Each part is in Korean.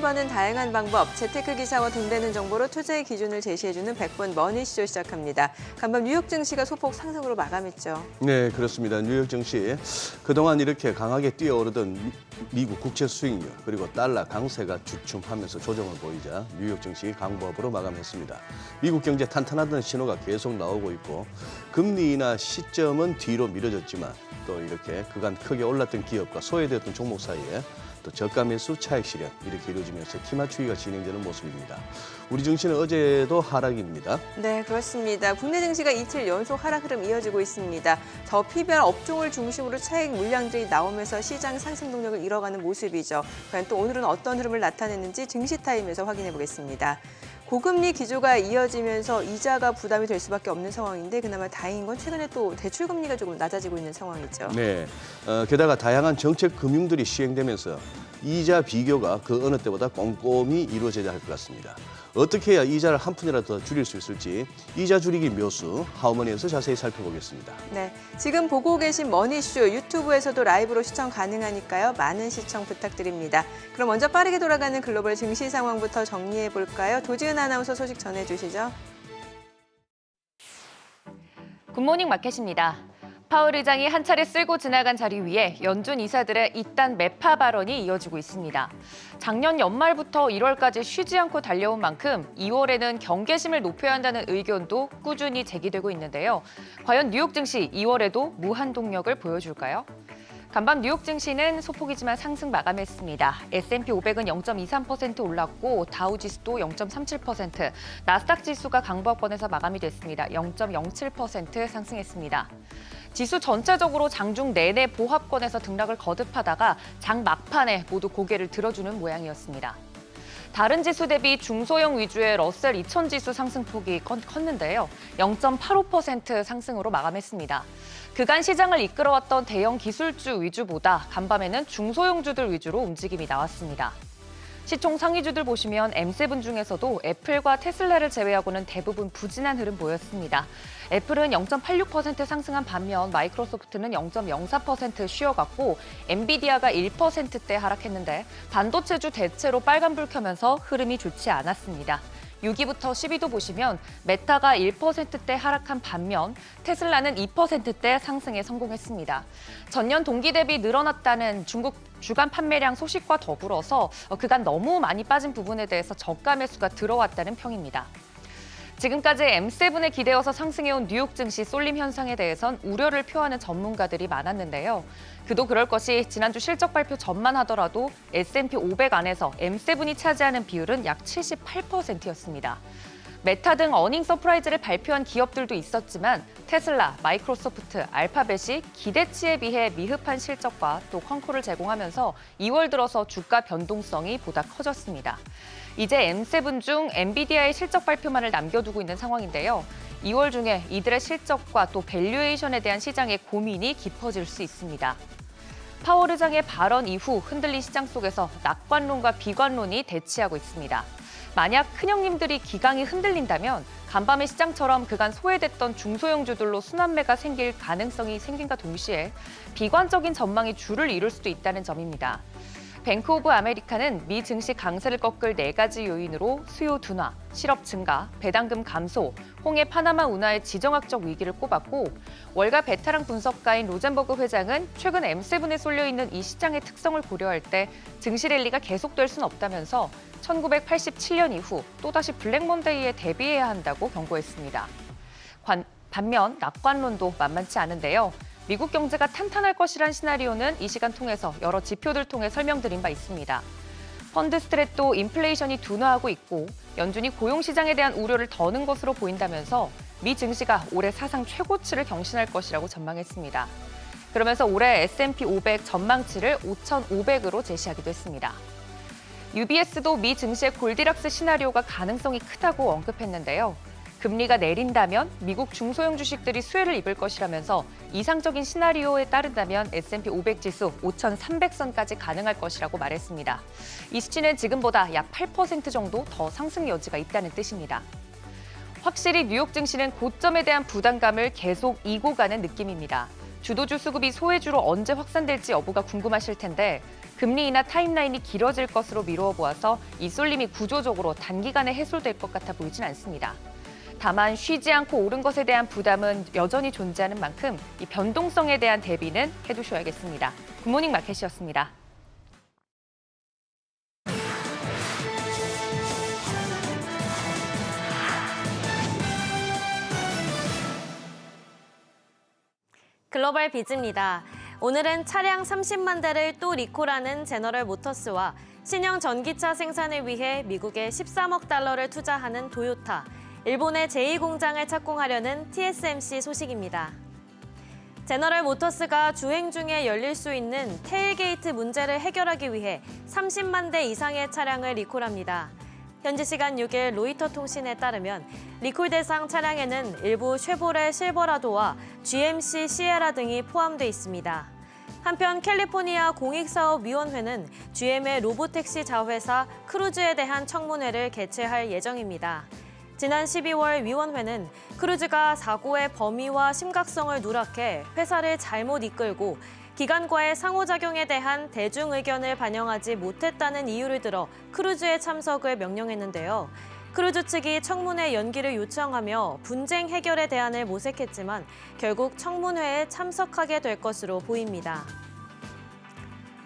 버는 다양한 방법, 재테크 기사와 돈 되는 정보로 투자의 기준을 제시해주는 100분 머니쇼 시작합니다. 간밤 뉴욕 증시가 소폭 상승으로 마감했죠. 네, 그렇습니다. 뉴욕 증시 그동안 이렇게 강하게 뛰어오르던 미국 국채 수익률 그리고 달러 강세가 주춤하면서 조정을 보이자 뉴욕 증시 강보합으로 마감했습니다. 미국 경제 탄탄하다는 신호가 계속 나오고 있고 금리 인하 시점은 뒤로 미뤄졌지만 또 이렇게 그간 크게 올랐던 기업과 소외되었던 종목 사이에 또 저가 매수 차익 실현 이렇게 이루어지면서 키 맞추기가 진행되는 모습입니다. 우리 증시는 어제도 하락입니다. 네, 그렇습니다. 국내 증시가 이틀 연속 하락 흐름 이어지고 있습니다. 저피별 업종을 중심으로 차익 물량들이 나오면서 시장 상승 동력을 잃어가는 모습이죠. 과연 또 오늘은 어떤 흐름을 나타내는지 증시타임에서 확인해 보겠습니다. 고금리 기조가 이어지면서 이자가 부담이 될 수밖에 없는 상황인데 그나마 다행인 건 최근에 또 대출금리가 조금 낮아지고 있는 상황이죠. 네, 게다가 다양한 정책 금융들이 시행되면서 이자 비교가 그 어느 때보다 꼼꼼히 이루어져야 할 것 같습니다. 어떻게 해야 이자를 한 푼이라도 더 줄일 수 있을지 이자 줄이기 묘수 하우머니에서 자세히 살펴보겠습니다. 네, 지금 보고 계신 머니쇼 유튜브에서도 라이브로 시청 가능하니까요. 많은 시청 부탁드립니다. 그럼 먼저 빠르게 돌아가는 글로벌 증시 상황부터 정리해 볼까요? 도지은 아나운서 소식 전해주시죠. 굿모닝 마켓입니다. 파월 의장이 한 차례 쓸고 지나간 자리 위에 연준 이사들의 이딴 매파 발언이 이어지고 있습니다. 작년 연말부터 1월까지 쉬지 않고 달려온 만큼 2월에는 경계심을 높여야 한다는 의견도 꾸준히 제기되고 있는데요. 과연 뉴욕 증시 2월에도 무한 동력을 보여줄까요? 간밤 뉴욕 증시는 소폭이지만 상승 마감했습니다. S&P 500은 0.23% 올랐고 다우 지수도 0.37%, 나스닥 지수가 강보합권에서 마감이 됐습니다. 0.07% 상승했습니다. 지수 전체적으로 장중 내내 보합권에서 등락을 거듭하다가 장 막판에 모두 고개를 들어주는 모양이었습니다. 다른 지수 대비 중소형 위주의 러셀 2000 지수 상승폭이 컸는데요. 0.85% 상승으로 마감했습니다. 그간 시장을 이끌어왔던 대형 기술주 위주보다 간밤에는 중소형주들 위주로 움직임이 나왔습니다. 시총 상위주들 보시면 M7 중에서도 애플과 테슬라를 제외하고는 대부분 부진한 흐름 보였습니다. 애플은 0.86% 상승한 반면 마이크로소프트는 0.04% 쉬어갔고 엔비디아가 1%대 하락했는데 반도체주 대체로 빨간불 켜면서 흐름이 좋지 않았습니다. 6위부터 10위도 보시면 메타가 1%대 하락한 반면 테슬라는 2%대 상승에 성공했습니다. 전년 동기 대비 늘어났다는 중국 주간 판매량 소식과 더불어서 그간 너무 많이 빠진 부분에 대해서 저가 매수가 들어왔다는 평입니다. 지금까지 M7에 기대어서 상승해온 뉴욕 증시 쏠림 현상에 대해선 우려를 표하는 전문가들이 많았는데요. 그도 그럴 것이 지난주 실적 발표 전만 하더라도 S&P 500 안에서 M7이 차지하는 비율은 약 78%였습니다. 메타 등 어닝 서프라이즈를 발표한 기업들도 있었지만 테슬라, 마이크로소프트, 알파벳이 기대치에 비해 미흡한 실적과 또 컨코를 제공하면서 2월 들어서 주가 변동성이 보다 커졌습니다. 이제 M7 중 엔비디아의 실적 발표만을 남겨두고 있는 상황인데요. 2월 중에 이들의 실적과 또 밸류에이션에 대한 시장의 고민이 깊어질 수 있습니다. 파월 의장의 발언 이후 흔들린 시장 속에서 낙관론과 비관론이 대치하고 있습니다. 만약 큰형님들이 기강이 흔들린다면 간밤의 시장처럼 그간 소외됐던 중소형주들로 순환매가 생길 가능성이 생긴과 동시에 비관적인 전망이 줄을 이룰 수도 있다는 점입니다. 뱅크 오브 아메리카는 미 증시 강세를 꺾을 4가지 요인으로 수요 둔화, 실업 증가, 배당금 감소, 홍해 파나마 운하의 지정학적 위기를 꼽았고 월가 베테랑 분석가인 로젠버그 회장은 최근 M7에 쏠려있는 이 시장의 특성을 고려할 때 증시 랠리가 계속될 수는 없다면서 1987년 이후 또다시 블랙먼데이에 대비해야 한다고 경고했습니다. 반면 낙관론도 만만치 않은데요. 미국 경제가 탄탄할 것이란 시나리오는 이 시간 통해서 여러 지표들 통해 설명드린 바 있습니다. 펀드 스트랩도 인플레이션이 둔화하고 있고 연준이 고용시장에 대한 우려를 더는 것으로 보인다면서 미 증시가 올해 사상 최고치를 경신할 것이라고 전망했습니다. 그러면서 올해 S&P 500 전망치를 5,500으로 제시하기도 했습니다. UBS도 미 증시의 골디락스 시나리오가 가능성이 크다고 언급했는데요. 금리가 내린다면 미국 중소형 주식들이 수혜를 입을 것이라면서 이상적인 시나리오에 따른다면 S&P 500 지수 5,300선까지 가능할 것이라고 말했습니다. 이 수치는 지금보다 약 8% 정도 더 상승 여지가 있다는 뜻입니다. 확실히 뉴욕 증시는 고점에 대한 부담감을 계속 이고 가는 느낌입니다. 주도주 수급이 소외주로 언제 확산될지 여부가 궁금하실 텐데 금리 인하 타임라인이 길어질 것으로 미루어 보아서 이 쏠림이 구조적으로 단기간에 해소될 것 같아 보이진 않습니다. 다만 쉬지 않고 오른 것에 대한 부담은 여전히 존재하는 만큼 이 변동성에 대한 대비는 해두셔야겠습니다. 굿모닝 마켓이었습니다. 글로벌 비즈입니다. 오늘은 차량 30만 대를 또 리콜하는 제너럴 모터스와 신형 전기차 생산을 위해 미국에 13억 달러를 투자하는 도요타, 일본의 제2공장을 착공하려는 TSMC 소식입니다. 제너럴 모터스가 주행 중에 열릴 수 있는 테일게이트 문제를 해결하기 위해 30만 대 이상의 차량을 리콜합니다. 현지 시간 6일 로이터 통신에 따르면 리콜 대상 차량에는 일부 쉐보레 실버라도와 GMC 시에라 등이 포함돼 있습니다. 한편 캘리포니아 공익사업위원회는 GM의 로보택시 자회사 크루즈에 대한 청문회를 개최할 예정입니다. 지난 12월 위원회는 크루즈가 사고의 범위와 심각성을 누락해 회사를 잘못 이끌고 기관과의 상호작용에 대한 대중 의견을 반영하지 못했다는 이유를 들어 크루즈의 참석을 명령했는데요. 크루즈 측이 청문회 연기를 요청하며 분쟁 해결의 대안을 모색했지만 결국 청문회에 참석하게 될 것으로 보입니다.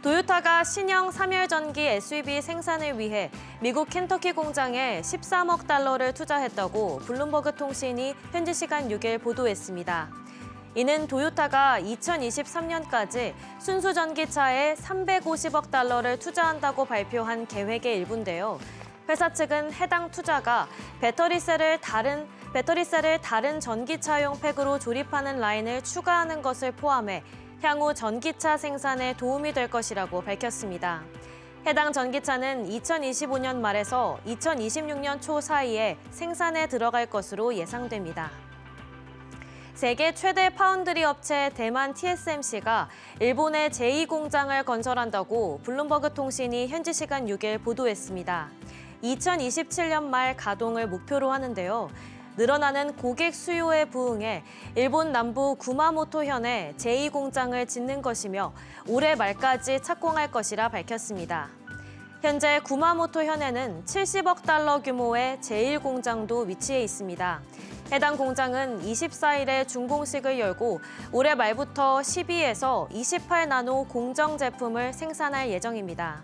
도요타가 신형 3열 전기 SUV 생산을 위해 미국 켄터키 공장에 13억 달러를 투자했다고 블룸버그 통신이 현지 시간 6일 보도했습니다. 이는 도요타가 2023년까지 순수 전기차에 350억 달러를 투자한다고 발표한 계획의 일부인데요. 회사 측은 해당 투자가 배터리셀을 다른 전기차용 팩으로 조립하는 라인을 추가하는 것을 포함해 향후 전기차 생산에 도움이 될 것이라고 밝혔습니다. 해당 전기차는 2025년 말에서 2026년 초 사이에 생산에 들어갈 것으로 예상됩니다. 세계 최대 파운드리 업체 대만 TSMC가 일본의 제2공장을 건설한다고 블룸버그 통신이 현지 시간 6일 보도했습니다. 2027년 말 가동을 목표로 하는데요. 늘어나는 고객 수요에 부응해 일본 남부 구마모토현에 제2공장을 짓는 것이며 올해 말까지 착공할 것이라 밝혔습니다. 현재 구마모토현에는 70억 달러 규모의 제1공장도 위치해 있습니다. 해당 공장은 24일에 준공식을 열고 올해 말부터 12에서 28나노 공정 제품을 생산할 예정입니다.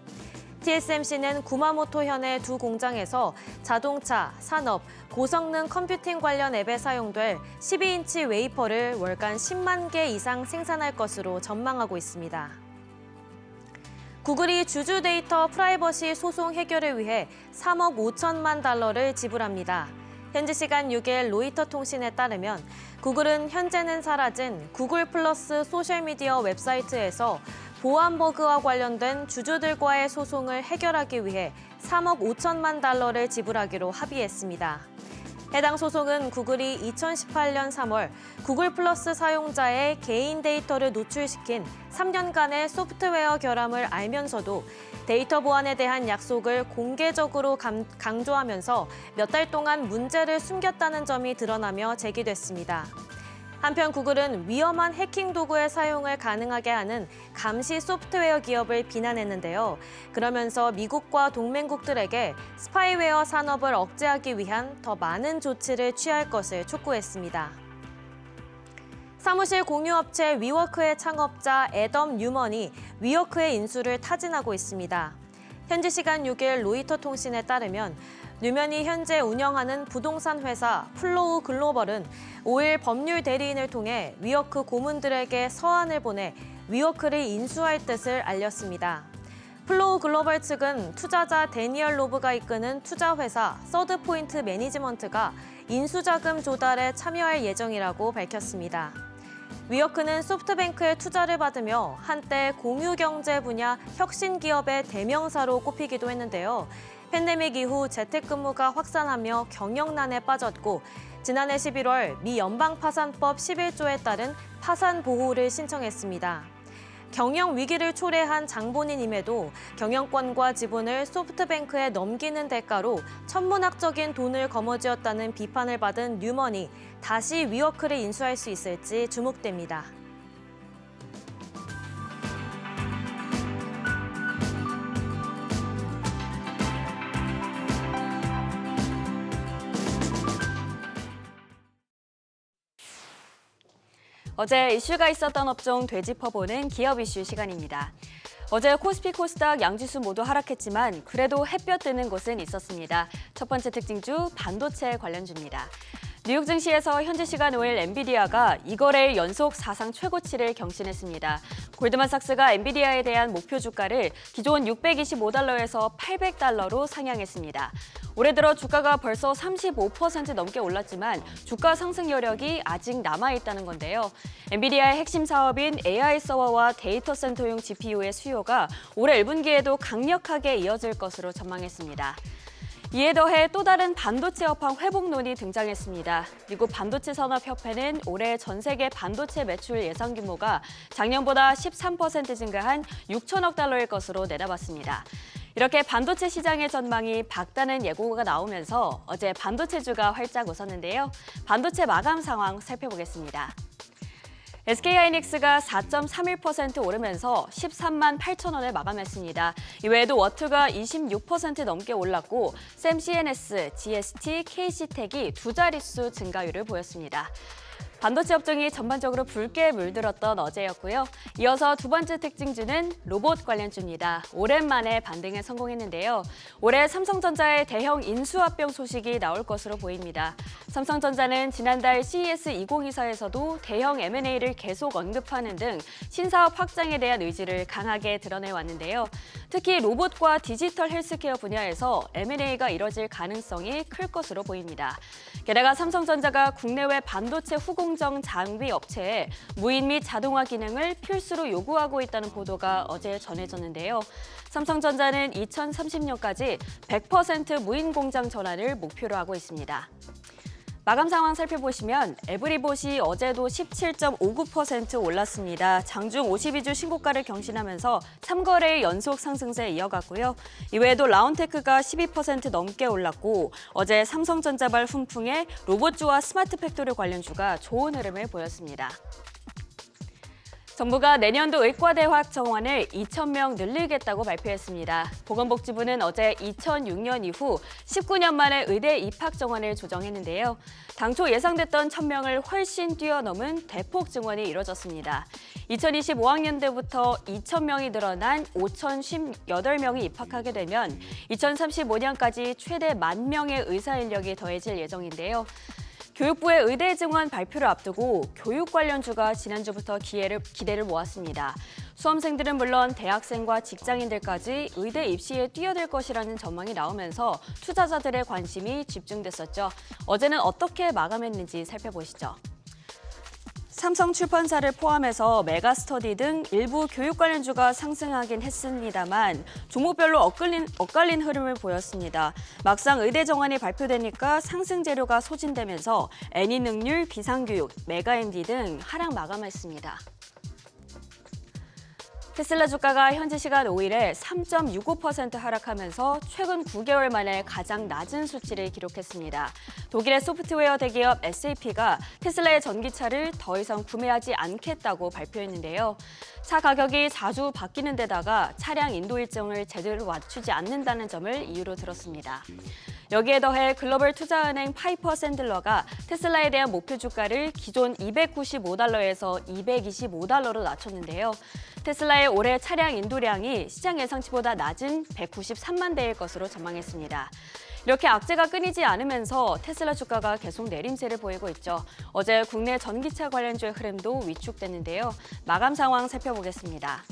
TSMC는 구마모토현의 두 공장에서 자동차, 산업, 고성능 컴퓨팅 관련 앱에 사용될 12인치 웨이퍼를 월간 10만 개 이상 생산할 것으로 전망하고 있습니다. 구글이 주주 데이터 프라이버시 소송 해결을 위해 3억 5천만 달러를 지불합니다. 현지 시간 6일 로이터 통신에 따르면 구글은 현재는 사라진 구글 플러스 소셜미디어 웹사이트에서 보안 버그와 관련된 주주들과의 소송을 해결하기 위해 3억 5천만 달러를 지불하기로 합의했습니다. 해당 소송은 구글이 2018년 3월 구글 플러스 사용자의 개인 데이터를 노출시킨 3년간의 소프트웨어 결함을 알면서도 데이터 보안에 대한 약속을 공개적으로 강조하면서 몇 달 동안 문제를 숨겼다는 점이 드러나며 제기됐습니다. 한편 구글은 위험한 해킹 도구의 사용을 가능하게 하는 감시 소프트웨어 기업을 비난했는데요. 그러면서 미국과 동맹국들에게 스파이웨어 산업을 억제하기 위한 더 많은 조치를 취할 것을 촉구했습니다. 사무실 공유업체 위워크의 창업자 애덤 뉴먼이 위워크의 인수를 타진하고 있습니다. 현지 시간 6일 로이터 통신에 따르면 뉴먼이 현재 운영하는 부동산 회사 플로우 글로벌은 5일 법률 대리인을 통해 위워크 고문들에게 서한을 보내 위워크를 인수할 뜻을 알렸습니다. 플로우 글로벌 측은 투자자 데니얼 로브가 이끄는 투자회사 서드포인트 매니지먼트가 인수자금 조달에 참여할 예정이라고 밝혔습니다. 위워크는 소프트뱅크의 투자를 받으며 한때 공유경제 분야 혁신 기업의 대명사로 꼽히기도 했는데요. 팬데믹 이후 재택근무가 확산하며 경영난에 빠졌고 지난해 11월 미 연방파산법 11조에 따른 파산 보호를 신청했습니다. 경영 위기를 초래한 장본인임에도 경영권과 지분을 소프트뱅크에 넘기는 대가로 천문학적인 돈을 거머쥐었다는 비판을 받은 뉴먼이 다시 위워크를 인수할 수 있을지 주목됩니다. 어제 이슈가 있었던 업종 되짚어보는 기업 이슈 시간입니다. 어제 코스피 코스닥 양지수 모두 하락했지만 그래도 햇볕 드는 곳은 있었습니다. 첫 번째 특징주 반도체 관련주입니다. 뉴욕 증시에서 현지 시간 5일 엔비디아가 이거래일 연속 사상 최고치를 경신했습니다. 골드만삭스가 엔비디아에 대한 목표 주가를 기존 $625에서 $800로 상향했습니다. 올해 들어 주가가 벌써 35% 넘게 올랐지만 주가 상승 여력이 아직 남아있다는 건데요. 엔비디아의 핵심 사업인 AI 서버와 데이터 센터용 GPU의 수요가 올해 1분기에도 강력하게 이어질 것으로 전망했습니다. 이에 더해 또 다른 반도체 업황 회복론이 등장했습니다. 미국 반도체 산업협회는 올해 전 세계 반도체 매출 예상 규모가 작년보다 13% 증가한 6천억 달러일 것으로 내다봤습니다. 이렇게 반도체 시장의 전망이 밝다는 예고가 나오면서 어제 반도체주가 활짝 웃었는데요. 반도체 마감 상황 살펴보겠습니다. SK하이닉스가 4.31% 오르면서 13만 8천 원에 마감했습니다. 이외에도 워트가 26% 넘게 올랐고 샘 CNS, GST, KC텍이 두 자릿수 증가율을 보였습니다. 반도체 업종이 전반적으로 붉게 물들었던 어제였고요. 이어서 두 번째 특징주는 로봇 관련주입니다. 오랜만에 반등에 성공했는데요. 올해 삼성전자의 대형 인수합병 소식이 나올 것으로 보입니다. 삼성전자는 지난달 CES 2024에서도 대형 M&A를 계속 언급하는 등 신사업 확장에 대한 의지를 강하게 드러내왔는데요. 특히 로봇과 디지털 헬스케어 분야에서 M&A가 이뤄질 가능성이 클 것으로 보입니다. 게다가 삼성전자가 국내외 반도체 후공정 장비 업체에 무인 및 자동화 기능을 필수로 요구하고 있다는 보도가 어제 전해졌는데요. 삼성전자는 2030년까지 100% 무인 공장 전환을 목표로 하고 있습니다. 마감 상황 살펴보시면 에브리봇이 어제도 17.59% 올랐습니다. 장중 52주 신고가를 경신하면서 3거래일 연속 상승세 이어갔고요. 이외에도 라운테크가 12% 넘게 올랐고 어제 삼성전자발 훈풍의 로봇주와 스마트 팩토리 관련주가 좋은 흐름을 보였습니다. 정부가 내년도 의과대학 정원을 2,000명 늘리겠다고 발표했습니다. 보건복지부는 어제 2006년 이후 19년 만에 의대 입학 정원을 조정했는데요. 당초 예상됐던 1,000명을 훨씬 뛰어넘은 대폭 증원이 이뤄졌습니다. 2025학년대부터 2,000명이 늘어난 5,018명이 입학하게 되면 2035년까지 최대 10,000명의 의사 인력이 더해질 예정인데요. 교육부의 의대 증원 발표를 앞두고 교육 관련주가 지난주부터 기대를 모았습니다. 수험생들은 물론 대학생과 직장인들까지 의대 입시에 뛰어들 것이라는 전망이 나오면서 투자자들의 관심이 집중됐었죠. 어제는 어떻게 마감했는지 살펴보시죠. 삼성출판사를 포함해서 메가스터디 등 일부 교육 관련주가 상승하긴 했습니다만 종목별로 엇갈린 흐름을 보였습니다. 막상 의대 정원이 발표되니까 상승 재료가 소진되면서 애니능률, 비상교육, 메가MD 등 하락 마감했습니다. 테슬라 주가가 현지 시간 5일에 3.65% 하락하면서 최근 9개월 만에 가장 낮은 수치를 기록했습니다. 독일의 소프트웨어 대기업 SAP가 테슬라의 전기차를 더 이상 구매하지 않겠다고 발표했는데요. 차 가격이 자주 바뀌는 데다가 차량 인도 일정을 제대로 맞추지 않는다는 점을 이유로 들었습니다. 여기에 더해 글로벌 투자은행 파이퍼 샌들러가 테슬라에 대한 목표 주가를 기존 $295에서 $225로 낮췄는데요. 테슬라의 올해 차량 인도량이 시장 예상치보다 낮은 193만 대일 것으로 전망했습니다. 이렇게 악재가 끊이지 않으면서 테슬라 주가가 계속 내림세를 보이고 있죠. 어제 국내 전기차 관련주의 흐름도 위축됐는데요. 마감 상황 살펴보겠습니다.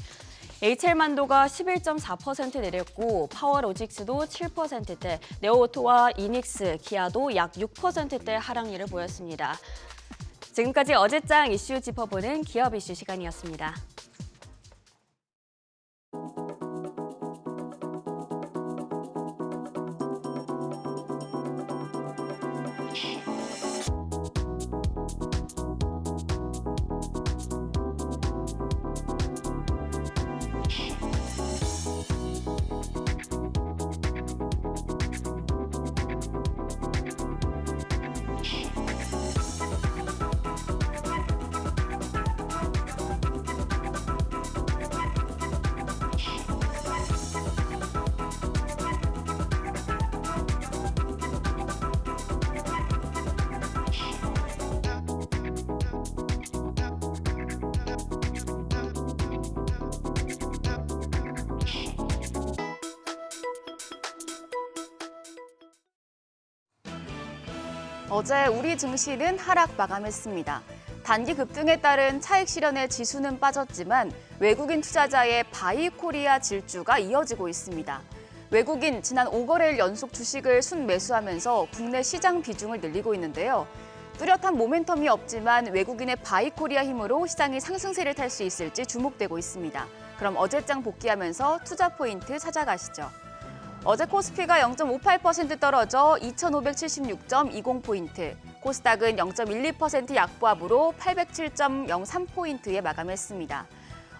HL만도가 11.4% 내렸고 파워로직스도 7%대, 네오오토와 이닉스, 기아도 약 6%대 하락률을 보였습니다. 지금까지 어제장 이슈 짚어보는 기업 이슈 시간이었습니다. 어제 우리 증시는 하락 마감했습니다. 단기 급등에 따른 차익 실현의 지수는 빠졌지만 외국인 투자자의 바이코리아 질주가 이어지고 있습니다. 외국인 지난 5거래일 연속 주식을 순매수하면서 국내 시장 비중을 늘리고 있는데요. 뚜렷한 모멘텀이 없지만 외국인의 바이코리아 힘으로 시장이 상승세를 탈 수 있을지 주목되고 있습니다. 그럼 어제장 복귀하면서 투자 포인트 찾아가시죠. 어제 코스피가 0.58% 떨어져 2,576.20포인트, 코스닥은 0.12% 약보합으로 807.03포인트에 마감했습니다.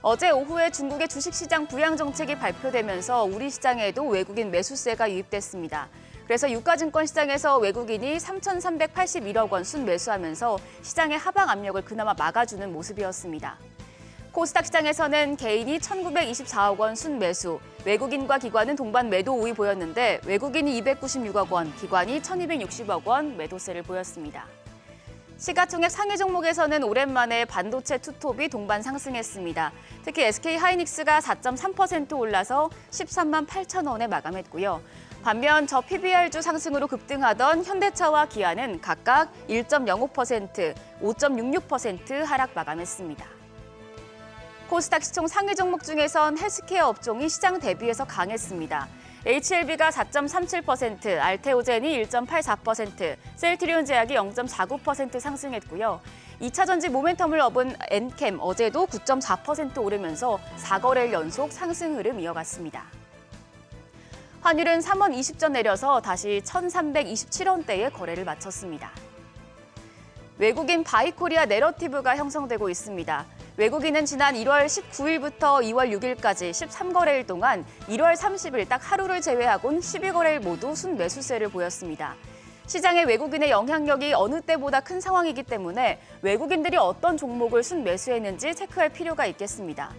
어제 오후에 중국의 주식시장 부양 정책이 발표되면서 우리 시장에도 외국인 매수세가 유입됐습니다. 그래서 유가증권 시장에서 외국인이 3,381억 원 순매수하면서 시장의 하방 압력을 그나마 막아주는 모습이었습니다. 코스닥 시장에서는 개인이 1,924억 원 순매수, 외국인과 기관은 동반 매도 우위 보였는데 외국인이 296억 원, 기관이 1,260억 원 매도세를 보였습니다. 시가총액 상위 종목에서는 오랜만에 반도체 투톱이 동반 상승했습니다. 특히 SK하이닉스가 4.3% 올라서 13만 8천 원에 마감했고요. 반면 저 PBR주 상승으로 급등하던 현대차와 기아는 각각 1.05%, 5.66% 하락 마감했습니다. 코스닥 시총 상위 종목 중에선 헬스케어 업종이 시장 대비해서 강했습니다. HLB가 4.37%, 알테오젠이 1.84%, 셀트리온 제약이 0.49% 상승했고요. 2차 전지 모멘텀을 업은 엔캠 어제도 9.4% 오르면서 4거래일 연속 상승 흐름 이어갔습니다. 환율은 3원 20전 내려서 다시 1,327원대에 거래를 마쳤습니다. 외국인 바이코리아 내러티브가 형성되고 있습니다. 외국인은 지난 1월 19일부터 2월 6일까지 13거래일 동안 1월 30일 딱 하루를 제외하곤 12거래일 모두 순매수세를 보였습니다. 시장에 외국인의 영향력이 어느 때보다 큰 상황이기 때문에 외국인들이 어떤 종목을 순매수했는지 체크할 필요가 있겠습니다.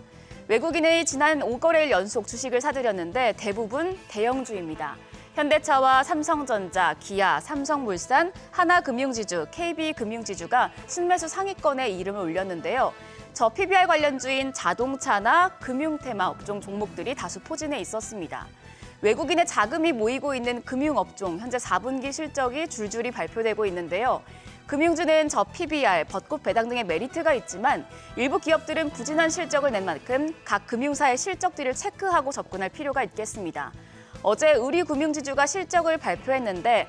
외국인의 지난 5거래일 연속 주식을 사들였는데 대부분 대형주입니다. 현대차와 삼성전자, 기아, 삼성물산, 하나금융지주, KB금융지주가 순매수 상위권에 이름을 올렸는데요. 저 PBR 관련주인 자동차나 금융테마 업종 종목들이 다수 포진해 있었습니다. 외국인의 자금이 모이고 있는 금융업종, 현재 4분기 실적이 줄줄이 발표되고 있는데요. 금융주는 저 PBR, 벚꽃 배당 등의 메리트가 있지만 일부 기업들은 부진한 실적을 낸 만큼 각 금융사의 실적들을 체크하고 접근할 필요가 있겠습니다. 어제 우리금융지주가 실적을 발표했는데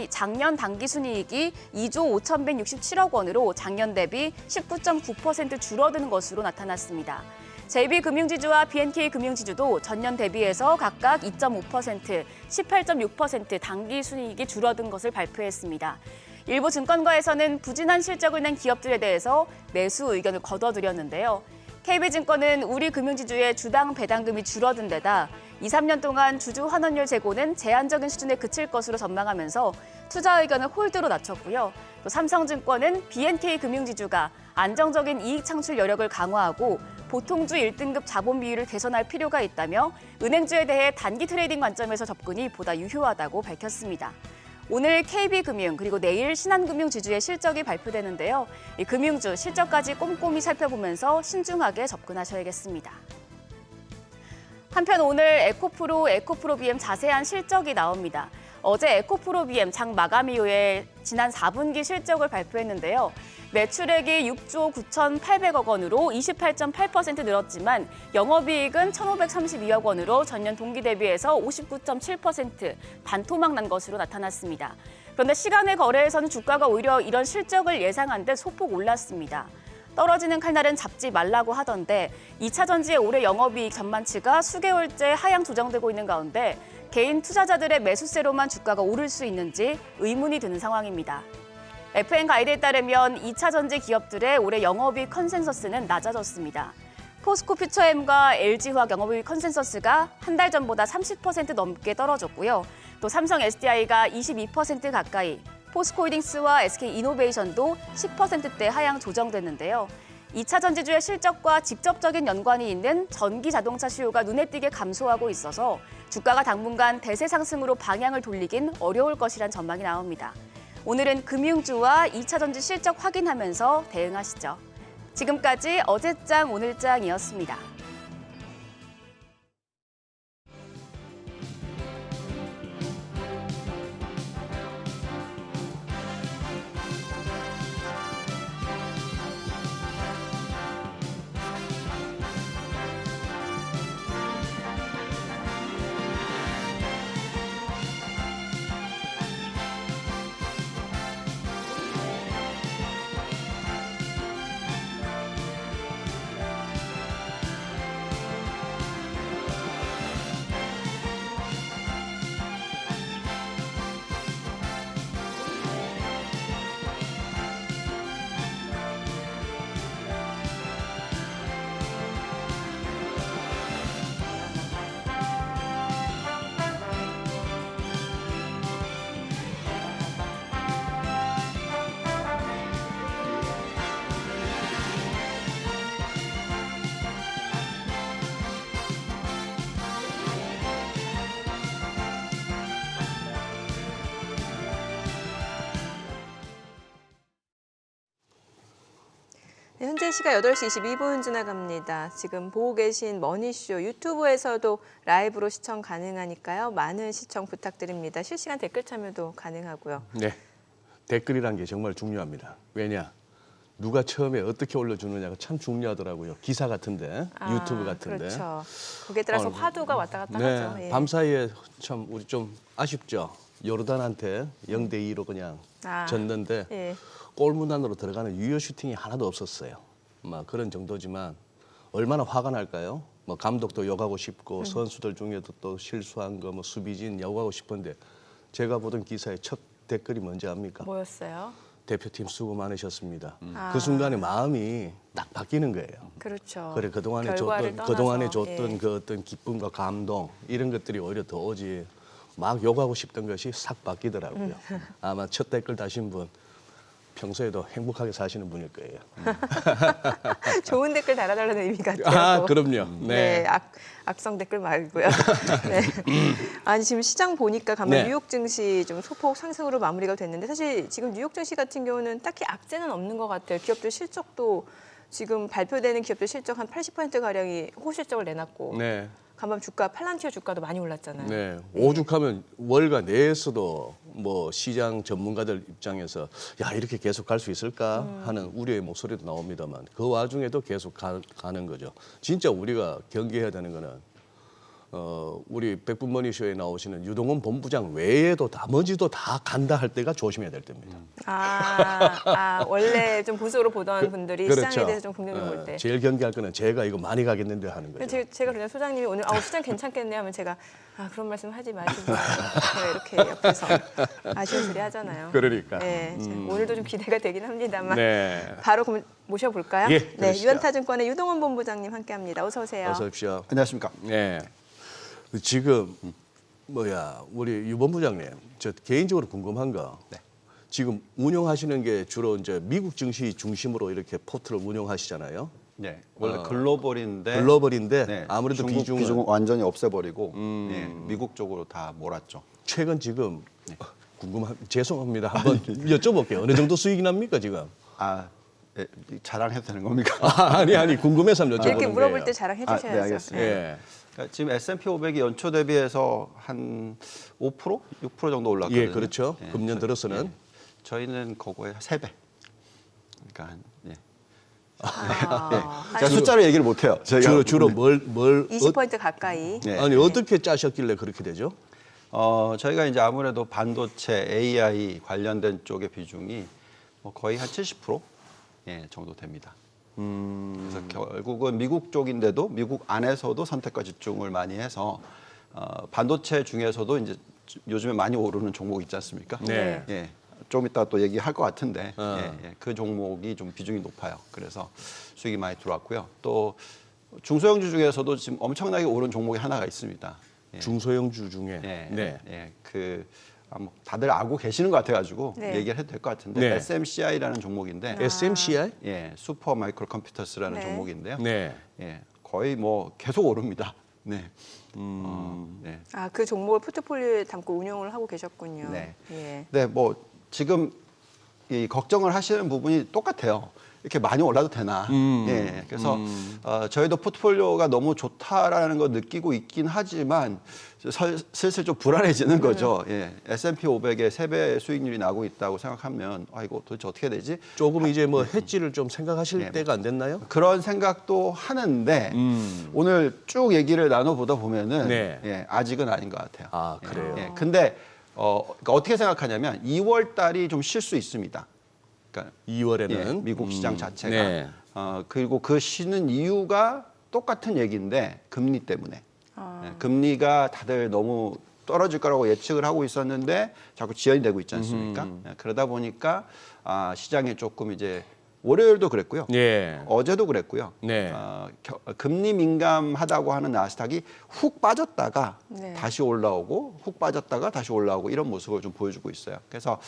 작년 당기순이익이 2조 5,167억 원으로 작년 대비 19.9% 줄어드는 것으로 나타났습니다. JB금융지주와 BNK금융지주도 전년 대비해서 각각 2.5%, 18.6% 당기순이익이 줄어든 것을 발표했습니다. 일부 증권가에서는 부진한 실적을 낸 기업들에 대해서 매수 의견을 거둬들였는데요. KB증권은 우리금융지주의 주당 배당금이 줄어든 데다 2, 3년 동안 주주 환원율 제고는 제한적인 수준에 그칠 것으로 전망하면서 투자 의견을 홀드로 낮췄고요. 또 삼성증권은 BNK금융지주가 안정적인 이익 창출 여력을 강화하고 보통주 1등급 자본 비율을 개선할 필요가 있다며 은행주에 대해 단기 트레이딩 관점에서 접근이 보다 유효하다고 밝혔습니다. 오늘 KB금융 그리고 내일 신한금융지주의 실적이 발표되는데요. 이 금융주 실적까지 꼼꼼히 살펴보면서 신중하게 접근하셔야겠습니다. 한편 오늘 에코프로비엠 자세한 실적이 나옵니다. 어제 에코프로비엠 장 마감 이후에 지난 4분기 실적을 발표했는데요. 매출액이 6조 9,800억 원으로 28.8% 늘었지만 영업이익은 1,532억 원으로 전년 동기 대비해서 59.7% 반토막 난 것으로 나타났습니다. 그런데 시간의 거래에서는 주가가 오히려 이런 실적을 예상한 데 소폭 올랐습니다. 떨어지는 칼날은 잡지 말라고 하던데 2차 전지의 올해 영업이익 전망치가 수개월째 하향 조정되고 있는 가운데 개인 투자자들의 매수세로만 주가가 오를 수 있는지 의문이 드는 상황입니다. FN 가이드에 따르면 2차 전지 기업들의 올해 영업이익 컨센서스는 낮아졌습니다. 포스코 퓨처엠과 LG화학 영업이익 컨센서스가 한 달 전보다 30% 넘게 떨어졌고요. 또 삼성 SDI가 22% 가까이, 포스코홀딩스와 SK이노베이션도 10%대 하향 조정됐는데요. 2차 전지주의 실적과 직접적인 연관이 있는 전기 자동차 수요가 눈에 띄게 감소하고 있어서 주가가 당분간 대세 상승으로 방향을 돌리긴 어려울 것이란 전망이 나옵니다. 오늘은 금융주와 2차 전지 실적 확인하면서 대응하시죠. 지금까지 어제장 오늘장이었습니다. 네, 현재 시각 8시 22분 지나갑니다. 지금 보고 계신 머니쇼 유튜브에서도 라이브로 시청 가능하니까요. 많은 시청 부탁드립니다. 실시간 댓글 참여도 가능하고요. 네, 댓글이란 게 정말 중요합니다. 왜냐? 누가 처음에 어떻게 올려주느냐가 참 중요하더라고요. 기사 같은데, 유튜브 같은데. 그렇죠. 거기에 따라서 화두가 왔다 갔다 하죠. 네, 예. 밤 사이에 참 우리 좀 아쉽죠. 요르단한테 0대2로 그냥 졌는데 예. 골문 안으로 들어가는 유효 슈팅이 하나도 없었어요. 막 그런 정도지만 얼마나 화가 날까요? 뭐 감독도 욕하고 싶고 선수들 중에도 또 실수한 거 뭐 수비진 욕하고 싶은데 제가 보던 기사의 첫 댓글이 뭔지 압니까? 뭐였어요? 대표팀 수고 많으셨습니다. 그 순간에 마음이 딱 바뀌는 거예요. 그렇죠. 그래 그동안에 결과를 줬던 그동안에 떠나서, 줬던 예. 그 어떤 기쁨과 감동 이런 것들이 오히려 더 오지. 막 욕하고 싶던 것이 싹 바뀌더라고요. 아마 첫 댓글 다신 분 평소에도 행복하게 사시는 분일 거예요. 좋은 댓글 달아달라는 의미 같아요. 아, 또. 그럼요. 네, 네. 악성 댓글 말고요. 네. 아니 지금 시장 보니까 가만 네. 뉴욕 증시 좀 소폭 상승으로 마무리가 됐는데 사실 지금 뉴욕 증시 같은 경우는 딱히 악재는 없는 것 같아요. 기업들 실적도 지금 발표되는 기업들 실적 한 80% 가량이 호실적을 내놨고 네. 간밤 주가 팔란티어 주가도 많이 올랐잖아요. 네. 오죽하면 월가 내에서도 뭐 시장 전문가들 입장에서 야 이렇게 계속 갈 수 있을까 하는 우려의 목소리도 나옵니다만 그 와중에도 계속 가는 거죠. 진짜 우리가 경계해야 되는 거는 우리 백분머니쇼에 나오시는 유동원 본부장 외에도 나머지도 다 간다 할 때가 조심해야 될 때입니다. 원래 좀 보수적으로 보던 분들이 그렇죠. 시장에 대해서 좀 긍정적으로 볼 때. 제일 경계할 거는 제가 이거 많이 가겠는데 하는 거죠. 제가 그냥 소장님이 오늘 시장 괜찮겠네 하면 제가 그런 말씀 하지 마시고 제가 이렇게 옆에서 아쉬운 소리 하잖아요. 그러니까. 네, 오늘도 좀 기대가 되긴 합니다만 네. 바로 그럼 모셔볼까요? 예, 네, 그러시죠. 유한타증권의 유동원 본부장님 함께합니다. 어서 오세요. 어서 오십시오. 안녕하십니까. 네. 지금 우리 유 본부장님, 저 개인적으로 궁금한 거. 네. 지금 운영하시는 게 주로 이제 미국 증시 중심으로 이렇게 포트를 운영하시잖아요. 네, 원래 글로벌인데 글로벌인데 네, 아무래도 중국 비중은 완전히 없애버리고 네, 미국 쪽으로 다 몰았죠. 최근 지금 죄송합니다. 한번 여쭤볼게요. 어느 정도 수익이 납니까 지금? 네, 자랑해도 되는 겁니까? 아니 궁금해서 한번 여쭤보는 이렇게 물어볼 거예요. 때 자랑해 네, 주셔야죠. 알겠습니다. 예. 그러니까 지금 S&P 500이 연초 대비해서 한 5%, 6% 정도 올랐거든요. 예, 그렇죠. 예, 금년 들어서는 저희는 그거의 3배. 그러니까 한 제가 숫자로 얘기를 못 해요. 주로 뭘 20% 가까이. 네. 아니 어떻게 짜셨길래 그렇게 되죠? 저희가 이제 아무래도 반도체, AI 관련된 쪽의 비중이 뭐 거의 한 70% 정도 됩니다. 그래서 결국은 미국 쪽인데도 미국 안에서도 선택과 집중을 많이 해서 반도체 중에서도 이제 요즘에 많이 오르는 종목 있지 않습니까? 네. 예, 좀 이따 또 얘기할 것 같은데 그 종목이 좀 비중이 높아요. 그래서 수익이 많이 들어왔고요. 또 중소형주 중에서도 지금 엄청나게 오른 종목이 하나가 있습니다. 예. 중소형주 중에. 네. 다들 알고 계시는 것 같아가지고 네. 얘기를 해도 될 것 같은데 네. SMCI라는 종목인데 SMCI? 슈퍼 마이크로 컴퓨터스라는 네. 종목인데요. 네. 거의 뭐 계속 오릅니다. 네. 네. 그 종목을 포트폴리오에 담고 운영을 하고 계셨군요. 네. 예. 네, 뭐 지금 이 걱정을 하시는 부분이 똑같아요. 이렇게 많이 올라도 되나? 그래서 저희도 포트폴리오가 너무 좋다라는 거 느끼고 있긴 하지만 슬슬 좀 불안해지는 거죠. S&P 500의 3배 수익률이 나고 있다고 생각하면 이거 도대체 어떻게 되지? 조금 이제 뭐 해지를 좀 생각하실 때가 안 됐나요? 그런 생각도 하는데 오늘 쭉 얘기를 나눠보다 보면은 네. 아직은 아닌 것 같아요. 아, 그래요? 근데 그러니까 어떻게 생각하냐면 2월 달이 좀 쉴 수 있습니다. 그러니까 2월에는 미국 시장 자체가 네. 그리고 그 쉬는 이유가 똑같은 얘기인데 금리 때문에 금리가 다들 너무 떨어질 거라고 예측을 하고 있었는데 자꾸 지연이 되고 있지 않습니까? 그러다 보니까 시장에 조금 이제 월요일도 그랬고요. 예. 어제도 그랬고요. 네. 금리 민감하다고 하는 나스닥이 훅 빠졌다가 네. 다시 올라오고 훅 빠졌다가 다시 올라오고 이런 모습을 좀 보여주고 있어요. 그래서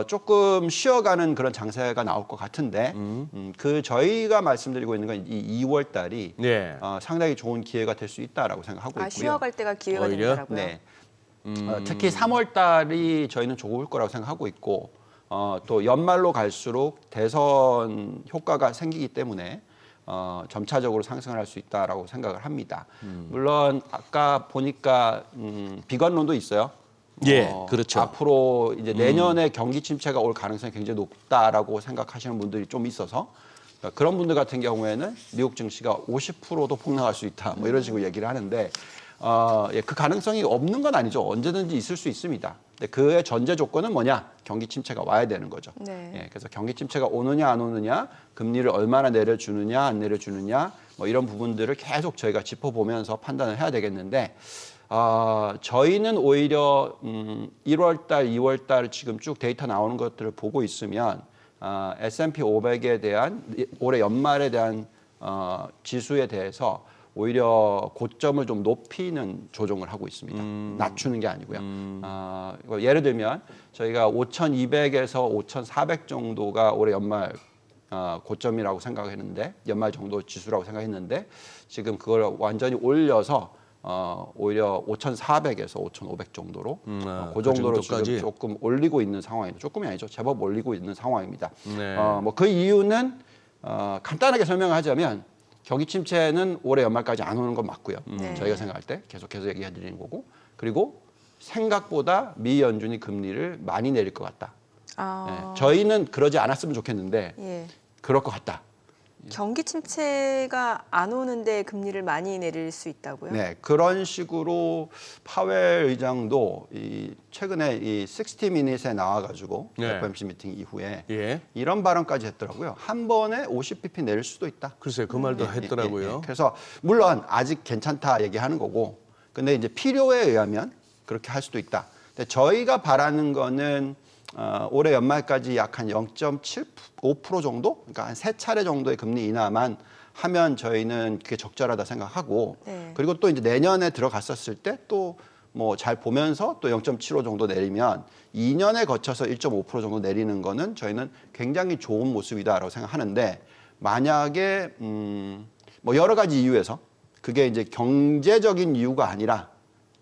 조금 쉬어가는 그런 장세가 나올 것 같은데 저희가 말씀드리고 있는 건 이 2월 달이 네. 상당히 좋은 기회가 될 수 있다라고 생각하고 있고요. 쉬어갈 때가 기회가 오히려? 된다고요. 네. 특히 3월 달이 저희는 좋을 거라고 생각하고 있고 또 연말로 갈수록 대선 효과가 생기기 때문에 점차적으로 상승을 할 수 있다라고 생각을 합니다. 물론 아까 보니까 비관론도 있어요. 예, 그렇죠. 앞으로 이제 내년에 경기 침체가 올 가능성이 굉장히 높다라고 생각하시는 분들이 좀 있어서 그런 분들 같은 경우에는 미국 증시가 50%도 폭락할 수 있다, 뭐 이런 식으로 얘기를 하는데 그 가능성이 없는 건 아니죠. 언제든지 있을 수 있습니다. 근데 그의 전제 조건은 뭐냐? 경기 침체가 와야 되는 거죠. 네. 예, 그래서 경기 침체가 오느냐 안 오느냐, 금리를 얼마나 내려주느냐 안 내려주느냐, 뭐 이런 부분들을 계속 저희가 짚어보면서 판단을 해야 되겠는데 저희는 오히려 1월 달, 2월 달 지금 쭉 데이터 나오는 것들을 보고 있으면 S&P 500에 대한 올해 연말에 대한 지수에 대해서 오히려 고점을 좀 높이는 조정을 하고 있습니다. 낮추는 게 아니고요. 예를 들면 저희가 5,200에서 5,400 정도가 올해 연말 고점이라고 생각했는데, 연말 정도 지수라고 생각했는데 지금 그걸 완전히 올려서 오히려 5,400에서 5,500 정도로 그 정도로 지금 조금 올리고 있는 상황입니다. 조금이 아니죠. 제법 올리고 있는 상황입니다. 네. 뭐 그 이유는 간단하게 설명하자면 경기 침체는 올해 연말까지 안 오는 건 맞고요. 네. 저희가 생각할 때 계속해서 얘기해 드리는 거고, 그리고 생각보다 미 연준이 금리를 많이 내릴 것 같다. 네. 저희는 그러지 않았으면 좋겠는데 예. 그럴 것 같다. 경기 침체가 안 오는데 금리를 많이 내릴 수 있다고요? 네, 그런 식으로 파웰 의장도 최근에 이 60 미닛에 나와가지고 네. FOMC 미팅 이후에 예. 이런 발언까지 했더라고요. 한 번에 50bp 내릴 수도 있다. 글쎄요, 그 말도 했더라고요. 그래서 물론 아직 괜찮다 얘기하는 거고, 근데 이제 필요에 의하면 그렇게 할 수도 있다. 근데 저희가 바라는 거는 올해 연말까지 약 한 0.75% 정도, 그러니까 한 3차례 정도의 금리 인하만 하면 저희는 그게 적절하다 생각하고, 네. 그리고 또 이제 내년에 들어갔었을 때 또 뭐 잘 보면서 또 0.75 정도 내리면 2년에 거쳐서 1.5% 정도 내리는 거는 저희는 굉장히 좋은 모습이다라고 생각하는데, 만약에 뭐 여러 가지 이유에서 그게 이제 경제적인 이유가 아니라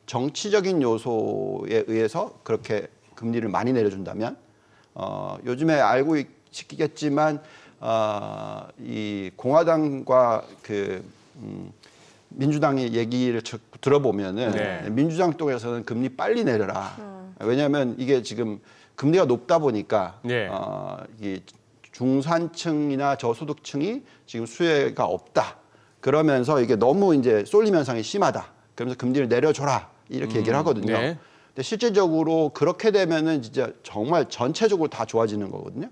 정치적인 요소에 의해서 그렇게 금리를 많이 내려준다면, 요즘에 알고 있겠지만 이 공화당과 그 민주당의 얘기를 들어보면은 네. 민주당 쪽에서는 금리 빨리 내려라. 왜냐하면 이게 지금 금리가 높다 보니까 네. 이 중산층이나 저소득층이 지금 수혜가 없다. 그러면서 이게 너무 이제 쏠림 현상이 심하다. 그러면서 금리를 내려줘라 이렇게 얘기를 하거든요. 네. 근데 실질적으로 그렇게 되면은 진짜 정말 전체적으로 다 좋아지는 거거든요.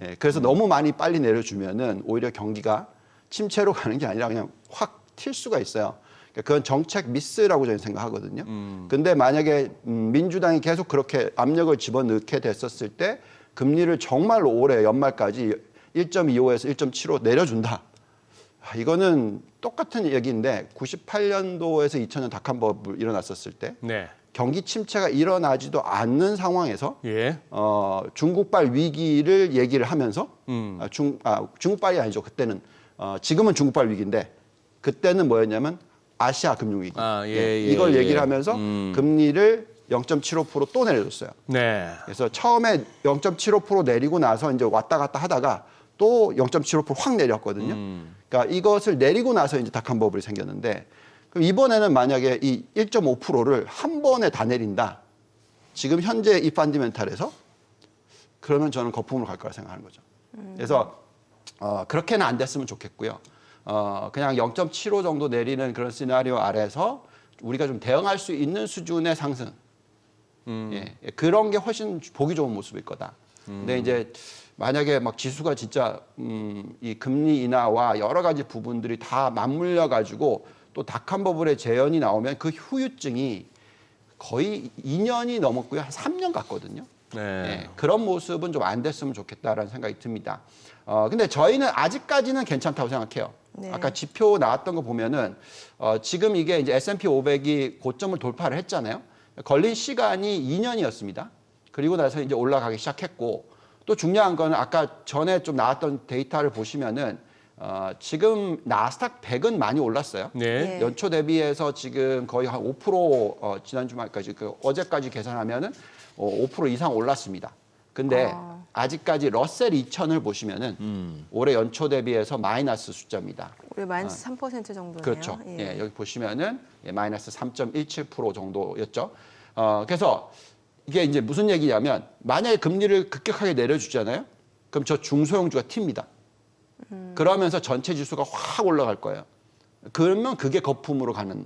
예, 그래서 너무 많이 빨리 내려주면은 오히려 경기가 침체로 가는 게 아니라 그냥 확 튈 수가 있어요. 그러니까 그건 정책 미스라고 저는 생각하거든요. 근데 만약에 민주당이 계속 그렇게 압력을 집어넣게 됐었을 때 금리를 정말로 올해 연말까지 1.25에서 1.75 내려준다. 이거는 똑같은 얘기인데 98년도에서 2000년 닷컴 버블 일어났었을 때 네. 경기 침체가 일어나지도 않는 상황에서 예. 중국발 위기를 얘기를 하면서 중국발이 아니죠. 그때는 지금은 중국발 위기인데 그때는 뭐였냐면 아시아 금융위기. 이걸 얘기를 하면서 금리를 0.75% 또 내려줬어요. 네. 그래서 처음에 0.75% 내리고 나서 이제 왔다 갔다 하다가 또 0.75% 확 내렸거든요. 그러니까 이것을 내리고 나서 이제 닷컴 버블이 생겼는데, 그럼 이번에는 만약에 이 1.5%를 한 번에 다 내린다. 지금 현재 이 펀디멘탈에서 그러면 저는 거품으로 갈 거라 생각하는 거죠. 그래서 그렇게는 안 됐으면 좋겠고요. 그냥 0.75 정도 내리는 그런 시나리오 아래서 우리가 좀 대응할 수 있는 수준의 상승. 예, 그런 게 훨씬 보기 좋은 모습일 거다. 근데 이제 만약에 막 지수가 진짜 이 금리 인하와 여러 가지 부분들이 다 맞물려 가지고 또 닷컴 버블의 재현이 나오면 그 후유증이 거의 2년이 넘었고요. 한 3년 갔거든요. 네. 예, 그런 모습은 좀 안 됐으면 좋겠다라는 생각이 듭니다. 근데 저희는 아직까지는 괜찮다고 생각해요. 네. 아까 지표 나왔던 거 보면은 지금 이게 이제 S&P 500이 고점을 돌파를 했잖아요. 걸린 시간이 2년이었습니다. 그리고 나서 이제 올라가기 시작했고, 또 중요한 거는 아까 전에 좀 나왔던 데이터를 보시면은 지금 나스닥 100은 많이 올랐어요. 네. 예. 연초 대비해서 지금 거의 한 5% 지난 주말까지 어제까지 계산하면은 5% 이상 올랐습니다. 근데 아직까지 러셀 2000을 보시면은 올해 연초 대비해서 마이너스 숫자입니다. 올해 마이너스 3% 정도네요. 그렇죠. 예. 예, 여기 보시면은 마이너스 3.17% 정도였죠. 그래서 이게 이제 무슨 얘기냐면 만약에 금리를 급격하게 내려주잖아요. 그럼 저 중소형주가 튑니다. 그러면서 전체 지수가 확 올라갈 거예요. 그러면 그게 거품으로 가는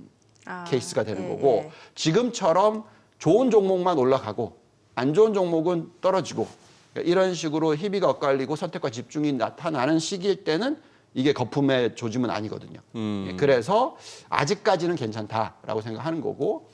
케이스가 되는 예, 거고 예. 지금처럼 좋은 종목만 올라가고 안 좋은 종목은 떨어지고 이런 식으로 희비가 엇갈리고 선택과 집중이 나타나는 시기일 때는 이게 거품의 조짐은 아니거든요. 예, 그래서 아직까지는 괜찮다라고 생각하는 거고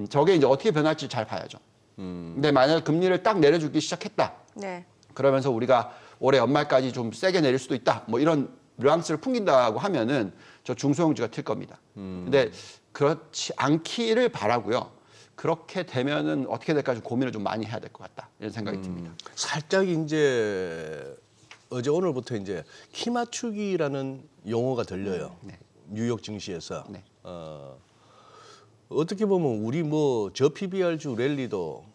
저게 이제 어떻게 변할지 잘 봐야죠. 근데 만약 금리를 딱 내려주기 시작했다. 네. 그러면서 우리가 올해 연말까지 좀 세게 내릴 수도 있다. 뭐 이런 뉘앙스를 풍긴다고 하면은 저 중소형주가 튈 겁니다. 근데 그렇지 않기를 바라고요. 그렇게 되면은 어떻게 될까 좀 고민을 좀 많이 해야 될 것 같다. 이런 생각이 듭니다. 살짝 이제 어제 오늘부터 이제 키 맞추기라는 용어가 들려요. 네. 뉴욕 증시에서. 네. 어떻게 보면 우리 뭐 저 PBR주 랠리도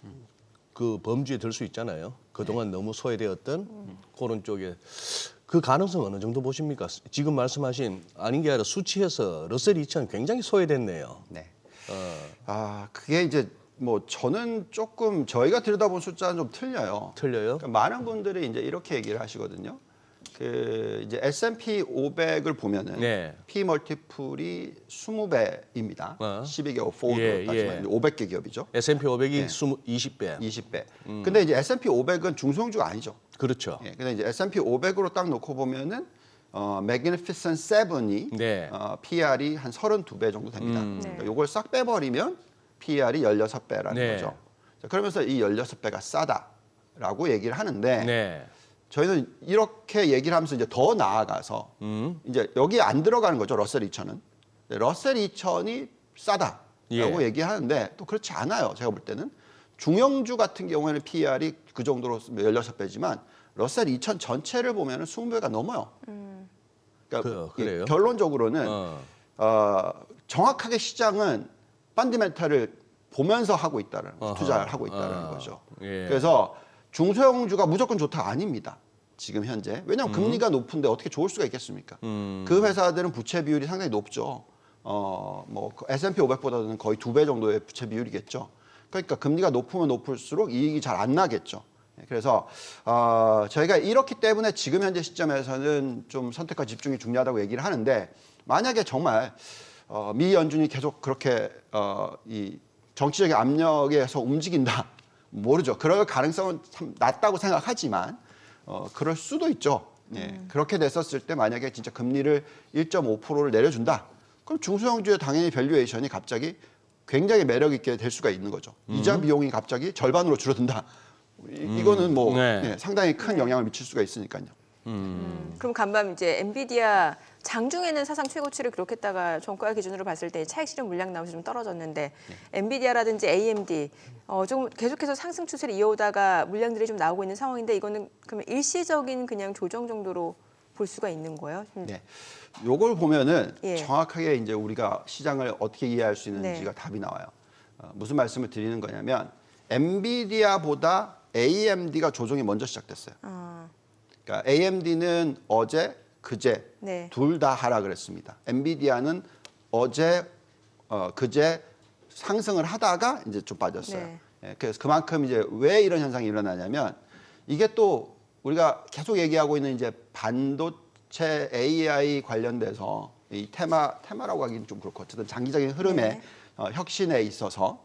그 범주에 들 수 있잖아요. 그동안 너무 소외되었던 그런 쪽에 그 가능성 어느 정도 보십니까? 지금 말씀하신 아닌 게 아니라 수치에서 러셀 2000 굉장히 소외됐네요. 네. 그게 이제 뭐 저는 조금 저희가 들여다본 숫자는 좀 틀려요. 틀려요? 그러니까 많은 분들이 이제 이렇게 얘기를 하시거든요. 그 이제 S&P 500을 보면은 네. P 멀티플이 20배입니다. 12개월 포워드 예, 따지면 예. 500개 기업이죠. S&P 500이 네. 20배. 20배. 근데 이제 S&P 500은 중소형주가 아니죠. 그렇죠. 예. 근데 이제 S&P 500으로 딱 놓고 보면은 Magnificent 7이 네. PR이 한 32배 정도 됩니다. 네. 그러니까 요걸 싹 빼버리면 PR이 16배라는 네. 거죠. 자, 그러면서 이 16배가 싸다라고 얘기를 하는데 네. 저희는 이렇게 얘기를 하면서 이제 더 나아가서 이제 여기에 안 들어가는 거죠. 러셀 2000은. 러셀 2000이 싸다라고 예. 얘기하는데 또 그렇지 않아요. 제가 볼 때는. 중형주 같은 경우에는 PR이 그 정도로 16배지만 러셀 2000 전체를 보면 20배가 넘어요. 그러니까 그래요? 결론적으로는 정확하게 시장은 펀디멘탈을 보면서 하고 있다는 거죠. 투자를 하고 있다는 거죠. 예. 그래서 중소형주가 무조건 좋다 아닙니다. 지금 현재. 왜냐하면 금리가 높은데 어떻게 좋을 수가 있겠습니까? 그 회사들은 부채 비율이 상당히 높죠. 뭐 S&P 500보다는 거의 2배 정도의 부채 비율이겠죠. 그러니까 금리가 높으면 높을수록 이익이 잘 안 나겠죠. 그래서 저희가 이렇기 때문에 지금 현재 시점에서는 좀 선택과 집중이 중요하다고 얘기를 하는데 만약에 정말 미 연준이 계속 그렇게 이 정치적인 압력에서 움직인다. 모르죠. 그럴 가능성은 참 낮다고 생각하지만 그럴 수도 있죠. 예. 그렇게 됐었을 때 만약에 진짜 금리를 1.5%를 내려준다. 그럼 중소형주의 당연히 밸류에이션이 갑자기 굉장히 매력 있게 될 수가 있는 거죠. 이자 비용이 갑자기 절반으로 줄어든다. 이거는 뭐 네. 예, 상당히 큰 영향을 미칠 수가 있으니까요. 그럼 간밤 이제 엔비디아 장중에는 사상 최고치를 기록했다가 종가 기준으로 봤을 때 차익 실현 물량 나오면서 좀 떨어졌는데 엔비디아라든지 AMD 조금 계속해서 상승 추세를 이어오다가 물량들이 좀 나오고 있는 상황인데 이거는 그러면 일시적인 그냥 조정 정도로 볼 수가 있는 거예요? 네. 요걸 보면은 예. 정확하게 이제 우리가 시장을 어떻게 이해할 수 있는지가 네. 답이 나와요. 무슨 말씀을 드리는 거냐면 엔비디아보다 AMD가 조정이 먼저 시작됐어요. 그러니까 AMD는 어제, 그제 네. 둘 다 하락을 했습니다. 엔비디아는 어제, 그제 상승을 하다가 이제 좀 빠졌어요. 네. 예, 그래서 그만큼 이제 왜 이런 현상이 일어나냐면 이게 또 우리가 계속 얘기하고 있는 이제 반도체 AI 관련돼서 이 테마라고 하기는 좀 그렇고 어쨌든 장기적인 흐름의 네. 혁신에 있어서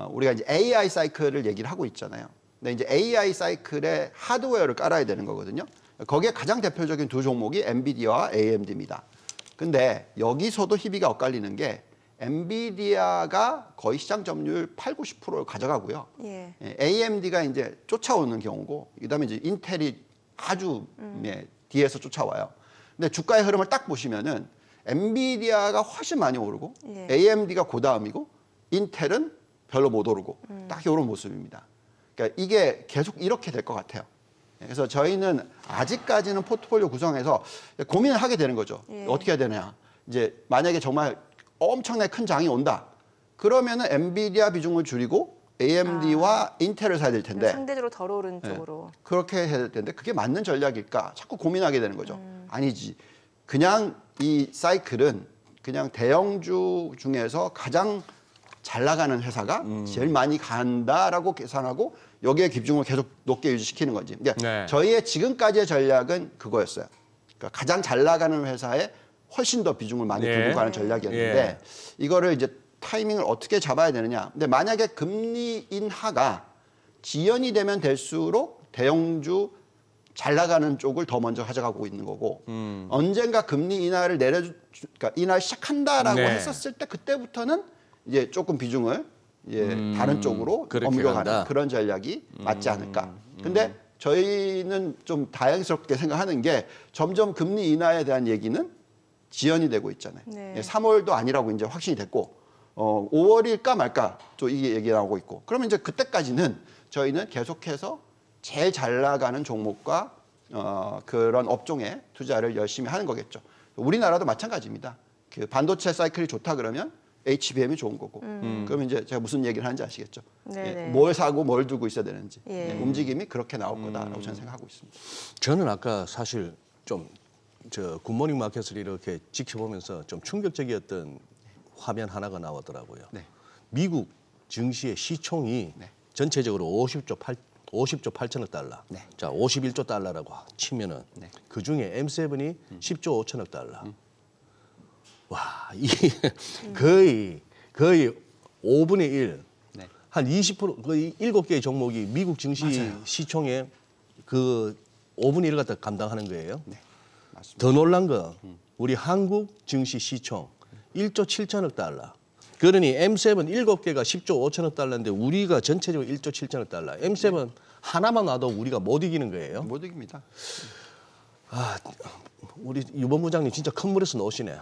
우리가 이제 AI 사이클을 얘기를 하고 있잖아요. 근데 이제 AI 사이클에 하드웨어를 깔아야 되는 거거든요. 거기에 가장 대표적인 두 종목이 엔비디아와 AMD입니다. 근데 여기서도 희비가 엇갈리는 게 엔비디아가 거의 시장 점유율 8, 90%를 가져가고요. 예. AMD가 이제 쫓아오는 경우고 그다음에 이제 인텔이 아주 뒤에서 쫓아와요. 근데 주가의 흐름을 딱 보시면은 엔비디아가 훨씬 많이 오르고 예. AMD가 고다음이고 인텔은 별로 못 오르고 딱 이런 모습입니다. 그러니까 이게 계속 이렇게 될 것 같아요. 그래서 저희는 아직까지는 포트폴리오 구성에서 고민을 하게 되는 거죠. 예. 어떻게 해야 되냐. 이제 만약에 정말 엄청나게 큰 장이 온다. 그러면은 엔비디아 비중을 줄이고 AMD와 인텔을 사야 될 텐데 상대적으로 덜 오른 쪽으로. 그렇게 해야 될 텐데 그게 맞는 전략일까? 자꾸 고민하게 되는 거죠. 아니지. 그냥 이 사이클은 그냥 대형주 중에서 가장 잘 나가는 회사가 제일 많이 간다라고 계산하고 여기에 비중을 계속 높게 유지시키는 거지. 그러니까 네. 저희의 지금까지의 전략은 그거였어요. 그러니까 가장 잘 나가는 회사에 훨씬 더 비중을 많이 네. 두고 가는 전략이었는데 예. 이거를 이제 타이밍을 어떻게 잡아야 되느냐. 근데 만약에 금리 인하가 지연이 되면 될수록 대형주 잘 나가는 쪽을 더 먼저 가져가고 있는 거고 언젠가 금리 인하를 그러니까 인하를 시작한다라고 네. 했었을 때 그때부터는 이제 조금 비중을 다른 쪽으로 그렇게 옮겨가는 간다. 그런 전략이 맞지 않을까. 근데 저희는 좀 다양스럽게 생각하는 게 점점 금리 인하에 대한 얘기는 지연이 되고 있잖아요. 네. 3월도 아니라고 이제 확신이 됐고 5월일까 말까 또 이게 얘기 나오고 있고 그러면 이제 그때까지는 저희는 계속해서 제일 잘 나가는 종목과 그런 업종에 투자를 열심히 하는 거겠죠. 우리나라도 마찬가지입니다. 그 반도체 사이클이 좋다 그러면 HBM이 좋은 거고. 그러면 이제 제가 무슨 얘기를 하는지 아시겠죠? 네네. 뭘 사고 뭘 두고 있어야 되는지 예. 움직임이 그렇게 나올 거다라고 저는 생각하고 있습니다. 저는 아까 사실 좀 굿모닝 마켓을 이렇게 지켜보면서 좀 충격적이었던 화면 하나가 나오더라고요. 네. 미국 증시의 시총이 네. 전체적으로 50조 8천억 달러. 네. 자, 51조 달러라고 치면은 네. 그 중에 M7이 10조 5천억 달러. 와, 이 거의 5분의 1. 네. 한 20% 거의 7개의 종목이 미국 증시 맞아요. 시총의 그 5분의 1을 갖다 감당하는 거예요. 네. 맞습니다. 더 놀란 건 우리 한국 증시 시총 1조 7천억 달러. 그러니 M7 7개가 10조 5천억 달러인데 우리가 전체적으로 1조 7천억 달러. M7 하나만 놔도 우리가 못 이기는 거예요. 못 이깁니다. 아, 우리 유본 부장님 진짜 큰 물에서 놓으시네.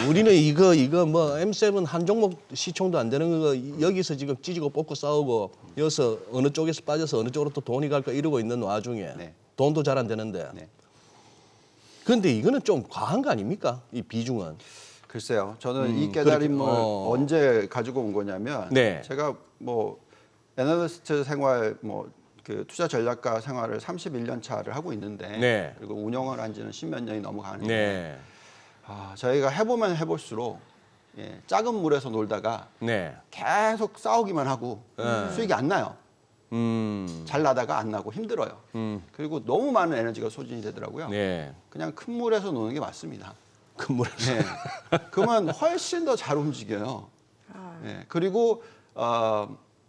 우리는 이거 뭐 M7 한 종목 시총도 안 되는 거 여기서 지금 찢고 뽑고 싸우고 여기서 어느 쪽에서 빠져서 어느 쪽으로 또 돈이 갈까 이러고 있는 와중에 네. 돈도 잘 안 되는데. 네. 그런데 이거는 좀 과한 거 아닙니까? 이 비중은. 글쎄요. 저는 이 깨달음을 그렇게, 언제 가지고 온 거냐면 네. 제가 뭐 애널리스트 생활 그 투자 전략가 생활을 31년 차를 하고 있는데 네. 그리고 운영을 한 지는 10몇 년이 넘어가는데 네. 저희가 해보면 해볼수록 작은 물에서 놀다가 네. 계속 싸우기만 하고 수익이 안 나요. 잘 나다가 안 나고 힘들어요. 그리고 너무 많은 에너지가 소진이 되더라고요. 네. 그냥 큰 물에서 노는 게 맞습니다. 큰 물에서. 네. 그러면 훨씬 더 잘 움직여요. 네. 그리고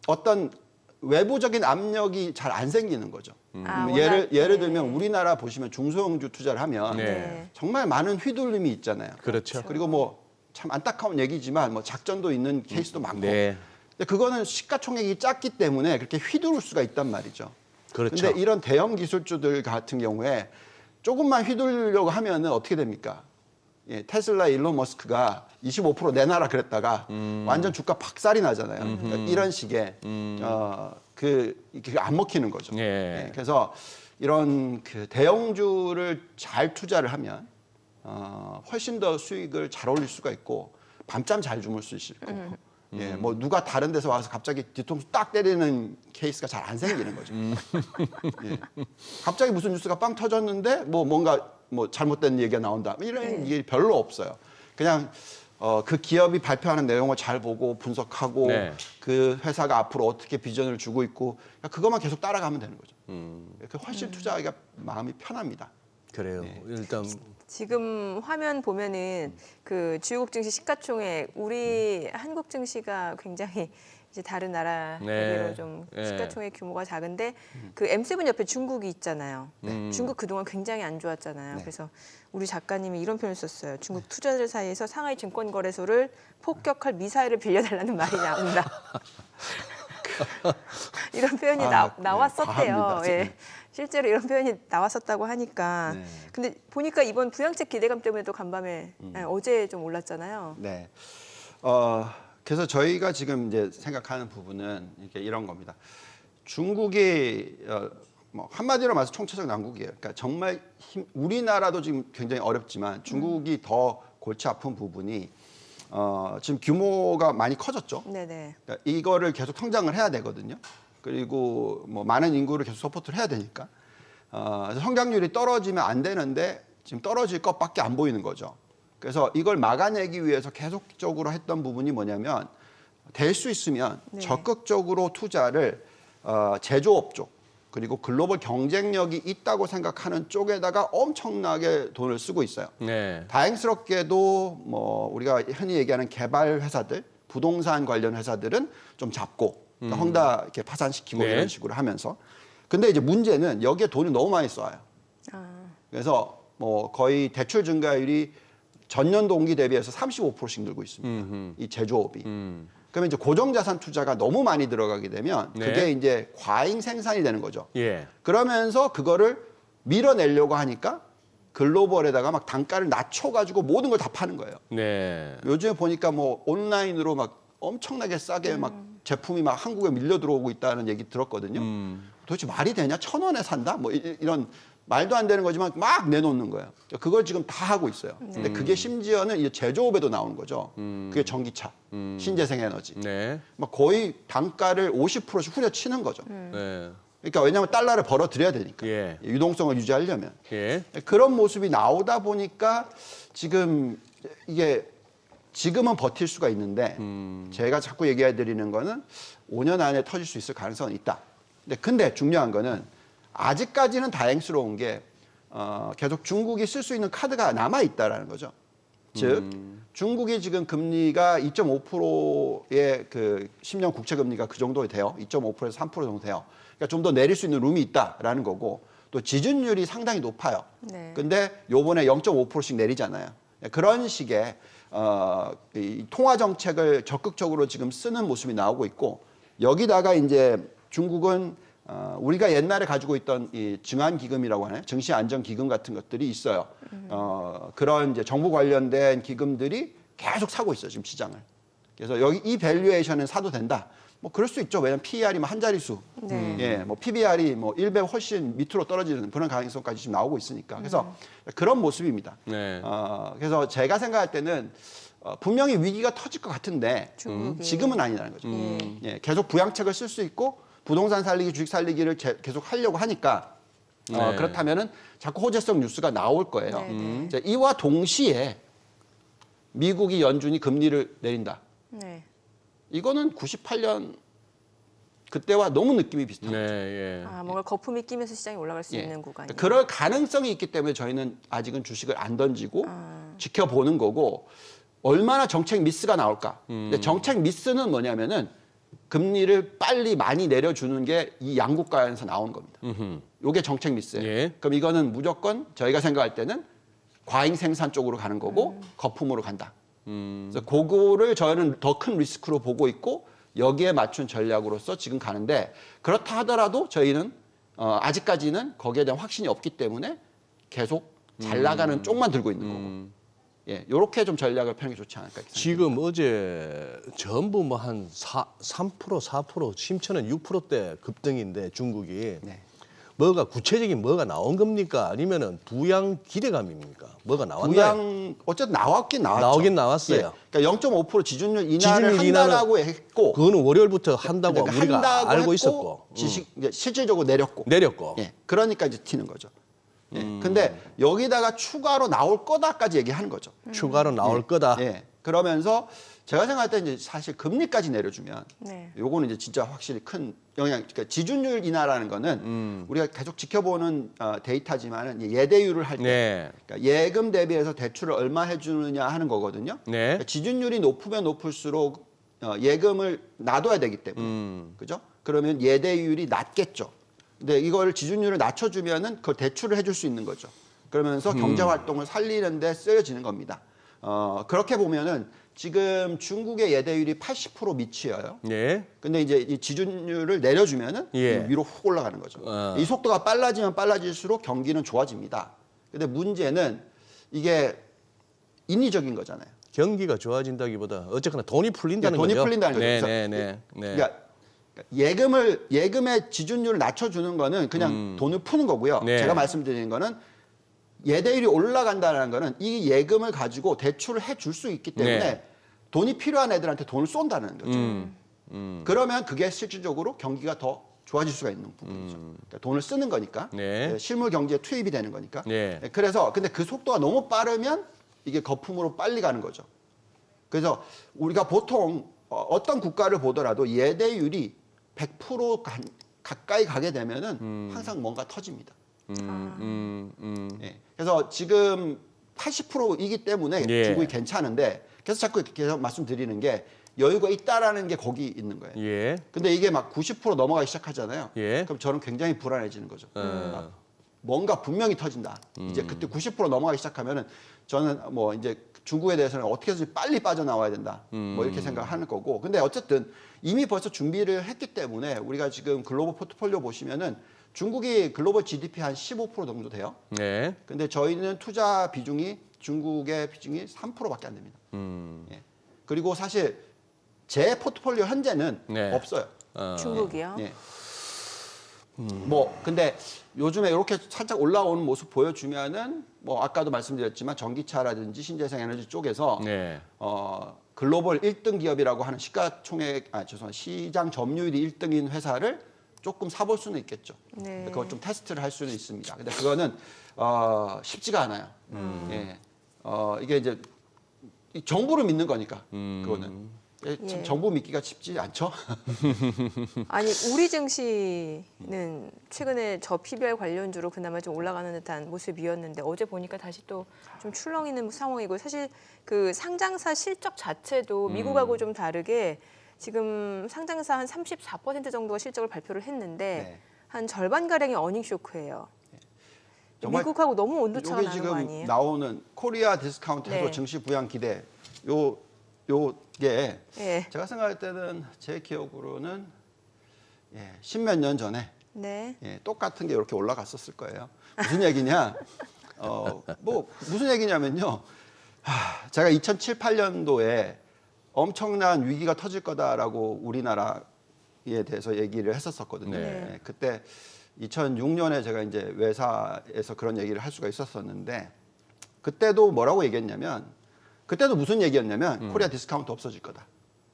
어떤 외부적인 압력이 잘 안 생기는 거죠. 예를 들면 우리나라 보시면 중소형주 투자를 하면 네. 정말 많은 휘둘림이 있잖아요. 그렇죠. 그리고 뭐 참 안타까운 얘기지만 뭐 작전도 있는 케이스도 많고. 네. 근데 그거는 시가총액이 작기 때문에 그렇게 휘두를 수가 있단 말이죠. 그렇죠. 근데 이런 대형 기술주들 같은 경우에 조금만 휘둘려고 하면은 어떻게 됩니까? 테슬라 일론 머스크가 25% 내놔라 그랬다가 완전 주가 박살이 나잖아요. 그러니까 이런 식의 그게 안 먹히는 거죠. 예. 그래서 이런 그 대형주를 잘 투자를 하면 훨씬 더 수익을 잘 올릴 수가 있고 밤잠 잘 주무실 수 있을 거고. 뭐 누가 다른 데서 와서 갑자기 뒤통수 딱 때리는 케이스가 잘 안 생기는 거죠. 갑자기 무슨 뉴스가 빵 터졌는데 뭔가 잘못된 얘기가 나온다. 이런 게 별로 없어요. 그냥 그 기업이 발표하는 내용을 잘 보고 분석하고 네. 그 회사가 앞으로 어떻게 비전을 주고 있고 그것만 계속 따라가면 되는 거죠. 훨씬 투자하기가 마음이 편합니다. 그래요. 일단 지금 화면 보면은 그 주요국 증시 시가총액 우리 한국 증시가 굉장히 이제 다른 나라 네. 대비로 좀 네. 시가총액 규모가 작은데 그 M7 옆에 중국이 있잖아요. 중국 그동안 굉장히 안 좋았잖아요. 네. 그래서 우리 작가님이 이런 표현을 썼어요. 중국 투자자들 사이에서 상하이 증권거래소를 폭격할 미사일을 빌려달라는 말이 나온다. 이런 표현이 나왔었대요. 과합니다. 예. 실제로 이런 표현이 나왔었다고 하니까. 네. 근데 보니까 이번 부양책 기대감 때문에 또 간밤에 어제 좀 올랐잖아요. 네. 그래서 저희가 지금 이제 생각하는 부분은 이런 겁니다. 중국이 뭐 한마디로 말해서 총체적 난국이에요. 그러니까 정말 우리나라도 지금 굉장히 어렵지만 중국이 더 골치 아픈 부분이 지금 규모가 많이 커졌죠. 네네. 그러니까 이거를 계속 성장을 해야 되거든요. 그리고 뭐 많은 인구를 계속 서포트를 해야 되니까 성장률이 떨어지면 안 되는데 지금 떨어질 것밖에 안 보이는 거죠. 그래서 이걸 막아내기 위해서 계속적으로 했던 부분이 뭐냐면 될 수 있으면 네. 적극적으로 투자를 제조업 쪽 그리고 글로벌 경쟁력이 있다고 생각하는 쪽에다가 엄청나게 돈을 쓰고 있어요. 네. 다행스럽게도 뭐 우리가 흔히 얘기하는 개발 회사들, 부동산 관련 회사들은 좀 잡고 헝다 이렇게 파산시키고 네. 이런 식으로 하면서. 근데 이제 문제는 여기에 돈이 너무 많이 쏴요. 아, 그래서 뭐 거의 대출 증가율이 전년 동기 대비해서 35%씩 늘고 있습니다. 이 제조업이. 그러면 이제 고정자산 투자가 너무 많이 들어가게 되면 네. 그게 이제 과잉 생산이 되는 거죠. 예. 그러면서 그거를 밀어내려고 하니까 글로벌에다가 막 단가를 낮춰가지고 모든 걸 다 파는 거예요. 네. 요즘에 보니까 뭐 온라인으로 막 엄청나게 싸게 막 제품이 막 한국에 밀려 들어오고 있다는 얘기 들었거든요. 도대체 말이 되냐? 1,000원에 산다? 뭐 이런 말도 안 되는 거지만 막 내놓는 거예요. 그걸 지금 다 하고 있어요. 근데 그게 심지어는 이제 제조업에도 나오는 거죠. 그게 전기차, 신재생 에너지. 네. 막 거의 단가를 50%씩 후려치는 거죠. 네. 그러니까 왜냐하면 달러를 벌어들여야 되니까. 예. 유동성을 유지하려면. 예. 그런 모습이 나오다 보니까 지금 이게 지금은 버틸 수가 있는데 제가 자꾸 얘기해 드리는 거는 5년 안에 터질 수 있을 가능성은 있다. 근데 중요한 거는 아직까지는 다행스러운 게 계속 중국이 쓸 수 있는 카드가 남아 있다라는 거죠. 즉 중국이 지금 금리가 2.5%의 그 10년 국채 금리가 그 정도 돼요. 2.5%에서 3% 정도 돼요. 그러니까 좀 더 내릴 수 있는 룸이 있다라는 거고 또 지준율이 상당히 높아요. 네. 근데 요번에 0.5%씩 내리잖아요. 그런 식의 이 통화 정책을 적극적으로 지금 쓰는 모습이 나오고 있고 여기다가 이제 중국은 우리가 옛날에 가지고 있던 이 증안기금이라고 하나요? 증시안정기금 같은 것들이 있어요. 그런 이제 정부 관련된 기금들이 계속 사고 있어요, 지금 시장을. 그래서 여기 이 밸류에이션은 사도 된다. 뭐 그럴 수 있죠. 왜냐면 PER이 한 자릿수, 네. 예, 뭐 PBR이 뭐 1배 훨씬 밑으로 떨어지는 그런 가능성까지 지금 나오고 있으니까. 그래서 그런 모습입니다. 네. 그래서 제가 생각할 때는 분명히 위기가 터질 것 같은데 중국이. 지금은 아니라는 거죠. 예, 계속 부양책을 쓸 수 있고 부동산 살리기, 주식 살리기를 계속 하려고 하니까 네. 그렇다면은 자꾸 호재성 뉴스가 나올 거예요. 네, 네. 이제 이와 동시에 미국이 연준이 금리를 내린다. 네. 이거는 98년 그때와 너무 느낌이 비슷합니다. 네. 예. 아, 뭔가 거품이 끼면서 시장이 올라갈 수 예. 있는 구간이. 그럴 가능성이 있기 때문에 저희는 아직은 주식을 안 던지고 지켜보는 거고 얼마나 정책 미스가 나올까. 근데 정책 미스는 뭐냐면은 금리를 빨리 많이 내려주는 게 이 양국가에서 나오는 겁니다. 이게 정책 미스예요. 예. 그럼 이거는 무조건 저희가 생각할 때는 과잉 생산 쪽으로 가는 거고 거품으로 간다. 그래서 그거를 저희는 더 큰 리스크로 보고 있고 여기에 맞춘 전략으로서 지금 가는데 그렇다 하더라도 저희는 아직까지는 거기에 대한 확신이 없기 때문에 계속 잘 나가는 쪽만 들고 있는 거고. 예, 요렇게 좀 전략을 펴는 게 좋지 않을까 생각합니다. 지금 어제 전부 뭐 한 3%, 4%, 심지어는 6%대 급등인데 중국이 네. 뭐가 구체적인 뭐가 나온 겁니까? 아니면은 부양 기대감입니까? 뭐가 나왔나요? 부양 어쨌든 나왔긴 나왔죠. 나오긴 나왔어요. 예, 그러니까 0.5% 지준율 인하를 지준율 인하는 한다라고 했고 그거는 월요일부터 한다고 그러니까 우리가 한다고 알고 했고, 있었고 이제 실질적으로 내렸고. 내렸고. 예, 그러니까 이제 튀는 거죠. 예, 근데 여기다가 추가로 나올 거다까지 얘기하는 거죠. 추가로 나올 거다. 예, 그러면서 제가 생각할 때 이제 사실 금리까지 내려주면 네. 요거는 이제 진짜 확실히 큰 영향. 그러니까 지준율 인하라는 거는 우리가 계속 지켜보는 데이터지만은 예대율을 할 때 네. 그러니까 예금 대비해서 대출을 얼마 해주느냐 하는 거거든요. 네. 그러니까 지준율이 높으면 높을수록 예금을 놔둬야 되기 때문에 그죠? 그러면 예대율이 낮겠죠. 근데 이걸 지준율을 낮춰주면은 그걸 대출을 해줄 수 있는 거죠. 그러면서 경제 활동을 살리는데 쓰여지는 겁니다. 그렇게 보면은 지금 중국의 예대율이 80% 미치어요. 네. 근데 이제 이 지준율을 내려주면은 예. 위로 훅 올라가는 거죠. 이 속도가 빨라지면 빨라질수록 경기는 좋아집니다. 근데 문제는 이게 인위적인 거잖아요. 경기가 좋아진다기보다 어쨌거나 돈이 풀린다는 돈이 거죠. 풀린다는 거죠. 네, 그래서 네, 네. 네. 그러니까 예금의 지준율을 낮춰주는 거는 그냥 돈을 푸는 거고요. 네. 제가 말씀드리는 거는 예대율이 올라간다는 거는 이 예금을 가지고 대출을 해줄 수 있기 때문에 네. 돈이 필요한 애들한테 돈을 쏜다는 거죠. 그러면 그게 실질적으로 경기가 더 좋아질 수가 있는 부분이죠. 그러니까 돈을 쓰는 거니까 네. 실물 경제에 투입이 되는 거니까. 네. 그래서 근데 그 속도가 너무 빠르면 이게 거품으로 빨리 가는 거죠. 그래서 우리가 보통 어떤 국가를 보더라도 예대율이 100% 가까이 가게 되면은 항상 뭔가 터집니다. 예. 그래서 지금 80%이기 때문에 예. 중국이 괜찮은데 그래서 자꾸 계속 말씀드리는 게 여유가 있다라는 게 거기 있는 거예요. 예. 근데 이게 막 90% 넘어가기 시작하잖아요. 예. 그럼 저는 굉장히 불안해지는 거죠. 뭔가 분명히 터진다. 이제 그때 90% 넘어가기 시작하면은 저는 뭐 이제 중국에 대해서는 어떻게 해서 빨리 빠져나와야 된다. 뭐 이렇게 생각하는 거고. 근데 어쨌든 이미 벌써 준비를 했기 때문에 우리가 지금 글로벌 포트폴리오 보시면은 중국이 글로벌 GDP 한 15% 정도 돼요. 네. 근데 저희는 투자 비중이 중국의 비중이 3%밖에 안 됩니다. 예. 그리고 사실 제 포트폴리오 현재는 네. 없어요. 중국이요? 예. 뭐 근데 요즘에 이렇게 살짝 올라오는 모습 보여주면은 뭐 아까도 말씀드렸지만 전기차라든지 신재생 에너지 쪽에서 네. 글로벌 1등 기업이라고 하는 시장 점유율이 1등인 회사를 조금 사볼 수는 있겠죠. 네. 그걸 좀 테스트를 할 수는 있습니다. 근데 그거는 쉽지가 않아요. 예. 이게 이제 이 정부를 믿는 거니까 그거는. 참 예. 정부 믿기가 쉽지 않죠. 아니 우리 증시는 최근에 저 PBR 관련주로 그나마 좀 올라가는 듯한 모습이었는데 어제 보니까 다시 또 좀 출렁이는 상황이고 사실 그 상장사 실적 자체도 미국하고 좀 다르게 지금 상장사 한 34% 정도가 실적을 발표를 했는데 네. 한 절반 가량이 어닝 쇼크예요. 정말 미국하고 너무 온도차가 여기 나는 거 지금 아니에요? 나오는 코리아 디스카운트 해소 네. 증시 부양 기대 요게 예. 제가 생각할 때는 제 기억으로는 십몇 년 전에 네. 똑같은 게 이렇게 올라갔었을 거예요. 무슨 얘기냐? 뭐 무슨 얘기냐면요. 제가 2007, 8년도에 엄청난 위기가 터질 거다라고 우리나라에 대해서 얘기를 했었거든요. 네. 그때 2006년에 제가 이제 외사에서 그런 얘기를 할 수가 있었었는데 그때도 뭐라고 얘기했냐면 그때도 무슨 얘기였냐면 코리아 디스카운트 없어질 거다.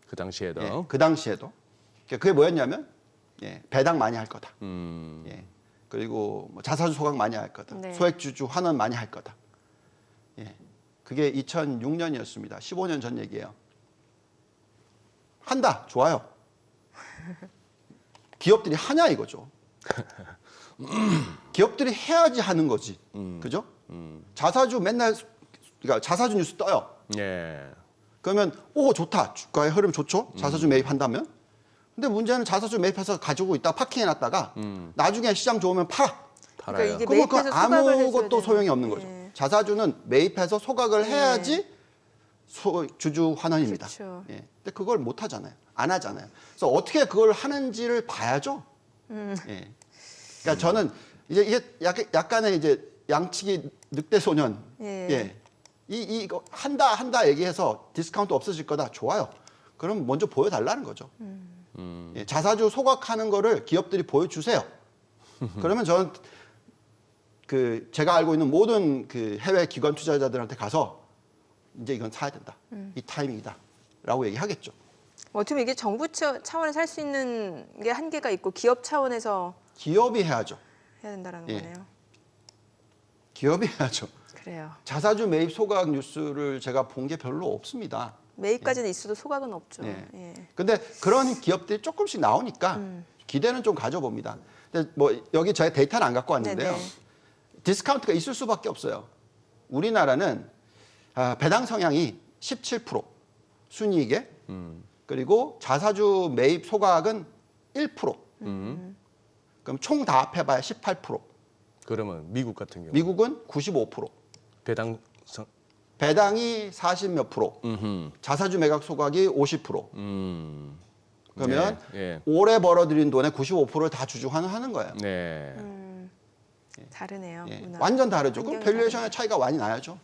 그 당시에도. 그 당시에도 그게 뭐였냐면 배당 많이 할 거다. 그리고 뭐 자사주 소각 많이 할 거다. 네. 소액주주 환원 많이 할 거다. 그게 2006년이었습니다. 15년 전 얘기예요. 한다. 좋아요. 기업들이 하냐 이거죠. 기업들이 해야지 하는 거지. 그죠? 자사주 맨날 그러니까 자사주 뉴스 떠요. 예. 그러면 좋다. 주가의 흐름 좋죠. 자사주 매입한다면. 근데 문제는 자사주 매입해서 가지고 있다 파킹해 놨다가 나중에 시장 좋으면 팔아. 팔아요. 이게 그러면 그 매입해서 소각을 해줘야 아무것도 되는 소용이 없는 예. 거죠. 자사주는 매입해서 소각을 해야지 주주 환원입니다. 그렇죠. 근데 그걸 못 하잖아요. 안 하잖아요. 그래서 어떻게 그걸 하는지를 봐야죠. 그러니까 저는 이게 약간의 이제 양치기 늑대 소년. 예. 이거 한다 얘기해서 디스카운트 없어질 거다. 좋아요. 그럼 먼저 보여달라는 거죠. 자사주 소각하는 거를 기업들이 보여주세요. 그러면 저는 제가 알고 있는 모든 그 해외 기관 투자자들한테 가서 이제 이건 사야 된다. 이 타이밍이다라고 얘기하겠죠. 어떻게 이게 정부 차원에서 할 수 있는 게 한계가 있고 기업 차원에서 기업이 해야죠. 해야 된다는 예. 거네요. 기업이 해야죠. 그래요. 자사주 매입 소각 뉴스를 제가 본 게 별로 없습니다. 매입까지는 있어도 소각은 없죠. 예. 예. 근데 그런 기업들이 조금씩 나오니까 기대는 좀 가져봅니다. 근데 뭐 여기 저희 데이터는 안 갖고 왔는데요. 네네. 디스카운트가 있을 수밖에 없어요. 우리나라는 배당 성향이 17% 순이익에 그리고 자사주 매입 소각은 1%. 그럼 총 다 합해봐야 18%. 그러면 미국 같은 경우 미국은 95%. 배당 배당이 40몇 프로. 자사주 매각 소각이 50%. 그러면 예. 올해 벌어들인 돈의 95%를 다 주주 환원하는 거예요. 네. 다르네요. 문화. 완전 다르죠. 그럼 환경이 밸류에이션의 차이가 많이 나야죠.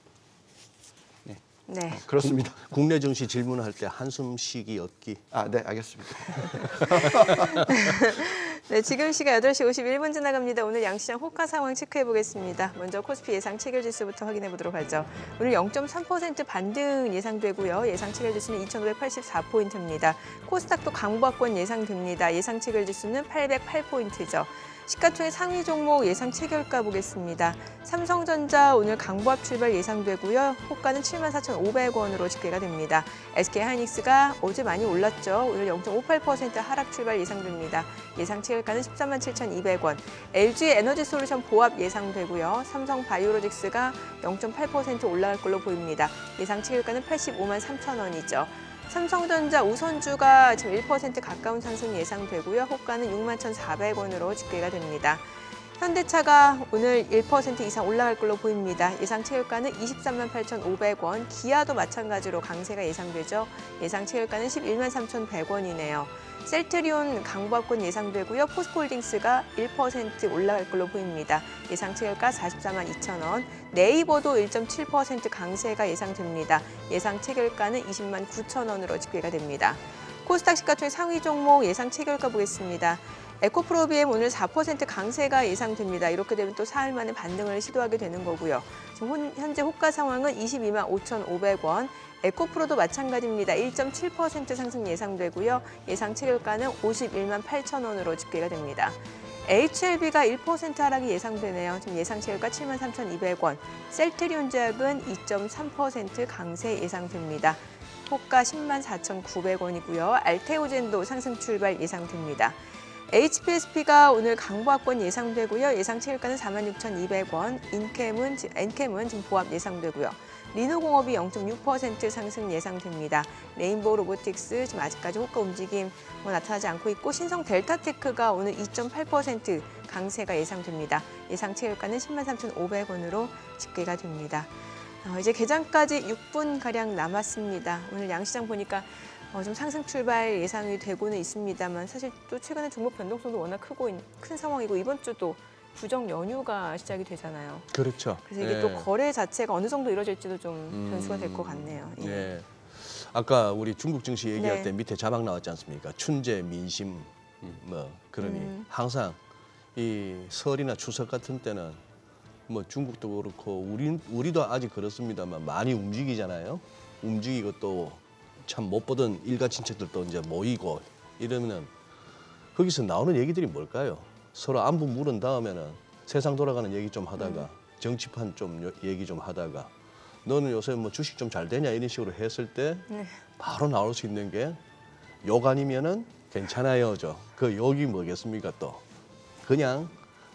네. 그렇습니다. 국내 증시 질문할 때 한숨 쉬기 얻기. 네, 알겠습니다. 네, 지금 시각 8시 51분 지나갑니다. 오늘 양시장 호가 상황 체크해 보겠습니다. 먼저 코스피 예상 체결지수부터 확인해 보도록 하죠. 오늘 0.3% 반등 예상되고요. 예상 체결지수는 2,584포인트입니다. 코스닥도 강보합권 예상됩니다. 예상 체결지수는 808포인트죠. 시가총액 상위 종목 예상 체결가 보겠습니다. 삼성전자 오늘 강보합 출발 예상되고요. 호가는 74,500원으로 집계가 됩니다. SK하이닉스가 어제 많이 올랐죠. 오늘 0.58% 하락 출발 예상됩니다. 예상 체결가는 147,200원. LG 에너지솔루션 보합 예상되고요. 삼성바이오로직스가 0.8% 올라갈 걸로 보입니다. 예상 체결가는 85만 3천원이죠. 삼성전자 우선주가 지금 1% 가까운 상승 예상되고요. 호가는 61,400원으로 집계가 됩니다. 현대차가 오늘 1% 이상 올라갈 걸로 보입니다. 예상 체결가는 23만 8,500원. 기아도 마찬가지로 강세가 예상되죠. 예상 체결가는 11만 3,100원이네요. 셀트리온 강보합권 예상되고요. 포스코홀딩스가 1% 올라갈 걸로 보입니다. 예상 체결가 44만 2천원. 네이버도 1.7% 강세가 예상됩니다. 예상 체결가는 20만 9천원으로 집계가 됩니다. 코스닥 시가총액 상위 종목 예상 체결가 보겠습니다. 에코프로비엠 오늘 4% 강세가 예상됩니다. 이렇게 되면 또 사흘 만에 반등을 시도하게 되는 거고요. 지금 현재 호가 상황은 22만 5,500원. 에코프로도 마찬가지입니다. 1.7% 상승 예상되고요. 예상 체결가는 51만 8천원으로 집계가 됩니다. HLB가 1% 하락이 예상되네요. 지금 예상 체결가 7만 3,200원. 셀트리온 제약은 2.3% 강세 예상됩니다. 호가 10만 4,900원이고요. 알테오젠도 상승 출발 예상됩니다. HPSP가 오늘 강보합권 예상되고요. 예상 체결가는 46,200원. 엔캠은 지금 보합 예상되고요. 리노공업이 0.6% 상승 예상됩니다. 레인보우 로보틱스 지금 아직까지 호가 움직임 나타나지 않고 있고 신성 델타테크가 오늘 2.8% 강세가 예상됩니다. 예상 체결가는 10만 3,500원으로 집계가 됩니다. 이제 개장까지 6분가량 남았습니다. 오늘 양시장 보니까 좀 상승 출발 예상이 되고는 있습니다만 사실 또 최근에 종목 변동성도 워낙 큰 상황이고 이번 주도 부정 연휴가 시작이 되잖아요. 그렇죠. 그래서 이게 예. 또 거래 자체가 어느 정도 이루어질지도 좀 변수가 될 것 같네요. 예. 예. 아까 우리 중국 증시 얘기할 네. 때 밑에 자막 나왔지 않습니까? 춘제 민심 뭐 그러니 항상 이 설이나 추석 같은 때는 뭐 중국도 그렇고 우리도 아직 그렇습니다만 많이 움직이잖아요. 움직이고 또 참 못 보던 일가 친척들도 이제 모이고 이러면은 거기서 나오는 얘기들이 뭘까요? 서로 안부 물은 다음에는 세상 돌아가는 얘기 좀 하다가 정치판 좀 얘기 좀 하다가 너는 요새 뭐 주식 좀 잘 되냐 이런 식으로 했을 때 바로 나올 수 있는 게 욕 아니면은 괜찮아요죠. 그 욕이 뭐겠습니까 또 그냥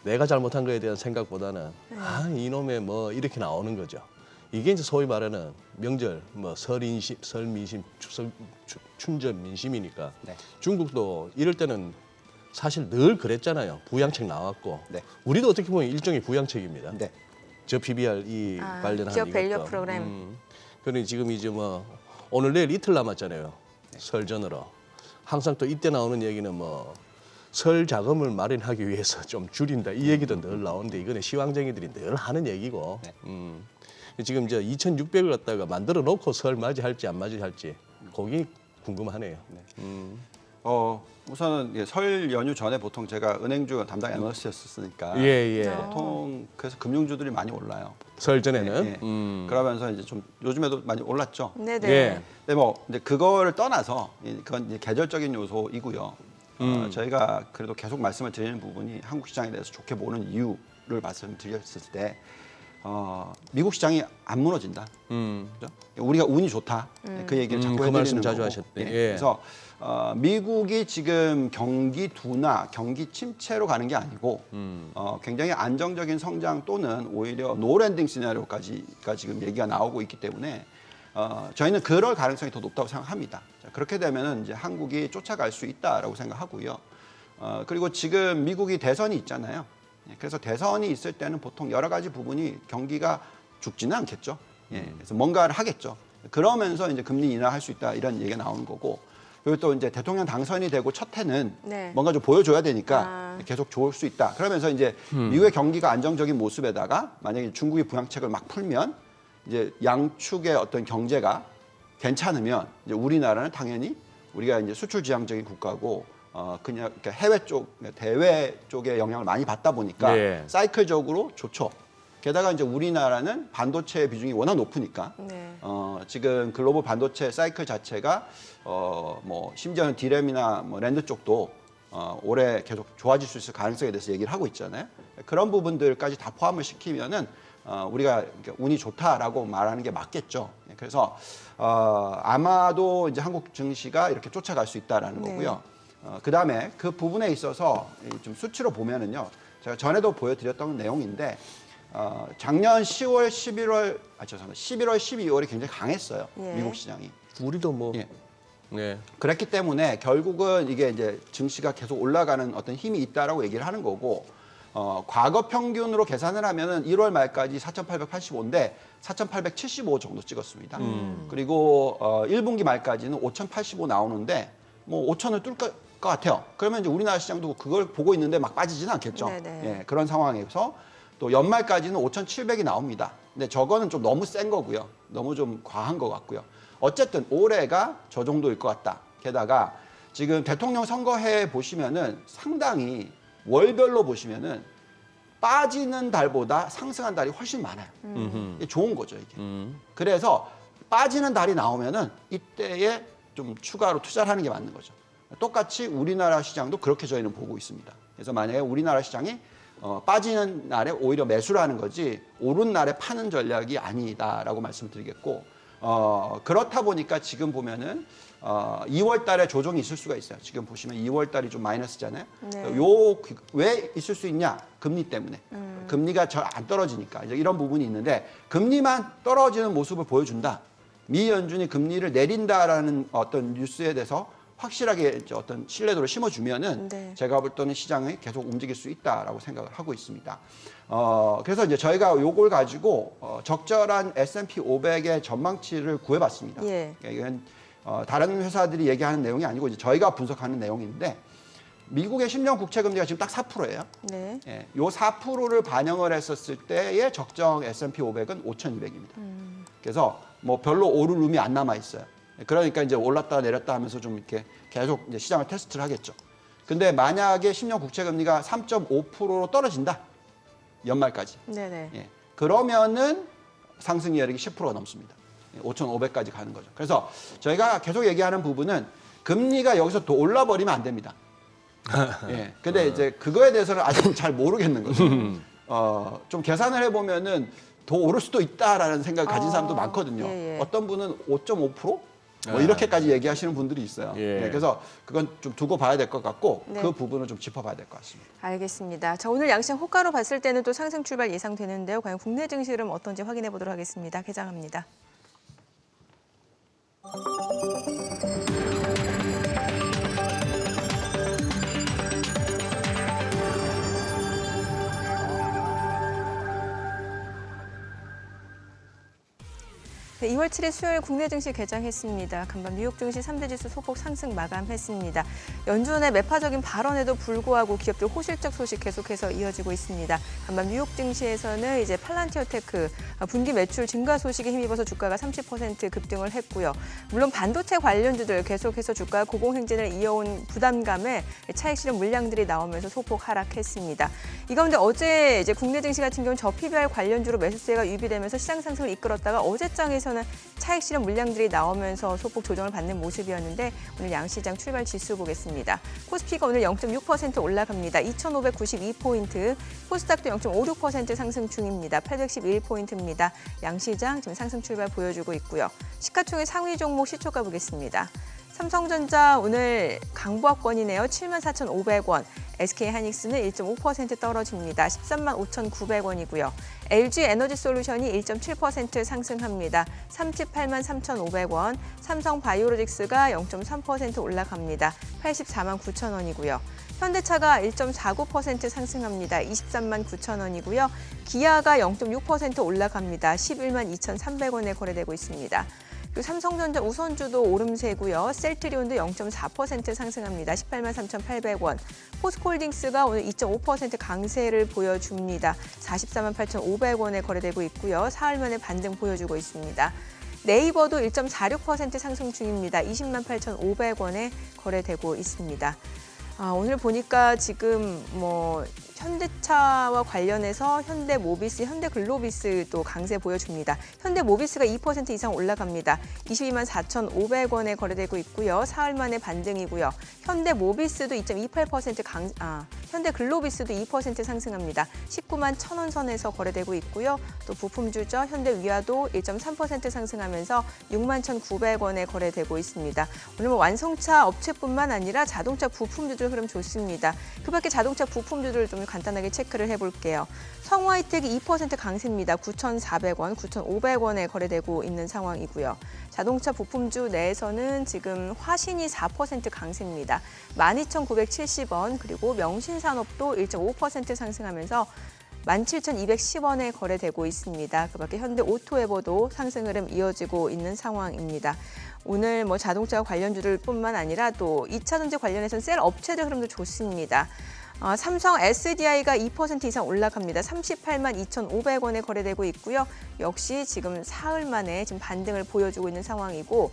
내가 잘못한 거에 대한 생각보다는 아 이놈의 뭐 이렇게 나오는 거죠. 이게 이제 소위 말하는 명절 뭐 설인심, 설민심, 추석, 춘절 민심이니까 네. 중국도 이럴 때는 사실 늘 그랬잖아요. 부양책 나왔고 네. 우리도 어떻게 보면 일종의 부양책입니다. 네. 저 PBR 관련한 기업 밸류 이것도. 프로그램. 그러니 지금 이제 뭐 오늘 내일 이틀 남았잖아요. 설 전으로. 항상 또 이때 나오는 얘기는 뭐 설 자금을 마련하기 위해서 좀 줄인다 이 얘기도 늘 나오는데 이거는 시황쟁이들이 늘 하는 얘기고. 지금 저 2,600을 갖다가 만들어 놓고 설 맞이할지 안 맞이할지 그게 궁금하네요. 우선은 예, 설 연휴 전에 보통 제가 은행주 담당 애널리스트였으니까 예. 보통 그래서 금융주들이 많이 올라요. 설 전에는. 예, 예. 그러면서 이제 좀 요즘에도 많이 올랐죠. 네네. 예. 근데 뭐 이제 그거를 떠나서 그건 이제 계절적인 요소이고요. 저희가 그래도 계속 말씀을 드리는 부분이 한국 시장에 대해서 좋게 보는 이유를 말씀드렸을 때 미국 시장이 안 무너진다. 그죠? 우리가 운이 좋다. 그 얘기를 자꾸 그 해드리는 말씀 자주 거고. 하셨대. 예. 예. 그래서 미국이 지금 경기 둔화, 경기 침체로 가는 게 아니고 굉장히 안정적인 성장 또는 오히려 노랜딩 시나리오까지가 지금 얘기가 나오고 있기 때문에 저희는 그럴 가능성이 더 높다고 생각합니다. 자, 그렇게 되면은 이제 한국이 쫓아갈 수 있다라고 생각하고요. 그리고 지금 미국이 대선이 있잖아요. 그래서 대선이 있을 때는 보통 여러 가지 부분이 경기가 죽지는 않겠죠. 예, 그래서 뭔가를 하겠죠. 그러면서 이제 금리 인하할 수 있다 이런 얘기가 나오는 거고. 그리고 또 이제 대통령 당선이 되고 첫 해는 네. 뭔가 좀 보여줘야 되니까 계속 좋을 수 있다. 그러면서 이제 미국의 경기가 안정적인 모습에다가 만약에 중국이 부양책을 막 풀면 이제 양축의 어떤 경제가 괜찮으면 이제 우리나라는 당연히 우리가 이제 수출 지향적인 국가고 그냥 이렇게 해외 쪽, 대외 쪽에 영향을 많이 받다 보니까 네. 사이클적으로 좋죠. 게다가 이제 우리나라는 반도체 비중이 워낙 높으니까 네. 지금 글로벌 반도체 사이클 자체가 뭐 심지어는 디램이나 뭐 랜드 쪽도 올해 계속 좋아질 수 있을 가능성에 대해서 얘기를 하고 있잖아요. 그런 부분들까지 다 포함을 시키면은 우리가 운이 좋다라고 말하는 게 맞겠죠. 그래서 아마도 이제 한국 증시가 이렇게 쫓아갈 수 있다라는 네. 거고요. 그다음에 그 부분에 있어서 좀 수치로 보면은요. 제가 전에도 보여드렸던 내용인데 작년 10월, 11월, 죄송합니다. 11월, 12월이 굉장히 강했어요. 예. 미국 시장이. 우리도 뭐 예. 네. 그랬기 때문에 결국은 이게 이제 증시가 계속 올라가는 어떤 힘이 있다라고 얘기를 하는 거고 과거 평균으로 계산을 하면은 1월 말까지 4,885인데 4,875 정도 찍었습니다. 그리고 1분기 말까지는 5,085 나오는데 뭐 5,000을 뚫을 것 같아요. 그러면 이제 우리나라 시장도 그걸 보고 있는데 막 빠지지는 않겠죠. 네네. 예, 그런 상황에서 또 연말까지는 5,700이 나옵니다. 근데 저거는 좀 너무 센 거고요. 너무 좀 과한 것 같고요. 어쨌든 올해가 저 정도일 것 같다. 게다가 지금 대통령 선거해 보시면은 상당히 월별로 보시면은 빠지는 달보다 상승한 달이 훨씬 많아요. 이게 좋은 거죠, 이게. 그래서 빠지는 달이 나오면은 이때에 좀 추가로 투자를 하는 게 맞는 거죠. 똑같이 우리나라 시장도 그렇게 저희는 보고 있습니다. 그래서 만약에 우리나라 시장이 빠지는 날에 오히려 매수를 하는 거지 오른 날에 파는 전략이 아니다라고 말씀드리겠고 그렇다 보니까 지금 보면은 2월 달에 조정이 있을 수가 있어요. 지금 보시면 2월 달이 좀 마이너스잖아요. 네. 왜 있을 수 있냐? 금리 때문에. 금리가 잘 안 떨어지니까 이제 이런 부분이 있는데 금리만 떨어지는 모습을 보여준다. 미 연준이 금리를 내린다라는 어떤 뉴스에 대해서 확실하게 이제 어떤 신뢰도를 심어주면은 네. 제가 볼 때는 시장이 계속 움직일 수 있다라고 생각을 하고 있습니다. 그래서 이제 저희가 요걸 가지고 적절한 S&P 500의 전망치를 구해봤습니다. 예. 이건 다른 회사들이 얘기하는 내용이 아니고 이제 저희가 분석하는 내용인데 미국의 10년 국채 금리가 지금 딱 4%예요. 네. 예, 요 4%를 반영을 했었을 때의 적정 S&P 500은 5,200입니다. 그래서 뭐 별로 오를 룸이 안 남아 있어요. 그러니까 이제 올랐다 내렸다 하면서 좀 이렇게 계속 이제 시장을 테스트를 하겠죠. 근데 만약에 10년 국채 금리가 3.5%로 떨어진다. 연말까지. 네네. 예. 그러면은 상승 여력이 10%가 넘습니다. 5,500까지 가는 거죠. 그래서 저희가 계속 얘기하는 부분은 금리가 여기서 더 올라버리면 안 됩니다. 예. 근데 이제 그거에 대해서는 아직 잘 모르겠는 거죠. 좀 계산을 해보면은 더 오를 수도 있다라는 생각을 가진 사람도 많거든요. 예, 예. 어떤 분은 5.5%? 뭐 이렇게까지 얘기하시는 분들이 있어요. 예. 네, 그래서 그건 좀 두고 봐야 될 것 같고 네. 그 부분을 좀 짚어봐야 될 것 같습니다. 알겠습니다. 자, 오늘 양시장 호가로 봤을 때는 또 상승 출발 예상되는데요. 과연 국내 증시 흐름 어떤지 확인해 보도록 하겠습니다. 개장합니다. 네, 2월 7일 수요일 국내 증시 개장했습니다. 간밤 뉴욕 증시 3대 지수 소폭 상승 마감했습니다. 연준의 매파적인 발언에도 불구하고 기업들 호실적 소식 계속해서 이어지고 있습니다. 간밤 뉴욕 증시에서는 이제 팔란티어테크 분기 매출 증가 소식에 힘입어서 주가가 30% 급등을 했고요. 물론 반도체 관련주들 계속해서 주가 고공행진을 이어온 부담감에 차익 실현 물량들이 나오면서 소폭 하락했습니다. 이 가운데 어제 이제 국내 증시 같은 경우는 저PBR 관련주로 매수세가 유비되면서 시장 상승을 이끌었다가 어제장에서는 차익 실현 물량들이 나오면서 소폭 조정을 받는 모습이었는데 오늘 양시장 출발 지수 보겠습니다. 코스피가 오늘 0.6% 올라갑니다. 2,592포인트, 코스닥도 0.56% 상승 중입니다. 811포인트입니다. 양시장 지금 상승 출발 보여주고 있고요. 시가총액 상위 종목 시초가 보겠습니다. 삼성전자 오늘 강보합권이네요. 74,500원. SK하이닉스는 1.5% 떨어집니다. 135,900원이고요. LG에너지솔루션이 1.7% 상승합니다. 383,500원. 삼성바이오로직스가 0.3% 올라갑니다. 849,000원이고요. 현대차가 1.49% 상승합니다. 239,000원이고요. 기아가 0.6% 올라갑니다. 112,300원에 거래되고 있습니다. 그리고 삼성전자 우선주도 오름세고요. 셀트리온도 0.4% 상승합니다. 183,800원. 포스코홀딩스가 오늘 2.5% 강세를 보여줍니다. 448,500원에 거래되고 있고요. 사흘 만에 반등 보여주고 있습니다. 네이버도 1.46% 상승 중입니다. 208,500원에 거래되고 있습니다. 오늘 보니까 지금 뭐 현대차와 관련해서 현대모비스, 현대글로비스도 강세 보여줍니다. 현대모비스가 2% 이상 올라갑니다. 22만 4,500원에 거래되고 있고요. 사흘 만에 반등이고요. 현대모비스도 2.28% 현대글로비스도 2% 상승합니다. 19만 1,000원 선에서 거래되고 있고요. 또 부품주죠. 현대위아도 1.3% 상승하면서 6만 1,900원에 거래되고 있습니다. 오늘 뭐 완성차 업체뿐만 아니라 자동차 부품주들 흐름 좋습니다. 그 밖에 자동차 부품주들 좀 간단하게 체크를 해볼게요. 성화이텍이 2% 강세입니다. 9,400원, 9,500원에 거래되고 있는 상황이고요. 자동차 부품주 내에서는 지금 화신이 4% 강세입니다. 12,970원, 그리고 명신산업도 1.5% 상승하면서 17,210원에 거래되고 있습니다. 그 밖에 현대오토에버도 상승 흐름 이어지고 있는 상황입니다. 오늘 뭐 자동차 관련주들 뿐만 아니라 또 2차 전지 관련해서는 셀 업체들 흐름도 좋습니다. 삼성 SDI가 2% 이상 올라갑니다. 38만 2,500원에 거래되고 있고요. 역시 지금 사흘 만에 지금 반등을 보여주고 있는 상황이고,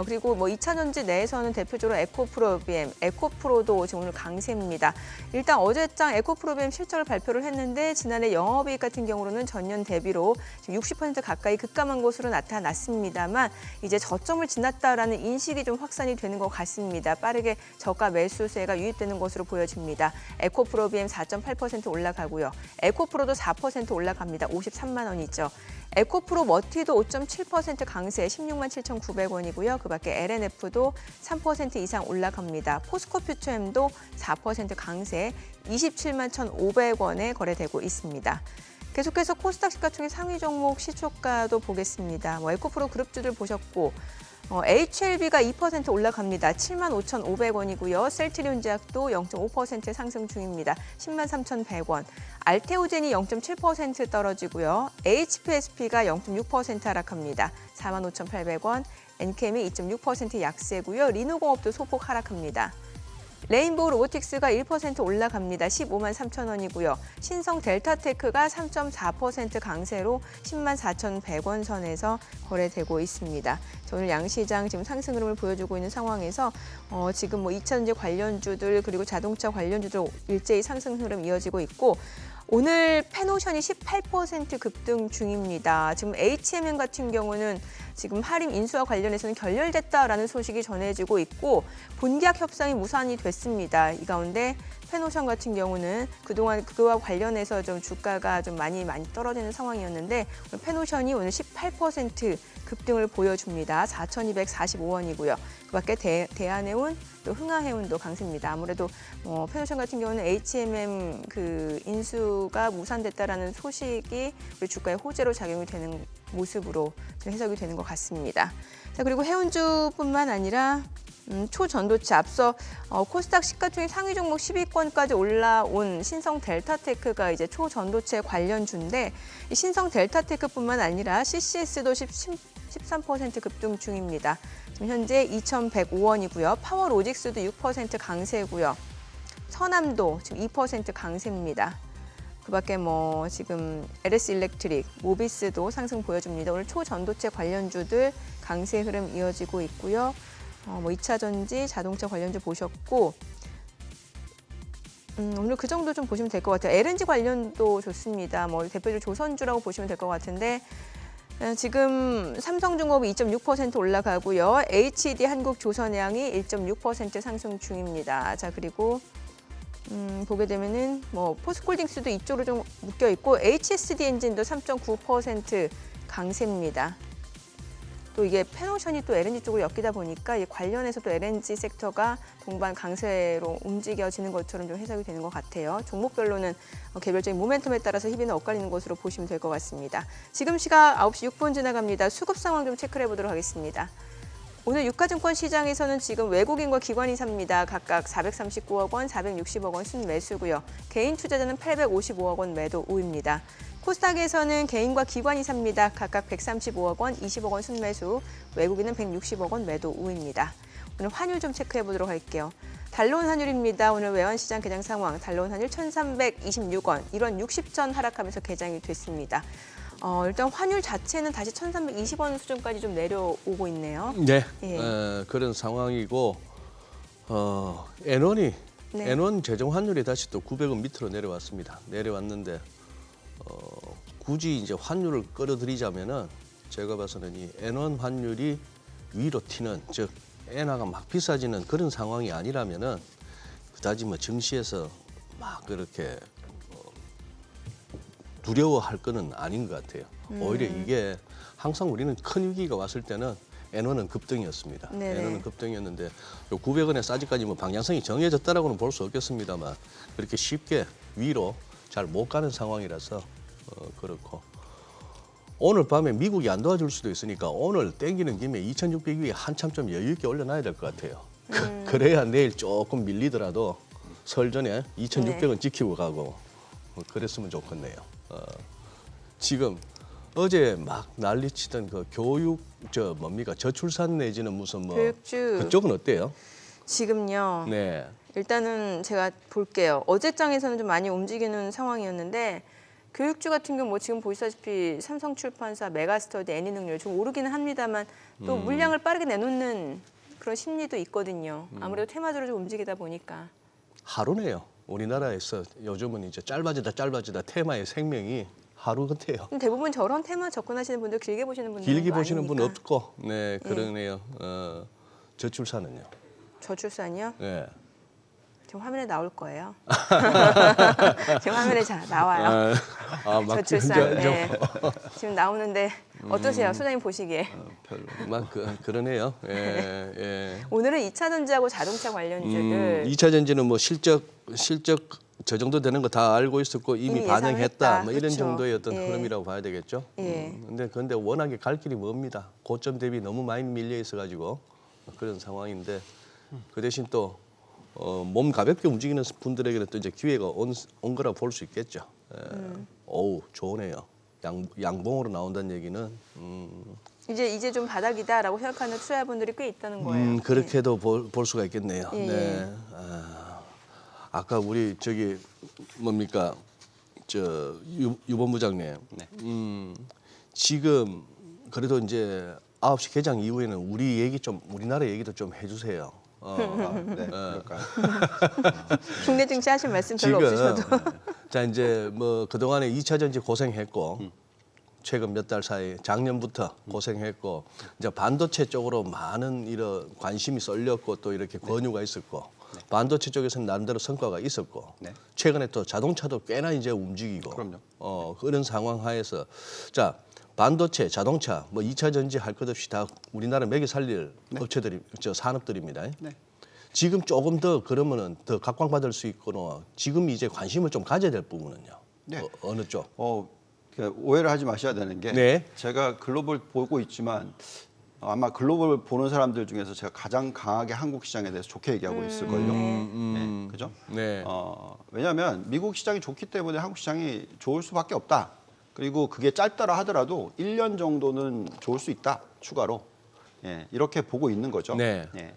그리고 뭐 2차 전지 내에서는 대표적으로 에코프로비엠, 에코프로도 지금 오늘 강세입니다. 일단 어제장 에코프로비엠 실적을 발표를 했는데 지난해 영업이익 같은 경우로는 전년 대비로 지금 60% 가까이 급감한 것으로 나타났습니다만 이제 저점을 지났다라는 인식이 좀 확산이 되는 것 같습니다. 빠르게 저가 매수세가 유입되는 것으로 보여집니다. 에코프로비엠 4.8% 올라가고요. 에코프로도 4% 올라갑니다. 53만 원이죠. 에코프로 머티도 5.7% 강세 16만 7,900원이고요. 그 밖에 LNF도 3% 이상 올라갑니다. 포스코퓨처엠도 4% 강세 27만 1,500원에 거래되고 있습니다. 계속해서 코스닥 시가총액 상위 종목 시초가도 보겠습니다. 에코프로 그룹주들 보셨고, HLB가 2% 올라갑니다. 7만 5,500원이고요. 셀트리온제약도 0.5% 상승 중입니다. 10만 3,100원. 알테오젠이 0.7% 떨어지고요. HPSP가 0.6% 하락합니다. 4만 5,800원. 엔캠이 2.6% 약세고요. 리노공업도 소폭 하락합니다. 레인보우 로보틱스가 1% 올라갑니다. 15만 3,000원이고요. 신성 델타테크가 3.4% 강세로 10만 4,100원 선에서 거래되고 있습니다. 오늘 양시장 지금 상승 흐름을 보여주고 있는 상황에서 지금 뭐 2차 전지 관련주들 그리고 자동차 관련주들 일제히 상승 흐름 이어지고 있고, 오늘 페노션이 18% 급등 중입니다. 지금 HMM 같은 경우는 지금 하림 인수와 관련해서는 결렬됐다라는 소식이 전해지고 있고 본계약 협상이 무산이 됐습니다. 이 가운데 페노션 같은 경우는 그동안 그와 관련해서 좀 주가가 좀 많이 떨어지는 상황이었는데 페노션이 오늘 18% 급등을 보여줍니다. 4,245원이고요. 그 밖에 대한해운 또 흥하해운도 강세입니다. 아무래도 페노션 같은 경우는 HMM 그 인수가 무산됐다라는 소식이 우리 주가에 호재로 작용이 되는 모습으로 좀 해석이 되는 것 같습니다. 자, 그리고 해운주뿐만 아니라 초전도체 앞서 코스닥 시가총액 상위 종목 10위권까지 올라온 신성 델타테크가 이제 초전도체 관련주인데 이 신성 델타테크뿐만 아니라 CCS도 13% 급등 중입니다. 지금 현재 2,105원이고요. 파워로직스도 6% 강세고요. 서남도 지금 2% 강세입니다. 그 밖에 뭐 지금 LS 일렉트릭, 모비스도 상승 보여줍니다. 오늘 초전도체 관련주들 강세 흐름 이어지고 있고요. 뭐 2차 전지, 자동차 관련주 보셨고, 오늘 그 정도 좀 보시면 될 것 같아요. LNG 관련도 좋습니다. 뭐 대표적으로 조선주라고 보시면 될 것 같은데 지금 삼성중공업이 2.6% 올라가고요. HD 한국조선해양이 1.6% 상승 중입니다. 자, 그리고 보게 되면은 뭐 포스콜딩스도 이쪽으로 좀 묶여 있고 HSD 엔진도 3.9% 강세입니다. 또 이게 페노션이 또 LNG 쪽으로 엮이다 보니까 이 관련해서 또 LNG 섹터가 동반 강세로 움직여지는 것처럼 좀 해석이 되는 것 같아요. 종목별로는 개별적인 모멘텀에 따라서 희비는 엇갈리는 것으로 보시면 될 것 같습니다. 지금 시각 9시 6분 지나갑니다. 수급 상황 좀 체크해 보도록 하겠습니다. 오늘 유가증권 시장에서는 지금 외국인과 기관이 삽니다. 각각 439억 원, 460억 원 순매수고요. 개인 투자자는 855억 원 매도 우입니다. 코스닥에서는 개인과 기관이 삽니다. 각각 135억 원, 20억 원 순매수, 외국인은 160억 원 매도 우입니다. 오늘 환율 좀 체크해 보도록 할게요. 달러원 환율입니다. 오늘 외환시장 개장 상황, 달러원 환율 1,326원, 1원 60전 하락하면서 개장이 됐습니다. 일단 환율 자체는 다시 1,320원 수준까지 좀 내려오고 있네요. 네, 예. 그런 상황이고 엔원이 네. N1 재정 환율이 다시 또 900원 밑으로 내려왔습니다. 내려왔는데 굳이 이제 환율을 끌어들이자면은 제가 봐서는 이 N1 환율이 위로 튀는, 즉 엔화가 막 비싸지는 그런 상황이 아니라면은 그다지 뭐 증시에서 막 그렇게 두려워할 거는 아닌 것 같아요. 오히려 이게 항상 우리는 큰 위기가 왔을 때는 N1은 급등이었습니다. 네네. N1은 급등이었는데 요 900원에 싸지까지 뭐 방향성이 정해졌다라고는 볼 수 없겠습니다만 그렇게 쉽게 위로 잘 못 가는 상황이라서 그렇고 오늘 밤에 미국이 안 도와줄 수도 있으니까 오늘 땡기는 김에 2,600 위에 한참 좀 여유 있게 올려놔야 될 것 같아요. 그래야 내일 조금 밀리더라도 설 전에 2,600원 지키고 가고 그랬으면 좋겠네요. 지금 어제 막 난리치던 그 교육 저출산 내지는 무슨 뭐 교육주. 그쪽은 어때요? 지금요. 네. 일단은 제가 볼게요. 어제장에서는 좀 많이 움직이는 상황이었는데 교육주 같은 경우 뭐 지금 보시다시피 삼성출판사, 메가스터디, 애니능률 좀 오르기는 합니다만 또 물량을 빠르게 내놓는 그런 심리도 있거든요. 아무래도 테마주로 좀 움직이다 보니까. 하루네요. 우리나라에서 요즘은 이제 짧아지다 테마의 생명이 하루 같아요. 대부분 저런 테마 접근하시는 분들 길게 보시는 분들 길게 보시는 분 없고, 네 그러네요. 저출산은요. 저출산이요? 네. 지금 화면에 나올 거예요. 지금 화면에 나와요. 막 저출산. 네. 지금 나오는데 어떠세요, 소장님 보시기에? 별로. 막 그러네요. 예, 예. 오늘은 2차 전지하고 자동차 관련주들 2차 전지는 뭐 실적 저 정도 되는 거 다 알고 있었고 이미 이미 반영했다. 예상했다. 뭐 이런 그쵸. 정도의 어떤 예. 흐름이라고 봐야 되겠죠. 예. 근데 워낙에 갈 길이 멉니다. 고점 대비 너무 많이 밀려 있어가지고 그런 상황인데 그 대신 또 몸 가볍게 움직이는 분들에게는 또 이제 기회가 온 거라 볼 수 있겠죠. 어우 좋으네요. 양봉으로 나온다는 얘기는 이제 좀 바닥이다라고 생각하는 투자자분들이 꽤 있다는 거예요. 그렇게도 볼 수가 있겠네요. 예, 네. 아까 우리 저기 뭡니까 유본부장님. 네. 지금 그래도 이제 9시 개장 이후에는 우리나라 얘기도 좀 해주세요. 네, 그럴까요? 국내 증시 하실 말씀 별로 없으셔도. 자 이제 뭐 그동안에 2차 전지 고생했고 최근 몇 달 사이 작년부터 고생했고 이제 반도체 쪽으로 많은 이런 관심이 쏠렸고 또 이렇게 권유가 있었고 반도체 쪽에서는 나름대로 성과가 있었고 네. 최근에 또 자동차도 꽤나 이제 움직이고 그럼요. 그런 상황 하에서 자 반도체, 자동차, 뭐 2차 전지 할 것 없이 다 우리나라 먹여 살릴 업체들이 산업들입니다. 네. 지금 조금 더 그러면은 더 각광받을 수 있거나 지금 이제 관심을 좀 가져야 될 부분은요. 네. 어느 쪽? 그러니까 오해를 하지 마셔야 되는 게 네. 제가 글로벌 보고 있지만 아마 글로벌 보는 사람들 중에서 제가 가장 강하게 한국 시장에 대해서 좋게 얘기하고 있을걸요. 네, 그죠? 네. 왜냐하면 미국 시장이 좋기 때문에 한국 시장이 좋을 수밖에 없다. 그리고 그게 짧더라 하더라도 1년 정도는 좋을 수 있다. 추가로. 예, 이렇게 보고 있는 거죠. 네. 예.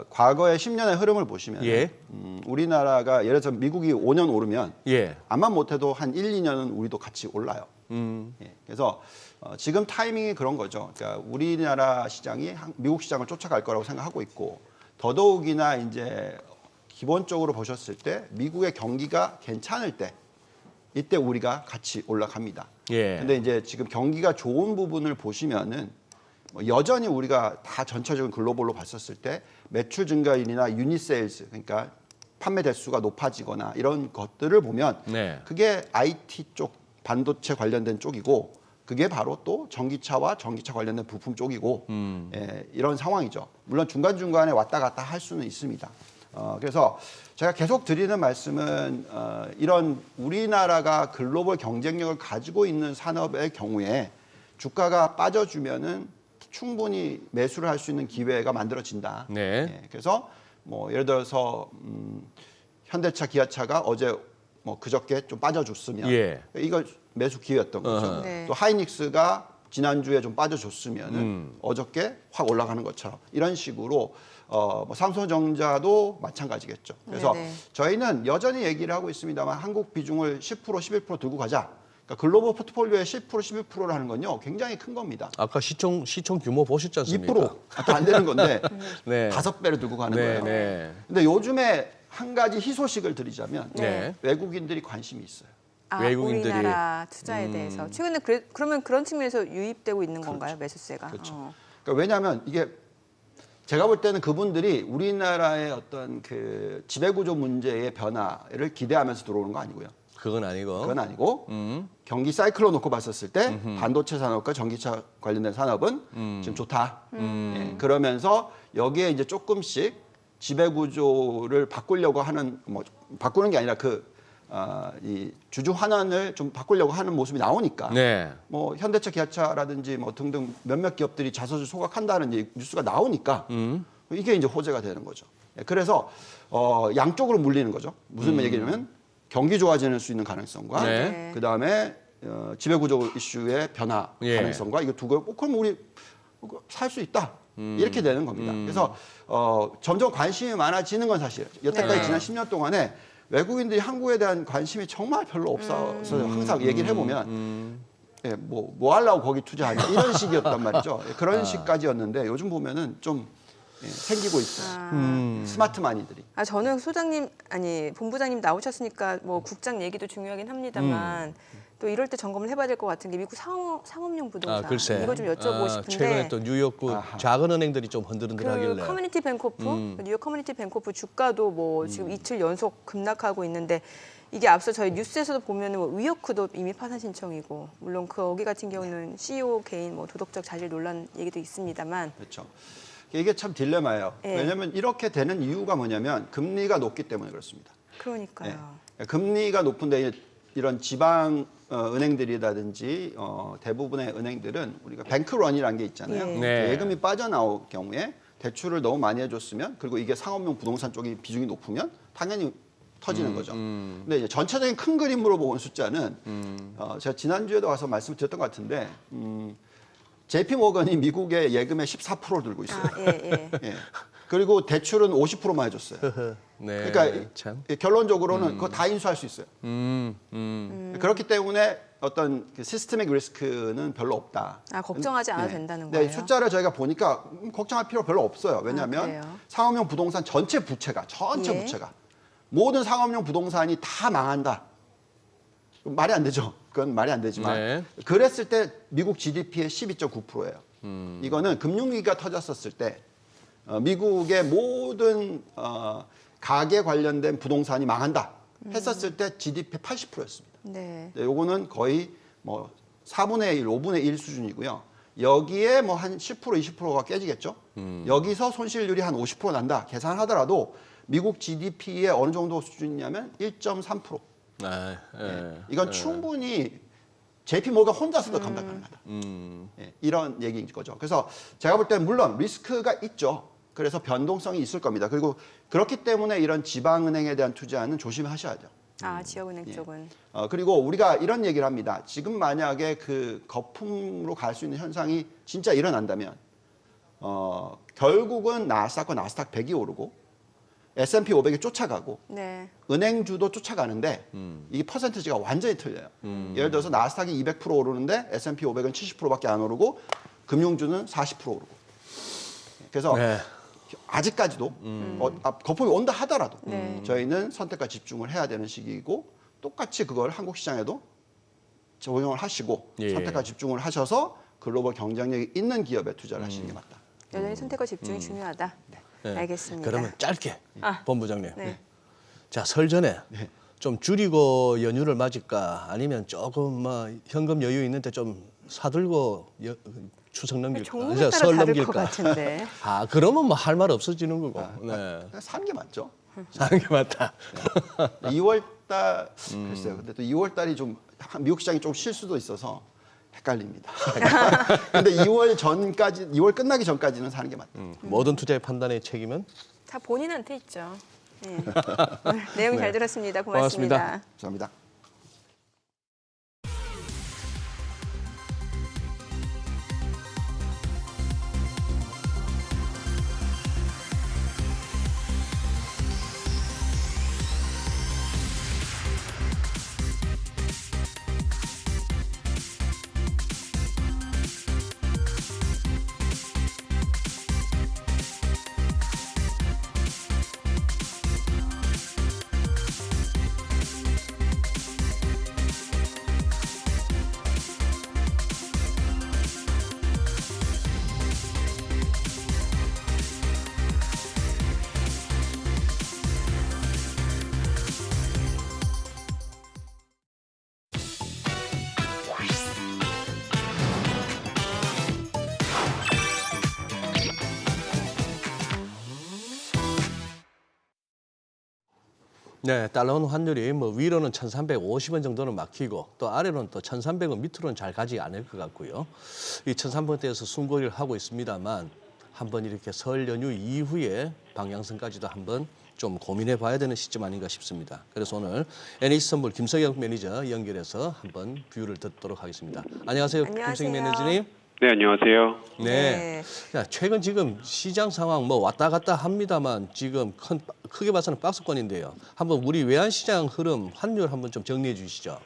과거의 10년의 흐름을 보시면 예. 우리나라가 예를 들어서 미국이 5년 오르면 예. 암만 못해도 한 1, 2년은 우리도 같이 올라요. 예, 그래서 지금 타이밍이 그런 거죠. 그러니까 우리나라 시장이 미국 시장을 쫓아갈 거라고 생각하고 있고 더더욱이나 이제 기본적으로 보셨을 때 미국의 경기가 괜찮을 때 이때 우리가 같이 올라갑니다. 예. 근데 이제 지금 경기가 좋은 부분을 보시면은 뭐 여전히 우리가 다 전체적인 글로벌로 봤었을 때 매출 증가율이나 유닛 세일즈 그러니까 판매 대수가 높아지거나 이런 것들을 보면 네. 그게 IT 쪽 반도체 관련된 쪽이고 그게 바로 또 전기차와 전기차 관련된 부품 쪽이고 예, 이런 상황이죠. 물론 중간중간에 왔다 갔다 할 수는 있습니다. 그래서 제가 계속 드리는 말씀은 이런 우리나라가 글로벌 경쟁력을 가지고 있는 산업의 경우에 주가가 빠져주면은 충분히 매수를 할 수 있는 기회가 만들어진다. 네. 예, 그래서 뭐 예를 들어서 현대차, 기아차가 어제 뭐 그저께 좀 빠져줬으면 예. 이거 매수 기회였던 거죠. 어허. 네. 또 하이닉스가 지난주에 좀 빠져줬으면은 어저께 확 올라가는 것처럼 이런 식으로 뭐 삼성전자도 마찬가지겠죠. 그래서 네네. 저희는 여전히 얘기를 하고 있습니다만 한국 비중을 10% 11% 들고 가자. 그러니까 글로벌 포트폴리오의 10% 11%라는 건요 굉장히 큰 겁니다. 아까 시총 규모 보셨지 않습니까? 2%도 안 되는 건데 네. 5배를 들고 가는 네, 거예요. 네. 근데 요즘에 한 가지 희소식을 드리자면 네. 외국인들이 관심이 있어요. 아, 외국인들이. 우리나라 투자에 대해서 최근에 그러면 그런 측면에서 유입되고 있는 건가요, 매수세가? 그렇죠. 그러니까 왜냐하면 이게 제가 볼 때는 그분들이 우리나라의 어떤 그 지배구조 문제의 변화를 기대하면서 들어오는 거 아니고요. 그건 아니고. 그건 아니고 경기 사이클로 놓고 봤었을 때 반도체 산업과 전기차 관련된 산업은 지금 좋다. 예, 그러면서 여기에 이제 조금씩 지배구조를 바꾸려고 하는 뭐 바꾸는 게 아니라 이 주주 환원을 좀 바꾸려고 하는 모습이 나오니까 네. 뭐 현대차, 기아차라든지 뭐 등등 몇몇 기업들이 자사주 소각한다는 뉴스가 나오니까 이게 이제 호재가 되는 거죠. 예, 그래서 양쪽으로 물리는 거죠. 무슨 얘기냐면 경기 좋아질 수 있는 가능성과 네. 그 다음에 지배구조 이슈의 변화 예. 가능성과 이거 두 개, 그럼 우리 살 수 있다. 이렇게 되는 겁니다. 그래서 점점 관심이 많아지는 건 사실이에요. 여태까지 지난 10년 동안에 외국인들이 한국에 대한 관심이 정말 별로 없어서 항상 얘기를 해보면 예, 뭐 하려고 거기 투자하냐 이런 식이었단 말이죠. 그런 식까지였는데 요즘 보면은 좀 생기고 있어요. 스마트 마니들이. 저는 소장님 본부장님 나오셨으니까 뭐 국장 얘기도 중요하긴 합니다만 또 이럴 때 점검을 해봐야 될 것 같은 게 미국 상업용 부동산 글쎄. 이거 좀 여쭤보고 싶은데 최근에 또 뉴욕구 작은 은행들이 좀 흔들흔들하길래. 그 커뮤니티 뱅코프 뉴욕 커뮤니티 뱅코프 주가도 뭐 지금 이틀 연속 급락하고 있는데 이게 앞서 저희 뉴스에서도 보면은 뭐 위어크도 이미 파산 신청이고 물론 거기 같은 경우는 CEO 개인 뭐 도덕적 자질 논란 얘기도 있습니다만 그렇죠. 이게 참 딜레마예요. 예. 왜냐하면 이렇게 되는 이유가 뭐냐면 금리가 높기 때문에 그렇습니다. 그러니까요. 예. 금리가 높은데 이런 지방 은행들이라든지 대부분의 은행들은 우리가 뱅크런이라는 게 있잖아요. 예. 네. 예금이 빠져나올 경우에 대출을 너무 많이 해줬으면 그리고 이게 상업용 부동산 쪽이 비중이 높으면 당연히 터지는 거죠. 근데 이제 전체적인 큰 그림으로 본 숫자는 제가 지난주에도 와서 말씀드렸던 것 같은데 JP 모건이 미국의 예금의 14%를 들고 있어요. 예. 예. 그리고 대출은 50%만 해줬어요. 네. 그러니까 참. 결론적으로는 그거 다 인수할 수 있어요. 그렇기 때문에 어떤 그 시스템의 리스크는 별로 없다. 걱정하지 않아도 네. 된다는 네, 거예요. 숫자를 저희가 보니까 걱정할 필요 별로 없어요. 왜냐하면 그래요? 상업용 부동산 전체 부채가 모든 상업용 부동산이 다 망한다. 말이 안 되죠. 그건 말이 안 되지만 네. 그랬을 때 미국 GDP의 12.9%예요. 이거는 금융위기가 터졌었을 때 미국의 모든 가계 관련된 부동산이 망한다 했었을 때 GDP 80%였습니다. 네. 요거는 거의 뭐 4분의 1, 5분의 1 수준이고요. 여기에 뭐 한 10%, 20%가 깨지겠죠. 여기서 손실률이 한 50% 난다. 계산하더라도 미국 GDP의 어느 정도 수준이냐면 1.3%. 이건 충분히 JP 모건 혼자서도 감당 가능하다. 이런 얘기인 거죠. 그래서 제가 볼 때는 물론 리스크가 있죠. 그래서 변동성이 있을 겁니다. 그리고 그렇기 때문에 이런 지방은행에 대한 투자는 조심하셔야죠. 지역은행 쪽은. 그리고 우리가 이런 얘기를 합니다. 지금 만약에 그 거품으로 갈 수 있는 현상이 진짜 일어난다면 결국은 나스닥과 나스닥 100이 오르고 S&P 500이 쫓아가고 네. 은행주도 쫓아가는데 이게 퍼센티지가 완전히 틀려요. 예를 들어서 나스닥이 200% 오르는데 S&P 500은 70%밖에 안 오르고 금융주는 40% 오르고. 그래서 네. 아직까지도 거품이 온다 하더라도 네. 저희는 선택과 집중을 해야 되는 시기이고 똑같이 그걸 한국 시장에도 적용을 하시고 예. 선택과 집중을 하셔서 글로벌 경쟁력이 있는 기업에 투자를 하시는 게 맞다. 여전히 선택과 집중이 중요하다. 네. 알겠습니다. 그러면 짧게 본부장님. 네. 자, 설 전에 좀 줄이고 연휴를 맞을까 아니면 조금 뭐 현금 여유 있는데 좀 사들고 추석 넘길까? 종목에 이제 따라 설 다를 넘길까? 것 같은데. 그러면 뭐 할 말 없어지는 거고. 네. 사는 게 맞죠. 사는 게 맞다. 2월달 글쎄요. 근데 또 2월달이 좀 미국 시장이 좀 쉴 수도 있어서 헷갈립니다. 근데 2월 끝나기 전까지는 사는 게 맞다. 모든 투자의 판단의 책임은 다 본인한테 있죠. 네. 오늘 내용 잘 들었습니다. 고맙습니다. 고맙습니다. 감사합니다. 네, 달러원 환율이 뭐 위로는 1,350원 정도는 막히고 또 아래로는 또 1,300원 밑으로는 잘 가지 않을 것 같고요. 이 1,300원대에서 숨고리를 하고 있습니다만 한번 이렇게 설 연휴 이후에 방향성까지도 한번 좀 고민해 봐야 되는 시점 아닌가 싶습니다. 그래서 오늘 NH선물 김석영 매니저 연결해서 한번 뷰를 듣도록 하겠습니다. 안녕하세요, 안녕하세요. 김석영 매니저님. 네, 안녕하세요. 네. 자, 최근 지금 시장 상황 뭐 왔다 갔다 합니다만 지금 크게 봐서는 박스권인데요. 한번 우리 외환시장 흐름 환율 한번 좀 정리해 주시죠.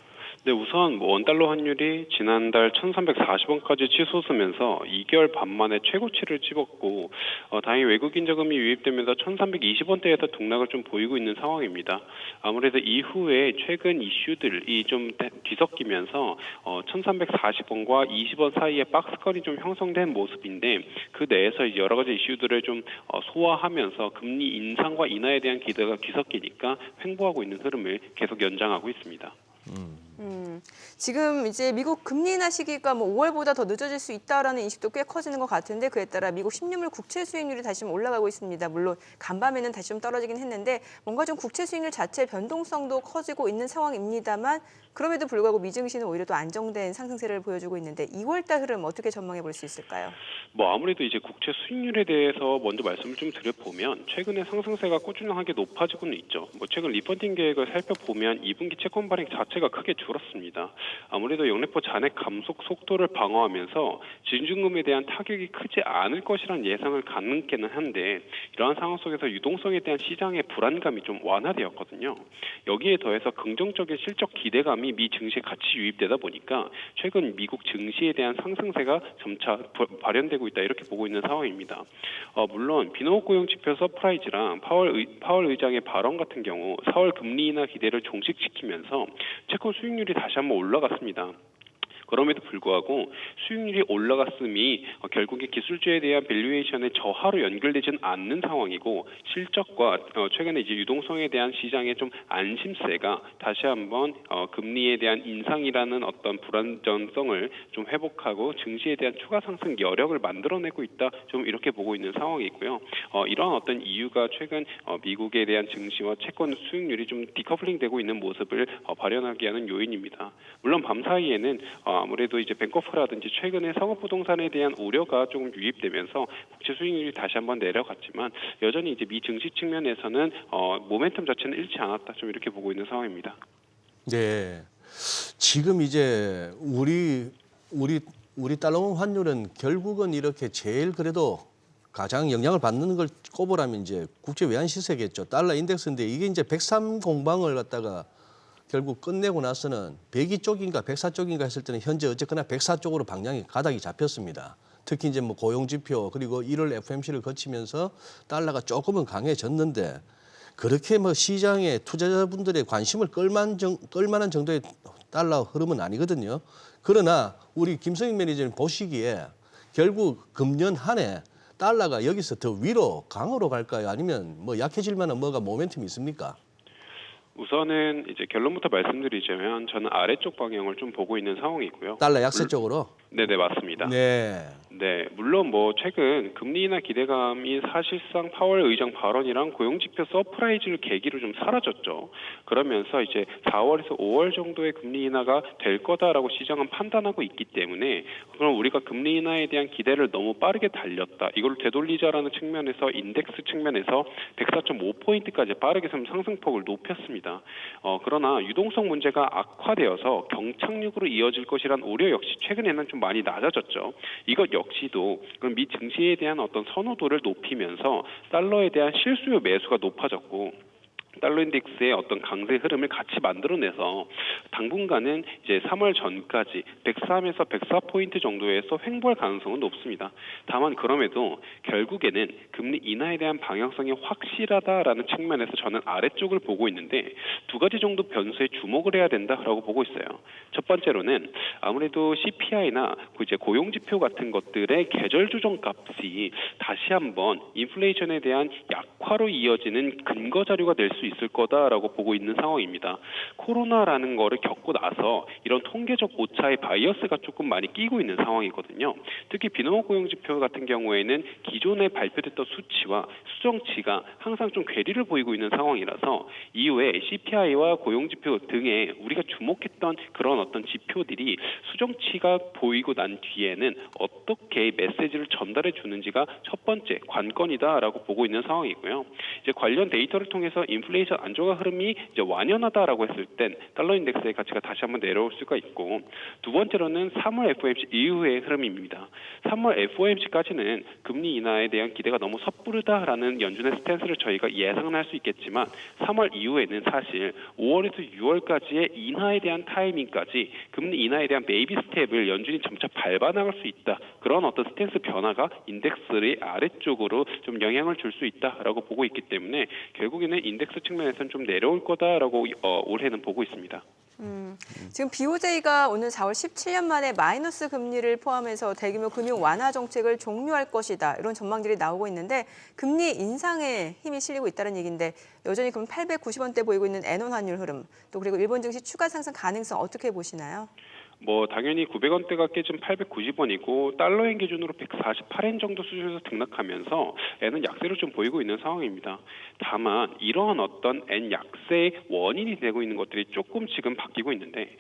네, 우선 원달러 환율이 지난달 1,340원까지 치솟으면서 2개월 반 만에 최고치를 찍었고 다행히 외국인 자금이 유입되면서 1,320원대에서 등락을 좀 보이고 있는 상황입니다. 아무래도 이후에 최근 이슈들이 좀 뒤섞이면서 1,340원과 20원 사이에 박스권이 좀 형성된 모습인데 그 내에서 여러 가지 이슈들을 좀 소화하면서 금리 인상과 인하에 대한 기대가 뒤섞이니까 횡보하고 있는 흐름을 계속 연장하고 있습니다. 지금 이제 미국 금리 인하 시기가 뭐 5월보다 더 늦어질 수 있다라는 인식도 꽤 커지는 것 같은데 그에 따라 미국 10년물 국채 수익률이 다시 좀 올라가고 있습니다. 물론 간밤에는 다시 좀 떨어지긴 했는데 뭔가 좀 국채 수익률 자체의 변동성도 커지고 있는 상황입니다만 그럼에도 불구하고 미증시는 오히려 또 안정된 상승세를 보여주고 있는데 2월달 흐름 어떻게 전망해 볼 수 있을까요? 뭐 아무래도 이제 국채 수익률에 대해서 먼저 말씀을 좀 드려보면 최근에 상승세가 꾸준하게 높아지고는 있죠. 뭐 최근 리펀딩 계획을 살펴보면 2분기 채권 발행 자체가 크게 줄었습니다. 아무래도 영래포 잔액 감속 속도를 방어하면서 진중금에 대한 타격이 크지 않을 것이라는 예상을 갖는게는 한데 이러한 상황 속에서 유동성에 대한 시장의 불안감이 좀 완화되었거든요. 여기에 더해서 긍정적인 실적 기대감이 미 증시에 같이 유입되다 보니까 최근 미국 증시에 대한 상승세가 점차 발현되고 있다 이렇게 보고 있는 상황입니다. 물론 비노 고용 지표 서프라이즈랑 파월 의장의 발언 같은 경우 4월 금리 인하 기대를 종식시키면서 채권 수익률이 다시 한번 올라갔습니다. 그럼에도 불구하고 수익률이 올라갔음이 결국에 기술주에 대한 밸류에이션의 저하로 연결되지는 않는 상황이고 실적과 최근에 이제 유동성에 대한 시장의 좀 안심세가 다시 한번 금리에 대한 인상이라는 어떤 불안정성을 좀 회복하고 증시에 대한 추가 상승 여력을 만들어내고 있다 좀 이렇게 보고 있는 상황이고요. 이러한 어떤 이유가 최근 미국에 대한 증시와 채권 수익률이 좀 디커플링되고 있는 모습을 발현하게 하는 요인입니다. 물론 밤 사이에는 아무래도 이제 뱅커프라든지 최근에 상업부동산에 대한 우려가 조금 유입되면서 국채 수익률이 다시 한번 내려갔지만 여전히 이제 미 증시 측면에서는 모멘텀 자체는 잃지 않았다 좀 이렇게 보고 있는 상황입니다. 네, 지금 이제 우리 달러 환율은 결국은 이렇게 제일 그래도 가장 영향을 받는 걸 꼽으라면 이제 국제 외환 시세겠죠. 달러 인덱스인데 이게 이제 103 공방을 갖다가 결국 끝내고 나서는 102 쪽인가 104 쪽인가 했을 때는 현재 어쨌거나 104 쪽으로 방향이 가닥이 잡혔습니다. 특히 이제 뭐 고용 지표 그리고 1월 FOMC를 거치면서 달러가 조금은 강해졌는데 그렇게 뭐 시장에 투자자분들의 관심을 끌만한 정도의 달러 흐름은 아니거든요. 그러나 우리 김성익 매니저님 보시기에 결국 금년 한 해 달러가 여기서 더 위로 강으로 갈까요? 아니면 뭐 약해질 만한 뭐가 모멘텀이 있습니까? 우선은 이제 결론부터 말씀드리자면 저는 아래쪽 방향을 좀 보고 있는 상황이고요. 달러 약세 쪽으로? 네네 맞습니다. 네. 네, 물론 뭐 최근 금리 인하 기대감이 사실상 파월 의장 발언이랑 고용지표 서프라이즈를 계기로 좀 사라졌죠. 그러면서 이제 4월에서 5월 정도의 금리 인하가 될 거다라고 시장은 판단하고 있기 때문에 그럼 우리가 금리 인하에 대한 기대를 너무 빠르게 달렸다. 이걸 되돌리자라는 측면에서 인덱스 측면에서 104.5포인트까지 빠르게 상승폭을 높였습니다. 그러나 유동성 문제가 악화되어서 경착륙으로 이어질 것이란 우려 역시 최근에는 좀 많이 낮아졌죠. 이것 역시도 그럼 미 증시에 대한 어떤 선호도를 높이면서 달러에 대한 실수요 매수가 높아졌고 달러 인덱스의 어떤 강세 흐름을 같이 만들어내서 당분간은 이제 3월 전까지 103에서 104포인트 정도에서 횡보할 가능성은 높습니다. 다만 그럼에도 결국에는 금리 인하에 대한 방향성이 확실하다라는 측면에서 저는 아래쪽을 보고 있는데 두 가지 정도 변수에 주목을 해야 된다라고 보고 있어요. 첫 번째로는 아무래도 CPI나 이제 고용지표 같은 것들의 계절 조정 값이 다시 한번 인플레이션에 대한 약화로 이어지는 근거 자료가 될 수 있을 거다라고 보고 있는 상황입니다. 코로나라는 거를 겪고 나서 이런 통계적 오차의 바이어스가 조금 많이 끼고 있는 상황이거든요. 특히 비농업 고용지표 같은 경우에는 기존에 발표됐던 수치와 수정치가 항상 좀 괴리를 보이고 있는 상황이라서 이후에 CPI와 고용지표 등에 우리가 주목했던 그런 어떤 지표들이 수정치가 보이고 난 뒤에는 어떻게 메시지를 전달해 주는지가 첫 번째 관건이다라고 보고 있는 상황이고요. 이제 관련 데이터를 통해서 인플레이션 안정화 흐름이 이제 완연하다라고 했을 땐 달러 인덱스의 가치가 다시 한번 내려올 수가 있고, 두 번째로는 3월 FOMC 이후의 흐름입니다. 3월 FOMC까지는 금리 인하에 대한 기대가 너무 섣부르다라는 연준의 스탠스를 저희가 예상할 수 있겠지만 3월 이후에는 사실 5월에서 6월까지의 인하에 대한 타이밍까지 금리 인하에 대한 베이비 스텝을 연준이 점차 밟아나갈 수 있다. 그런 어떤 스탠스 변화가 인덱스의 아래쪽으로 좀 영향을 줄 수 있다라고 보고 있기 때문에 결국에는 인덱스 측면에서는 좀 내려올 거다라고 올해는 보고 있습니다. 지금 BOJ가 오는 4월 17년 만에 마이너스 금리를 포함해서 대규모 금융 완화 정책을 종료할 것이다. 이런 전망들이 나오고 있는데 금리 인상에 힘이 실리고 있다는 얘기인데 여전히 그럼 890원대 보이고 있는 엔원 환율 흐름 또 그리고 일본 증시 추가 상승 가능성 어떻게 보시나요? 당연히 900원대가 깨진 890원이고 달러엔 기준으로 148엔 정도 수준에서 등락하면서 엔은 약세를 좀 보이고 있는 상황입니다. 다만 이러한 어떤 엔 약세의 원인이 되고 있는 것들이 조금 지금 바뀌고 있는데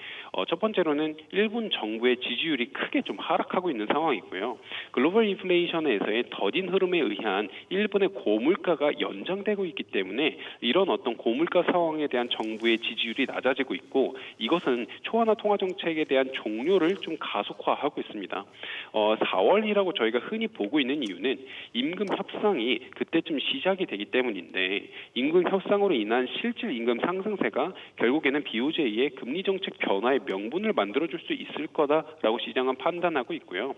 첫 번째로는 일본 정부의 지지율이 크게 좀 하락하고 있는 상황이고요. 글로벌 인플레이션에서의 더딘 흐름에 의한 일본의 고물가가 연장되고 있기 때문에 이런 어떤 고물가 상황에 대한 정부의 지지율이 낮아지고 있고 이것은 초안화 통화 정책에 대한 종료를 좀 가속화하고 있습니다. 4월이라고 저희가 흔히 보고 있는 이유는 임금 협상이 그때쯤 시작이 되기 때문인데 임금 협상으로 인한 실질 임금 상승세가 결국에는 BOJ의 금리 정책 변화의 명분을 만들어줄 수 있을 거다라고 시장은 판단하고 있고요.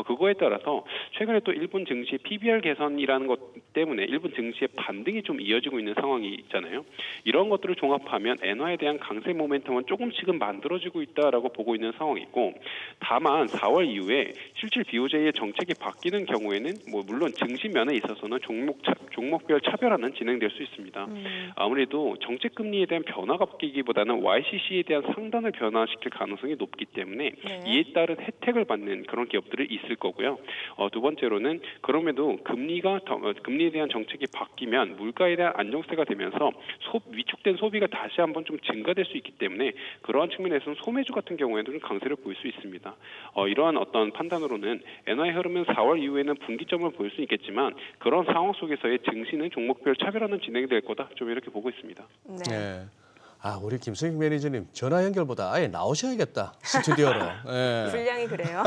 그거에 따라서 최근에 또 일본 증시 PBR 개선이라는 것 때문에 일본 증시의 반등이 좀 이어지고 있는 상황이 있잖아요. 이런 것들을 종합하면 엔화에 대한 강세 모멘텀은 조금씩은 만들어지고 있다라고 보고 있는 상황이고 다만 4월 이후에 실질 BOJ의 정책이 바뀌는 경우에는 물론 증시면에 있어서는 종목별 차별화는 진행될 수 있습니다. 아무래도 정책 금리에 대한 변화가 바뀌기보다는 YCC에 대한 상단을 변화시킬 가능성이 높기 때문에 이에 따른 혜택을 받는 그런 기업들이 있을 거고요. 두 번째로는 그럼에도 금리에 대한 정책이 바뀌면 물가에 대한 안정세가 되면서 위축된 소비가 다시 한번 좀 증가될 수 있기 때문에 그러한 측면에서는 소매주 같은 경우에도 좀 강세를 보일 수 있습니다. 이러한 어떤 판단으로는 엔화의 흐름은 4월 이후에는 분기점을 보일 수 있겠지만 그런 상황 속에서의 증시는 종목별 차별화는 진행될 거다. 좀 이렇게 보고 있습니다. 네. 우리 김승익 매니저님 전화 연결보다 아예 나오셔야겠다 스튜디오로. 네. 분량이 그래요.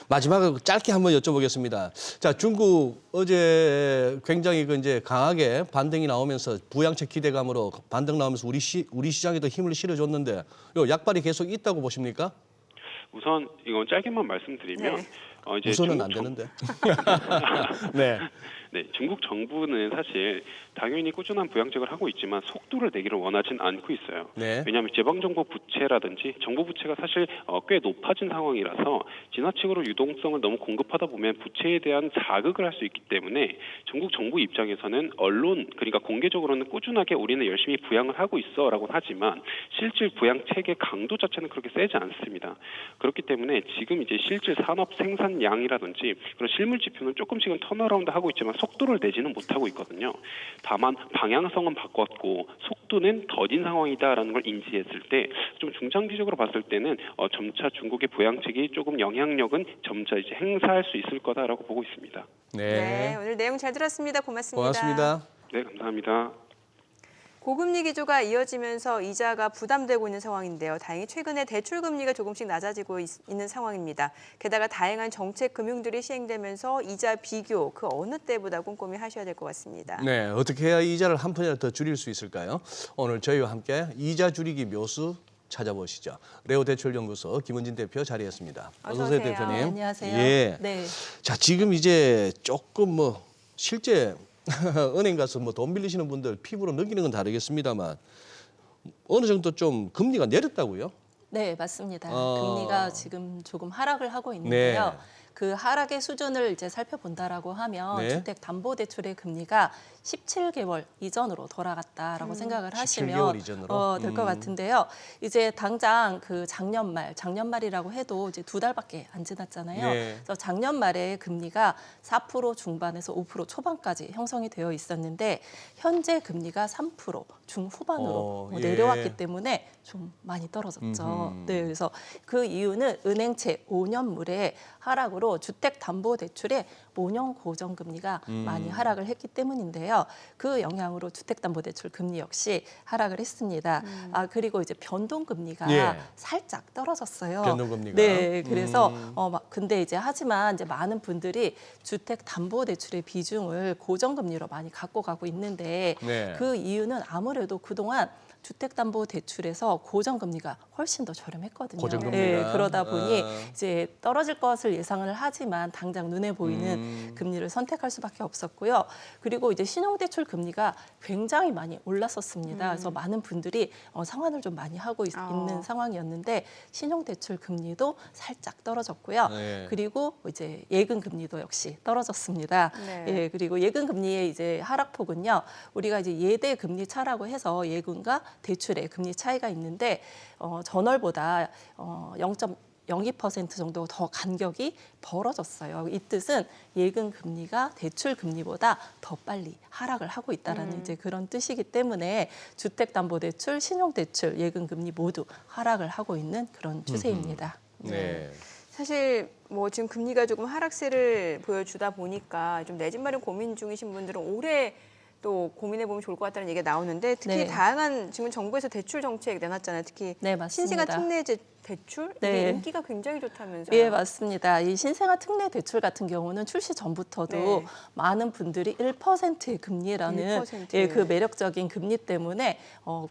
마지막으로 짧게 한번 여쭤보겠습니다. 자, 중국 어제 굉장히 이제 강하게 반등이 나오면서 부양책 기대감으로 반등 나오면서 우리 시장에도 힘을 실어줬는데 요 약발이 계속 있다고 보십니까? 우선 이건 짧게만 말씀드리면 이제 우선은 안 되는데. 네. 네, 중국 정부는 사실 당연히 꾸준한 부양책을 하고 있지만 속도를 내기를 원하진 않고 있어요. 네. 왜냐하면 지방정부 부채라든지 정부 부채가 사실 꽤 높아진 상황이라서 지나치게 유동성을 너무 공급하다 보면 부채에 대한 자극을 할 수 있기 때문에 중국 정부 입장에서는 언론 그러니까 공개적으로는 꾸준하게 우리는 열심히 부양을 하고 있어라고 하지만 실질 부양책의 강도 자체는 그렇게 세지 않습니다. 그렇기 때문에 지금 이제 실질 산업 생산량이라든지 그런 실물 지표는 조금씩은 턴어라운드 하고 있지만 속도를 내지는 못하고 있거든요. 다만 방향성은 바꿨고 속도는 더딘 상황이다라는 걸 인지했을 때 좀 중장기적으로 봤을 때는 점차 중국의 부양책이 조금 영향력은 점차 이제 행사할 수 있을 거다라고 보고 있습니다. 네, 오늘 내용 잘 들었습니다. 고맙습니다. 고맙습니다. 네, 감사합니다. 고금리 기조가 이어지면서 이자가 부담되고 있는 상황인데요. 다행히 최근에 대출 금리가 조금씩 낮아지고 있는 상황입니다. 게다가 다양한 정책 금융들이 시행되면서 이자 비교 그 어느 때보다 꼼꼼히 하셔야 될 것 같습니다. 네, 어떻게 해야 이자를 한 푼이라도 더 줄일 수 있을까요? 오늘 저희와 함께 이자 줄이기 묘수 찾아보시죠. 레오 대출연구소 김은진 대표 자리했습니다. 어서 오세요, 대표님. 안녕하세요. 예. 네. 자, 지금 이제 조금 실제 은행 가서 돈 빌리시는 분들 피부로 느끼는 건 다르겠습니다만 어느 정도 좀 금리가 내렸다고요? 네, 맞습니다. 어. 금리가 지금 조금 하락을 하고 있는데요. 네. 그 하락의 수준을 이제 살펴본다라고 하면 네. 주택담보대출의 금리가 17개월 이전으로 돌아갔다라고 생각을 17개월 하시면 이전으로? 될 것 같은데요. 이제 당장 그 작년 말이라고 해도 이제 2달밖에 안 지났잖아요. 네. 그래서 작년 말에 금리가 4% 중반에서 5% 초반까지 형성이 되어 있었는데 현재 금리가 3% 중후반으로 예. 내려왔기 때문에 좀 많이 떨어졌죠. 네, 그래서 그 이유는 은행채 5년물의 하락으로 주택담보대출의 5년 고정금리가 많이 하락을 했기 때문인데요. 그 영향으로 주택담보대출 금리 역시 하락을 했습니다. 그리고 이제 변동금리가 예. 살짝 떨어졌어요. 변동금리가? 네, 그래서 근데 이제 하지만 이제 많은 분들이 주택담보대출의 비중을 고정금리로 많이 갖고 가고 있는데 네. 그 이유는 아무래도 그동안 주택담보대출에서 고정금리가 훨씬 더 저렴했거든요. 고정금리가? 네, 그러다 보니 아. 이제 떨어질 것을 예상을 하지만 당장 눈에 보이는 금리를 선택할 수밖에 없었고요. 그리고 이제 신용대출 금리가 굉장히 많이 올랐었습니다. 그래서 많은 분들이 상환을 좀 많이 하고 있는 상황이었는데 신용대출 금리도 살짝 떨어졌고요. 네. 그리고 이제 예금 금리도 역시 떨어졌습니다. 네. 예, 그리고 예금 금리의 이제 하락폭은요. 우리가 이제 예대 금리 차라고 해서 예금과 대출의 금리 차이가 있는데 전월보다 0.02% 정도 더 간격이 벌어졌어요. 이 뜻은 예금 금리가 대출 금리보다 더 빨리 하락을 하고 있다라는 이제 그런 뜻이기 때문에 주택담보대출, 신용대출, 예금 금리 모두 하락을 하고 있는 그런 추세입니다. 네. 사실 뭐 지금 금리가 조금 하락세를 보여주다 보니까 좀 내 집 마련 고민 중이신 분들은 올해 또 고민해 보면 좋을 것 같다는 얘기가 나오는데 특히 네. 다양한 지금 정부에서 대출 정책 내놨잖아요. 특히 네, 맞습니다. 신생아 특례 대출 이게 네. 인기가 굉장히 좋다면서요. 예, 맞습니다. 이 신생아 특례 대출 같은 경우는 출시 전부터도 네. 많은 분들이 1%의 금리라는 1%. 예, 그 매력적인 금리 때문에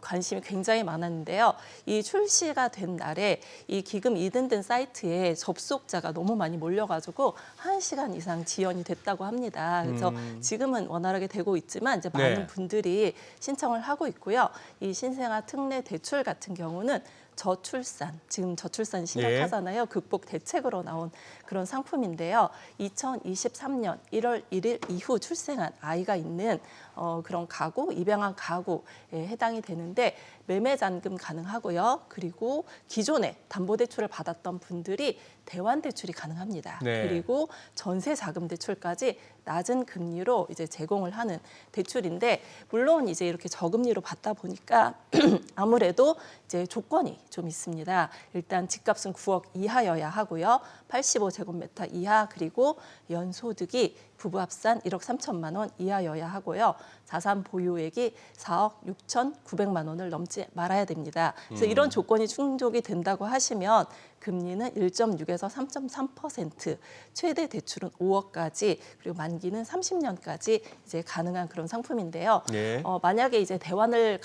관심이 굉장히 많았는데요. 이 출시가 된 날에 이 기금 이든든 사이트에 접속자가 너무 많이 몰려가지고 1시간 이상 지연이 됐다고 합니다. 그래서 지금은 원활하게 되고 있지만 이제 많은 네. 분들이 신청을 하고 있고요. 이 신생아 특례 대출 같은 경우는 저출산, 지금 저출산 심각하잖아요. 극복 대책으로 나온 그런 상품인데요. 2023년 1월 1일 이후 출생한 아이가 있는 그런 가구, 입양한 가구에 해당이 되는데 매매 잔금 가능하고요. 그리고 기존에 담보대출을 받았던 분들이 대환대출이 가능합니다. 네. 그리고 전세자금대출까지 낮은 금리로 이제 제공을 하는 대출인데 물론 이제 이렇게 저금리로 받다 보니까 아무래도 이제 조건이 좀 있습니다. 일단 집값은 9억 이하여야 하고요. 85제곱미터 이하 그리고 연소득이 부부 합산 1억 3천만 원 이하여야 하고요. 자산 보유액이 4억 6,900만 원을 넘지 말아야 됩니다. 그래서 이런 조건이 충족이 된다고 하시면 금리는 1.6에서 3.3%, 최대 대출은 5억까지 그리고 만기는 30년까지 이제 가능한 그런 상품인데요. 네. 만약에 이제 대환을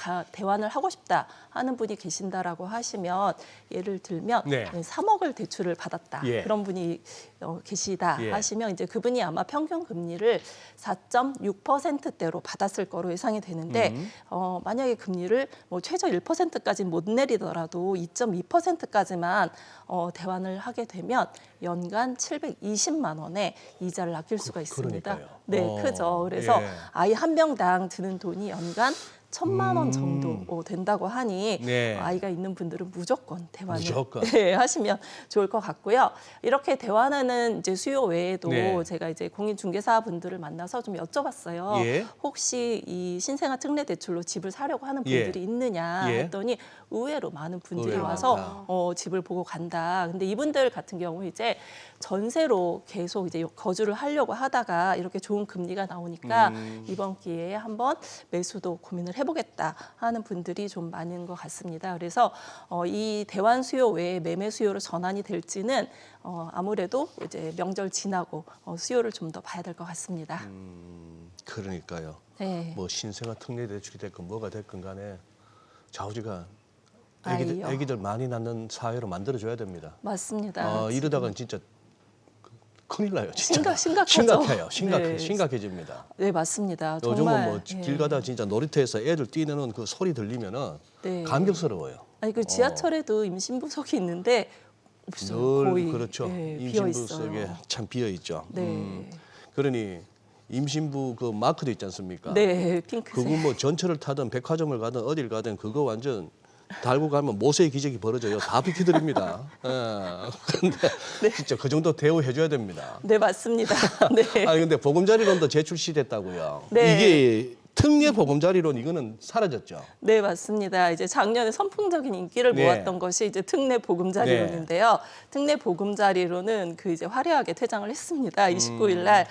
하고 싶다 하는 분이 계신다라고 하시면 예를 들면 네. 3억을 대출을 받았다 예. 그런 분이 계시다 예. 하시면 이제 그분이 아마 평균 금리를 4.6%대로 받았을 거로 예상이 되는데 만약에 금리를 뭐 최저 1%까지 못 내리더라도 2.2%까지만 대환을 하게 되면 연간 720만 원의 이자를 아낄 수가 있습니다. 그러니까요. 네, 크죠. 그래서 예. 아이 한 명당 드는 돈이 연간 1,000만 원 정도 된다고 하니 네. 아이가 있는 분들은 무조건 대환을 무조건. 네, 하시면 좋을 것 같고요. 이렇게 대환하는 이제 수요 외에도 네. 제가 이제 공인중개사 분들을 만나서 좀 여쭤봤어요. 예. 혹시 이 신생아 특례 대출로 집을 사려고 하는 예. 분들이 있느냐 예. 했더니 의외로 많은 분들이 의외로 와서 많다. 집을 보고 간다. 근데 이분들 같은 경우 이제 전세로 계속 이제 거주를 하려고 하다가 이렇게 좋은 금리가 나오니까 이번 기회에 한번 매수도 고민을 해보겠다 하는 분들이 좀 많은 것 같습니다. 그래서 이 대환 수요 외에 매매 수요로 전환이 될지는 아무래도 이제 명절 지나고 수요를 좀 더 봐야 될 것 같습니다. 그러니까요. 네. 뭐 신생아 특례 대출이 됐건 뭐가 됐건 간에 좌우지간 아이요. 애기들 많이 낳는 사회로 만들어줘야 됩니다. 맞습니다. 이러다가는 진짜 큰일 나요. 진짜. 심각하죠. 심각해요. 네. 심각해집니다. 네, 맞습니다. 요즘은 정말 뭐 길 가다 진짜 놀이터에서 애들 뛰는 그 소리 들리면은 네. 감격스러워요. 아니 그 지하철에도 임신부석이 있는데 없어요. 늘 거의 그렇죠. 예, 비어 임신부석에 있어요. 참 비어 있죠. 네. 그러니 임신부 그 마크도 있지 않습니까? 네, 핑크색. 그거 뭐 전철을 타든 백화점을 가든 어딜 가든 그거 완전 달고 가면 모세의 기적이 벌어져요. 다 비켜드립니다. 근데 진짜 그 정도 대우해줘야 됩니다. 네, 맞습니다. 네. 아니 근데 보금자리론도 재출시됐다고요. 네. 이게 특례 보금자리론 이거는 사라졌죠. 네, 맞습니다. 이제 작년에 선풍적인 인기를 네. 모았던 것이 이제 특례 보금자리론인데요. 특례 보금자리론은 그 이제 화려하게 퇴장을 했습니다. 29일 날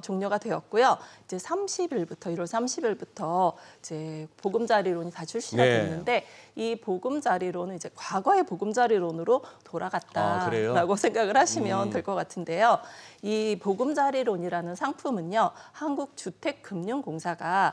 종료가 되었고요. 이제 30일부터 1월 30일부터 이제 보금자리론이 다 출시가 네. 됐는데 이 보금자리론은 이제 과거의 보금자리론으로 돌아갔다라고 생각을 하시면 될 것 같은데요. 이 보금자리론이라는 상품은요, 한국주택금융공사가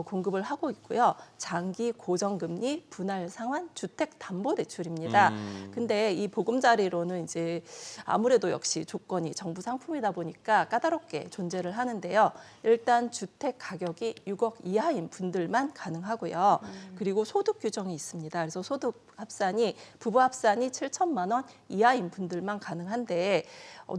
공급을 하고 있고요. 장기 고정금리 분할 상환 주택담보대출입니다. 근데 이 보금자리론은 이제 아무래도 역시 조건이 정부 상품이다 보니까 까다롭게 존재를 하는데요. 일단 주택 가격이 6억 이하인 분들만 가능하고요. 그리고 소득 규정이 있습니다. 그래서 소득 합산이 부부 합산이 7천만 원 이하인 분들만 가능한데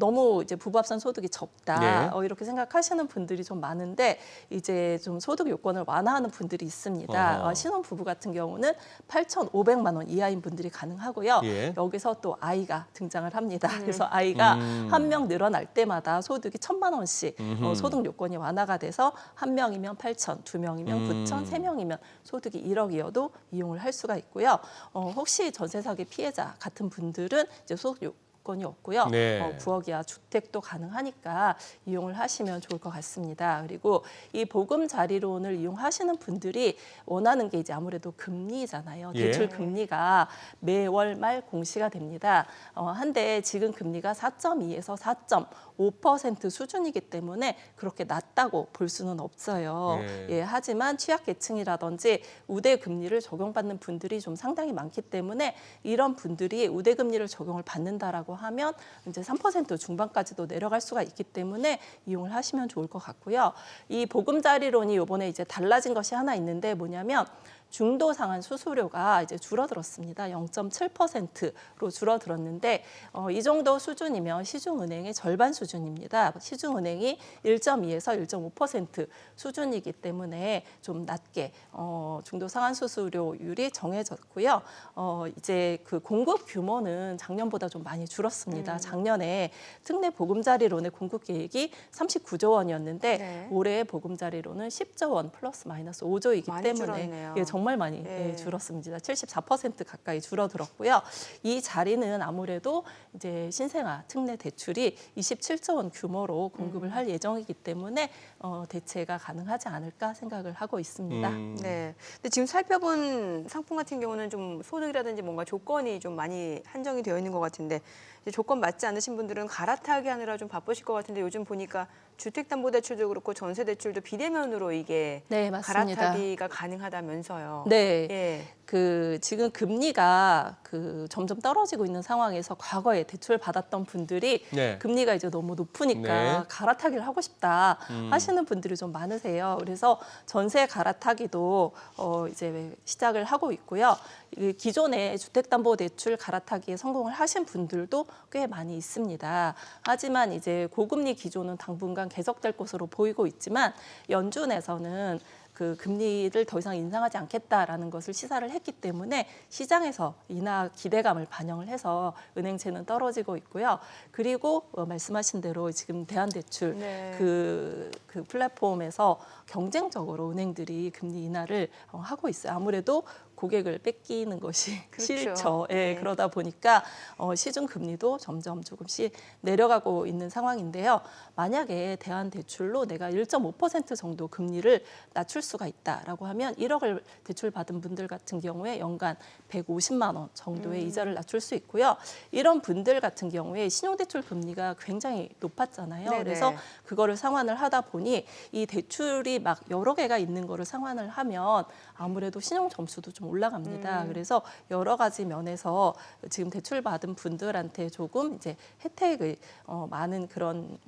너무 이제 부부 합산 소득이 적다 네. 이렇게 생각하시는 분들이 좀 많은데 이제 좀 소득 요건을 완화하는 분들이 있습니다. 신혼 부부 같은 경우는 8,500만 원 이하인 분들이 가능하고요. 예. 여기서 또 아이가 등장을 합니다. 그래서 아이가 한 명 늘어날 때마다 소득이 1,000만 원씩 소득 요건이 완화가 돼서 한 명이면 8천, 두 명이면 9천, 세 명이면 소득이 1억이어도 이용을 할 수가 있고요. 혹시 전세 사기 피해자 같은 분들은 이제 소득 요건이 없고요. 네. 9억 이하 주택도 가능하니까 이용을 하시면 좋을 것 같습니다. 그리고 이 보금자리론을 이용하시는 분들이 원하는 게 이제 아무래도 금리잖아요. 예. 대출 금리가 매월 말 공시가 됩니다. 한데 지금 금리가 4.2에서 4.5% 수준이기 때문에 그렇게 낮다고 볼 수는 없어요. 예. 예, 하지만 취약계층이라든지 우대 금리를 적용받는 분들이 좀 상당히 많기 때문에 이런 분들이 우대 금리를 적용을 받는다라고 하면 이제 3% 중반까지도 내려갈 수가 있기 때문에 이용을 하시면 좋을 것 같고요. 이 보금자리론이 이번에 이제 달라진 것이 하나 있는데 뭐냐면 중도 상환 수수료가 이제 줄어들었습니다. 0.7%로 줄어들었는데 이 정도 수준이면 시중은행의 절반 수준입니다. 시중은행이 1.2에서 1.5% 수준이기 때문에 좀 낮게 중도 상환 수수료율이 정해졌고요. 이제 그 공급 규모는 작년보다 좀 많이 줄었습니다. 작년에 특례 보금자리론의 공급 계획이 39조 원이었는데 네. 올해 보금자리론은 10조 원 플러스 마이너스 5조이기 많이 때문에 줄었네요. 예, 정말 많이 네. 줄었습니다. 74% 가까이 줄어들었고요. 이 자리는 아무래도 이제 신생아 특례 대출이 27조 원 규모로 공급을 할 예정이기 때문에 대체가 가능하지 않을까 생각을 하고 있습니다. 네. 근데 지금 살펴본 상품 같은 경우는 좀 소득이라든지 뭔가 조건이 좀 많이 한정이 되어 있는 것 같은데 이제 조건 맞지 않으신 분들은 갈아타기 하느라 좀 바쁘실 것 같은데 요즘 보니까 주택담보대출도 그렇고 전세대출도 비대면으로 이게 네, 맞습니다. 갈아타기가 가능하다면서요. 네. 예. 그 지금 금리가 그 점점 떨어지고 있는 상황에서 과거에 대출 받았던 분들이 네. 금리가 이제 너무 높으니까 네. 갈아타기를 하고 싶다 하시는 분들이 좀 많으세요. 그래서 전세 갈아타기도 이제 시작을 하고 있고요. 기존에 주택담보대출 갈아타기에 성공을 하신 분들도 꽤 많이 있습니다. 하지만 이제 고금리 기조는 당분간 계속될 것으로 보이고 있지만 연준에서는 그 금리를 더 이상 인상하지 않겠다라는 것을 시사를 했기 때문에 시장에서 인하 기대감을 반영을 해서 은행채는 떨어지고 있고요. 그리고 말씀하신 대로 지금 대한대출 네. 그 플랫폼에서 경쟁적으로 은행들이 금리 인하를 하고 있어요. 아무래도 고객을 뺏기는 것이 그렇죠. 싫죠. 예, 네. 그러다 보니까 시중 금리도 점점 조금씩 내려가고 있는 상황인데요. 만약에 대한대출로 내가 1.5% 정도 금리를 낮출 수가 있다라고 하면 1억을 대출받은 분들 같은 경우에 연간 150만 원 정도의 이자를 낮출 수 있고요. 이런 분들 같은 경우에 신용대출 금리가 굉장히 높았잖아요. 네네. 그래서 그거를 상환을 하다 보니 이 대출이 막 여러 개가 있는 거를 상환을 하면 아무래도 신용 점수도 좀 올라갑니다. 그래서 여러 가지 면에서 지금 대출 받은 분들한테 조금 이제 혜택을 많은 그런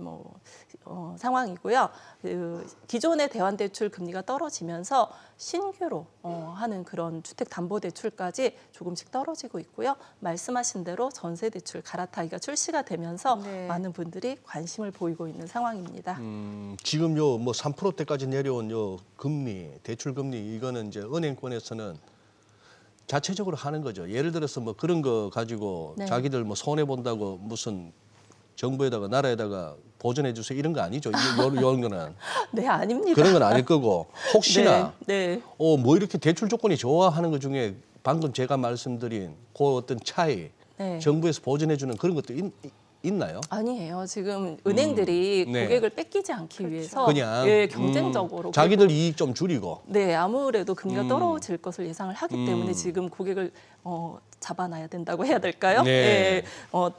상황이고요. 그 기존의 대환대출 금리가 떨어지면서 신규로 하는 그런 주택담보대출까지 조금씩 떨어지고 있고요. 말씀하신 대로 전세대출 갈아타기가 출시가 되면서 네. 많은 분들이 관심을 보이고 있는 상황입니다. 지금 요 뭐 3%대까지 내려온 요 금리, 대출 금리 이거는 이제 은행권에서는 자체적으로 하는 거죠. 예를 들어서 뭐 그런 거 가지고 네. 자기들 뭐 손해 본다고 무슨 정부에다가 나라에다가 보전해 주세요 이런 거 아니죠. 이런 거는 네, 아닙니다. 그런 건 아닐 거고 혹시나 네. 뭐 이렇게 대출 조건이 좋아하는 것 중에 방금 제가 말씀드린 그 어떤 차이 네. 정부에서 보전해 주는 그런 것도 있나요? 아니에요. 지금 은행들이 네. 고객을 뺏기지 않기 위해서 그냥 예, 경쟁적으로 자기들 이익 좀 줄이고 네, 아무래도 금리가 떨어질 것을 예상을 하기 때문에 지금 고객을 잡아놔야 된다고 해야 될까요? 네. 예,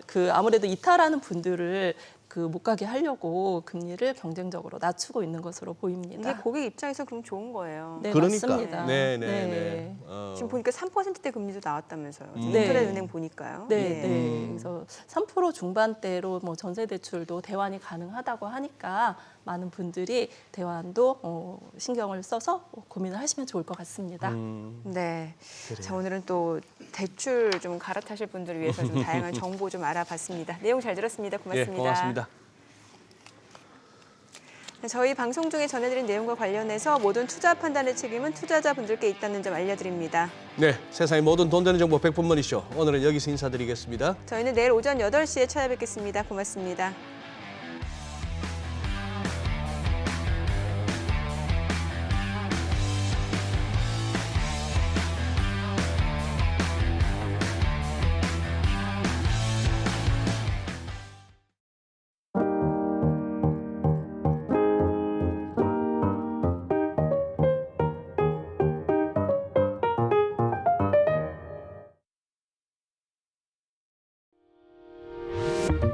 그 아무래도 이탈하는 분들을 그 못 가게 하려고 금리를 경쟁적으로 낮추고 있는 것으로 보입니다. 이게 고객 입장에서 그럼 좋은 거예요. 네, 그러니까. 맞습니다. 네. 지금 보니까 3%대 금리도 나왔다면서요. 네. 인터넷 은행 보니까요. 네. 그래서 3% 중반대로 뭐 전세 대출도 대환이 가능하다고 하니까 많은 분들이 대환도 신경을 써서 고민을 하시면 좋을 것 같습니다. 네. 자, 오늘은 또 대출 좀 갈아타실 분들을 위해서 좀 다양한 정보 좀 알아봤습니다. 내용 잘 들었습니다. 고맙습니다. 네, 고맙습니다. 저희 방송 중에 전해드린 내용과 관련해서 모든 투자 판단의 책임은 투자자분들께 있다는 점 알려드립니다. 네, 세상의 모든 돈 되는 정보 100분 머니쇼. 오늘은 여기서 인사드리겠습니다. 저희는 내일 오전 8시에 찾아뵙겠습니다. 고맙습니다.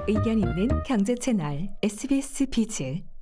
의견 있는 경제 채널 SBS 비즈